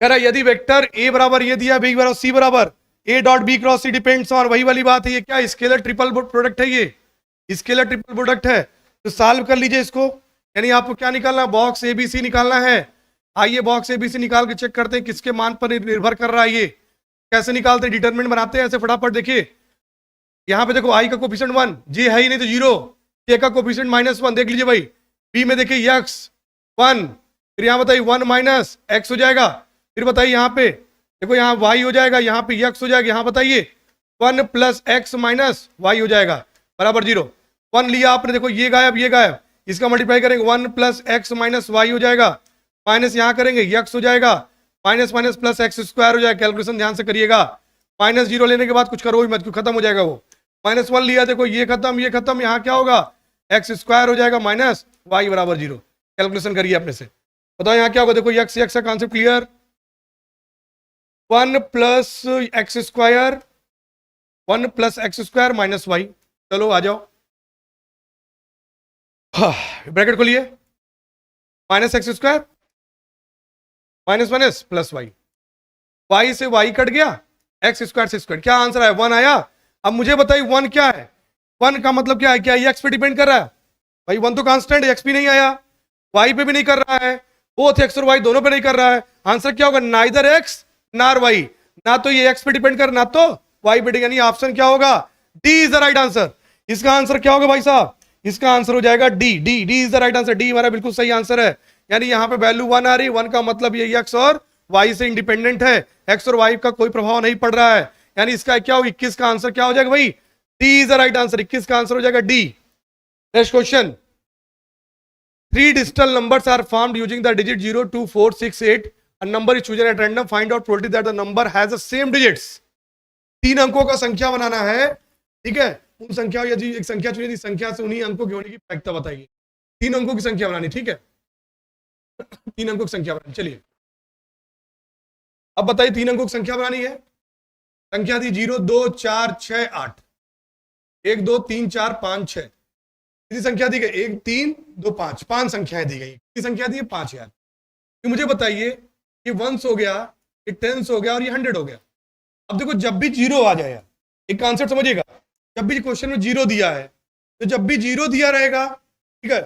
कह रहा यदि वेक्टर ए बराबर ये दिया, बी बराबर सी बराबर A dot B cross C depends on, वही वाली बात है, ये क्या स्केलर ट्रिपल प्रोडक्ट है, ये स्केलर ट्रिपल प्रोडक्ट है। तो सॉल्व कर लीजिए इसको, यानी आपको क्या निकालना, बॉक्स एबीसी निकालना है। आइए बॉक्स एबीसी निकाल के चेक करते हैं किसके मान पर निर्भर कर रहा है, ये कैसे निकालते हैं, डिटरमिनेंट बनाते हैं ऐसे फटाफट। देखिए यहाँ पे देखो, आई का कोफिशिएंट 1, जी है ही नहीं तो 0, ए का कोफिशिएंट -1, देख लीजिए भाई, बी में देखिए x 1, फिर यहाँ बताइए 1 - x हो जाएगा, फिर बताइए यहाँ पे देखो, यहाँ y हो जाएगा, यहाँ पे x हो जाएगा, यहाँ बताइए 1 + x - y हो जाएगा बराबर 0। 1 लिया आपने, देखो ये गायब ये गायब, इसका मल्टीप्लाई करेंगे 1 + x - y हो जाएगा, माइनस यहाँ करेंगे x हो जाएगा, माइनस माइनस प्लस x² हो जाएगा। कैलकुलेशन ध्यान से करिएगा, -0 लेने के बाद कुछ करो ही मत, क्यों खत्म हो जाएगा वो। -1 लिया, देखो ये खत्म, यहाँ क्या होगा, x² हो जाएगा माइनस y बराबर 0। कैलकुलेशन करिए अपने से, बताओ यहाँ क्या होगा, देखो x का concept clear, 1 + x² 1 + x² - y। चलो आ जाओ, ब्रैकेट खोलिए, -x², minus minus plus y, y से वाई कट गया, एक्स स्क्वायर से स्क्वायर, क्या आंसर आया 1 आया। अब मुझे बताइए 1 क्या है, 1 का मतलब क्या है, क्या ये एक्स पे डिपेंड कर रहा है भाई, 1 तो कांस्टेंट है, एक्स भी नहीं आया, वाई पे भी नहीं कर रहा है, बोथ एक्स और वाई दोनों पे नहीं कर रहा है। आंसर क्या होगा, नाइदर एक्स नार वाई, ना तो ये एक्स पे डिपेंड कर ना तो वाई पे, यानी ऑप्शन क्या होगा, D is the right answer. इसका आंसर क्या होगा भाई साहब, इसका आंसर हो जाएगा D, D D is the right answer, D हमारा बिल्कुल सही आंसर है। यानी यहाँ पे वैल्यू 1 आ रही, 1 का मतलब ये एक्स और वाई से इंडिपेंडेंट है, एक्स और वाई का कोई प्रभाव नहीं पड़ रहा है, यानी इसका क्या होगा 21 का आंसर क्या हो जाएगा भाई, D is the right answer, 21 का आंसर हो जाएगा D. Next question, 3 digital numbers are formed using the digit 0, 2, 4, 6, 8. A number is chosen at random. Find out probability that the number has the same digits. 3 अंकों का संख्या बनाना है, ठीक है, उन संख्या यदि एक संख्या चुनी थी, संख्या से उन्हीं अंकों के होने की प्रायिकता बताइए। 3 अंकों की संख्या बनानी, ठीक है, 3 अंकों की संख्या बनानी। चलिए अब बताइए 3 अंकों की संख्या बनानी है, संख्या थी 0, 2, 4, 6, 8, 1, 2, 3, 4, 5, 6, कितनी संख्या दी गई, 1, 3, 2, 5, 5 संख्याएं दी गई, कितनी संख्या दी है 5 यार। तो मुझे बताइए ये 1 हो गया, ये 10 हो गया और ये 100 हो गया। अब देखो जब भी 0 आ जाए यार, एक कॉन्सेप्ट समझिएगा, जब भी क्वेश्चन में 0 दिया है, तो जब भी 0 दिया रहेगा, ठीक है,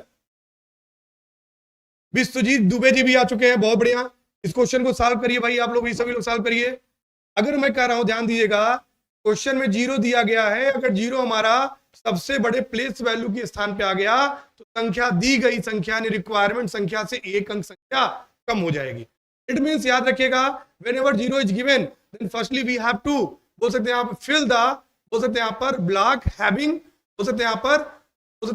विश्वजीत दुबे जी भी आ चुके हैं, बहुत बढ़िया, इस क्वेश्चन को सॉल्व करिए भाई, आप लोग भी सभी लोग सॉल्व करिए। अगर मैं कह रहा हूं ध्यान दीजिएगा, क्वेश्चन में 0 दिया गया है, अगर 0 हमारा सबसे बड़े प्लेस वैल्यू के स्थान पे आ गया, तो संख्या दी गई संख्या ने रिक्वायरमेंट संख्या से एक अंक संख्या कम हो जाएगी। इट मींस याद रखिएगा, whenever 0 is given then firstly we have to, बोल सकते हैं आप फिल द, बोल सकते हैं यहां पर ब्लॉक हैविंग, बोल सकते हैं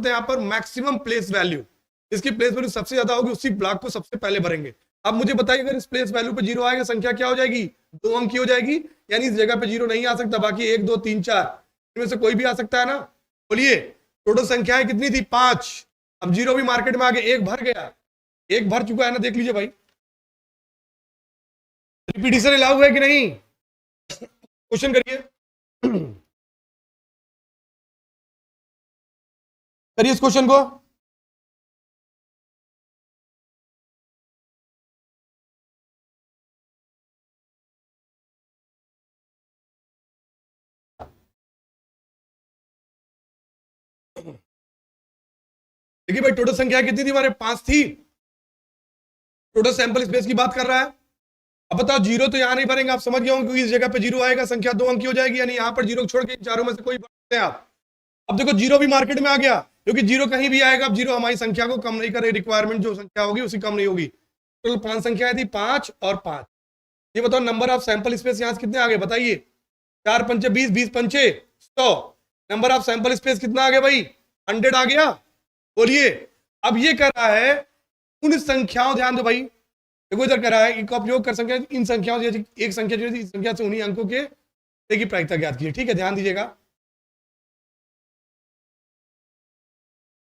यहां पर मैक्सिमम प्लेस वैल्यू, इसकी प्लेस वैल्यू सबसे ज्यादा होगी उसी ब्लॉक को सबसे पहले भरेंगे। अब मुझे बताइए अगर इस प्लेस वैल्यू पे 0 आएगा, संख्या क्या हो जाएगी, 2 अंक की हो जाएगी, यानी इस जगह पे 0 नहीं आ सकता, बाकी 1, 2, 3, 4 इनमें से कोई भी आ सकता है ना। बोलिए टोटल संख्याएं कितनी थी 5, अब 0 भी मार्केट में आ गए, 1 भर गया, 1 भर चुका है ना, देख लीजिए भाई, रिपीटिशन अलाउ है कि नहीं, क्वेश्चन करिए करिए इस क्वेश्चन को। देखिए भाई टोटल संख्या कितनी थी हमारे, 5 थी, टोटल सैंपल स्पेस की बात कर रहा है। अब बताओ 0 तो यहां नहीं भरेंगे, आप समझ गए होंगे, क्योंकि इस जगह पे 0 आएगा, संख्या 2 अंक की हो जाएगी, यानी यहां पर 0 छोड़ के चारों में से कोई भर सकते हैं आप। अब देखो 0 भी मार्केट में आ गया, क्योंकि 0 कहीं भी आएगा, अब 0 हमारी संख्या को कम नहीं करे, रिक्वायरमेंट जो संख्या होगी उसी कम नहीं होगी। टोटल 5 संख्याएं थी, 5 और 5। ये बताओ नंबर ऑफ सैंपल स्पेस यहां से कितने आ गए बताइए, 4 पंचे 20, 20 पंचे 100, नंबर ऑफ सैंपल स्पेस कितना आ गया भाई, 100 आ गया। बोलिए अब ये कर रहा है उन संख्याओं, ध्यान दो भाई, देखो इधर कर रहा है, इनका उपयोग कर सकते हैं इन संख्याओं से, एक संख्या जो है इस संख्या से उन्हीं अंकों के की प्रायिकता ज्ञात कीजिए, ठीक है, ध्यान दीजिएगा,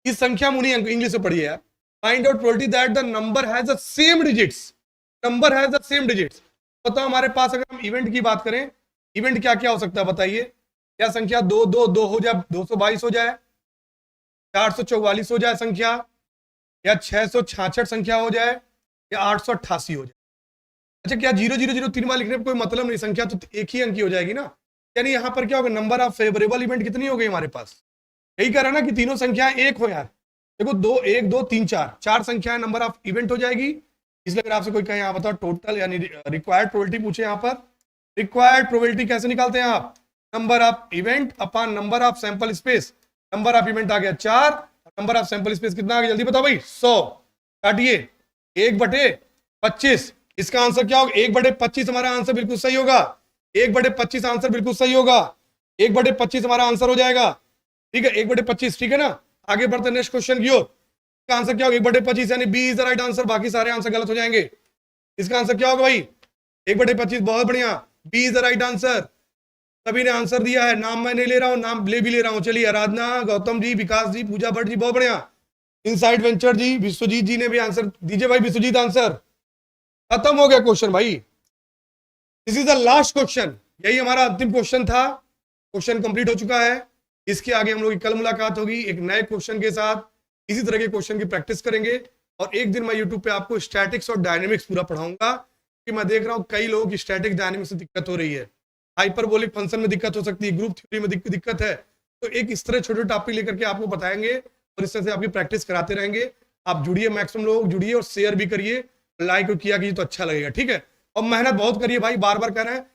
इस संख्या में उन्हीं अंकों, इंग्लिश में पढ़िए यार, find out probability that the number has the same digits, number has the same digits. बताओ हमारे पास अगर हम इवेंट की बात करें, इवेंट क्या क्या हो सकता है बताइए, क्या संख्या 2, 2, 2 हो जाए, 222 हो जाए, 444 हो जाए संख्या, या 666 संख्या हो जाए, या 888 हो जाए। अच्छा क्या 000 3 बार लिखने में कोई मतलब नहीं, संख्या तो एक ही अंक की हो जाएगी ना, यानी यहां पर क्या होगा, नंबर ऑफ फेवरेबल इवेंट कितनी हो गई हमारे पास, यही कह रहा है ना कि तीनों संख्याएं एक हो यार। देखो 2, 1, 2, 3, 4 संख्याएं नंबर ऑफ इवेंट हो जाएगी। इसलिए अगर आपसे कोई कहे यहाँ बताओ टोटल यानी रिक्वायर्ड प्रोबेबिलिटी पूछे, यहाँ पर रिक्वायर्ड प्रोबेबिलिटी कैसे निकालते हैं आप, number of event upon number of sample space, number of event आ गया 4, नंबर ऑफ सैंपल स्पेस कितना आ गया, जल्दी बताओ भाई, 100 काटिए 1/25, इसका आंसर क्या होगा, 1/25 हमारा आंसर बिल्कुल सही होगा, 1/25 आंसर बिल्कुल सही होगा, 1/25 हमारा आंसर हो जाएगा, ठीक है, 1/25, ठीक है ना। आगे बढ़ते नेक्स्ट क्वेश्चन की ओर, इसका आंसर क्या होगा 1/25, यानी B is the right answer, बाकी सारे आंसर गलत हो जाएंगे। इसका आंसर क्या होगा भाई 1/25, बहुत बढ़िया, B is the right answer. सभी ने आंसर दिया है, नाम मैं नहीं ले रहा हूं, नाम ले भी ले रहा हूं, चलिए आराधना, गौतम जी, विकास जी, पूजा भट्ट जी, बहुत बढ़िया, इनसाइड वेंचर जी, विश्वजीत जी ने भी आंसर दीजिए भाई, विश्वजीत आंसर, खत्म हो गया क्वेश्चन भाई, this is the last question, यही हमारा अंतिम क्वेश्चन था, क्वेश्चन कंप्लीट हो चुका है। इसके आगे हम लोग की कल मुलाकात होगी एक नए क्वेश्चन के साथ, इसी तरह के क्वेश्चन की प्रैक्टिस करेंगे, और एक दिन मैं यूट्यूब पे आपको स्टैटिक्स और डायनेमिक्स पूरा पढ़ाऊंगा, कि मैं देख रहा हूँ कई लोगों की स्टैटिक डायनामिक्स से दिक्कत हो रही है, हाइपरबोलिक फंक्शन में दिक्कत हो सकती है, ग्रुप थ्योरी में दिक्कत है। तो एक इस तरह छोटे टॉपिक लेकर के आपको बताएंगे और इस तरह से आपकी प्रैक्टिस कराते रहेंगे। आप जुड़िए, मैक्सिमम लोग जुड़िए और शेयर भी करिए, लाइक किया कीजिए तो अच्छा लगेगा, ठीक है। और मेहनत बहुत करिए भाई, बार बार कह रहे हैं,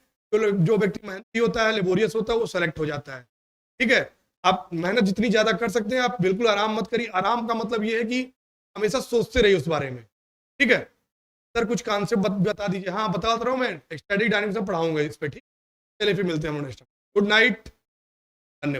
जो व्यक्ति मेहनती होता है, लेबोरियस होता है, वो सेलेक्ट हो जाता है, ठीक है। आप मेहनत जितनी ज्यादा कर सकते हैं, आप बिल्कुल आराम मत करिए। आराम का मतलब ये है कि हमेशा सोचते रहिए उस बारे में, ठीक है। सर कुछ कॉन्सेप्ट बता दीजिए। हाँ बता रहा हूँ, मैं स्टैटिक डायनामिक्स में पढ़ाऊंगा इस पे, ठीक। चलिए फिर मिलते हैं हम नेक्स्ट। गुड नाइट, धन्यवाद।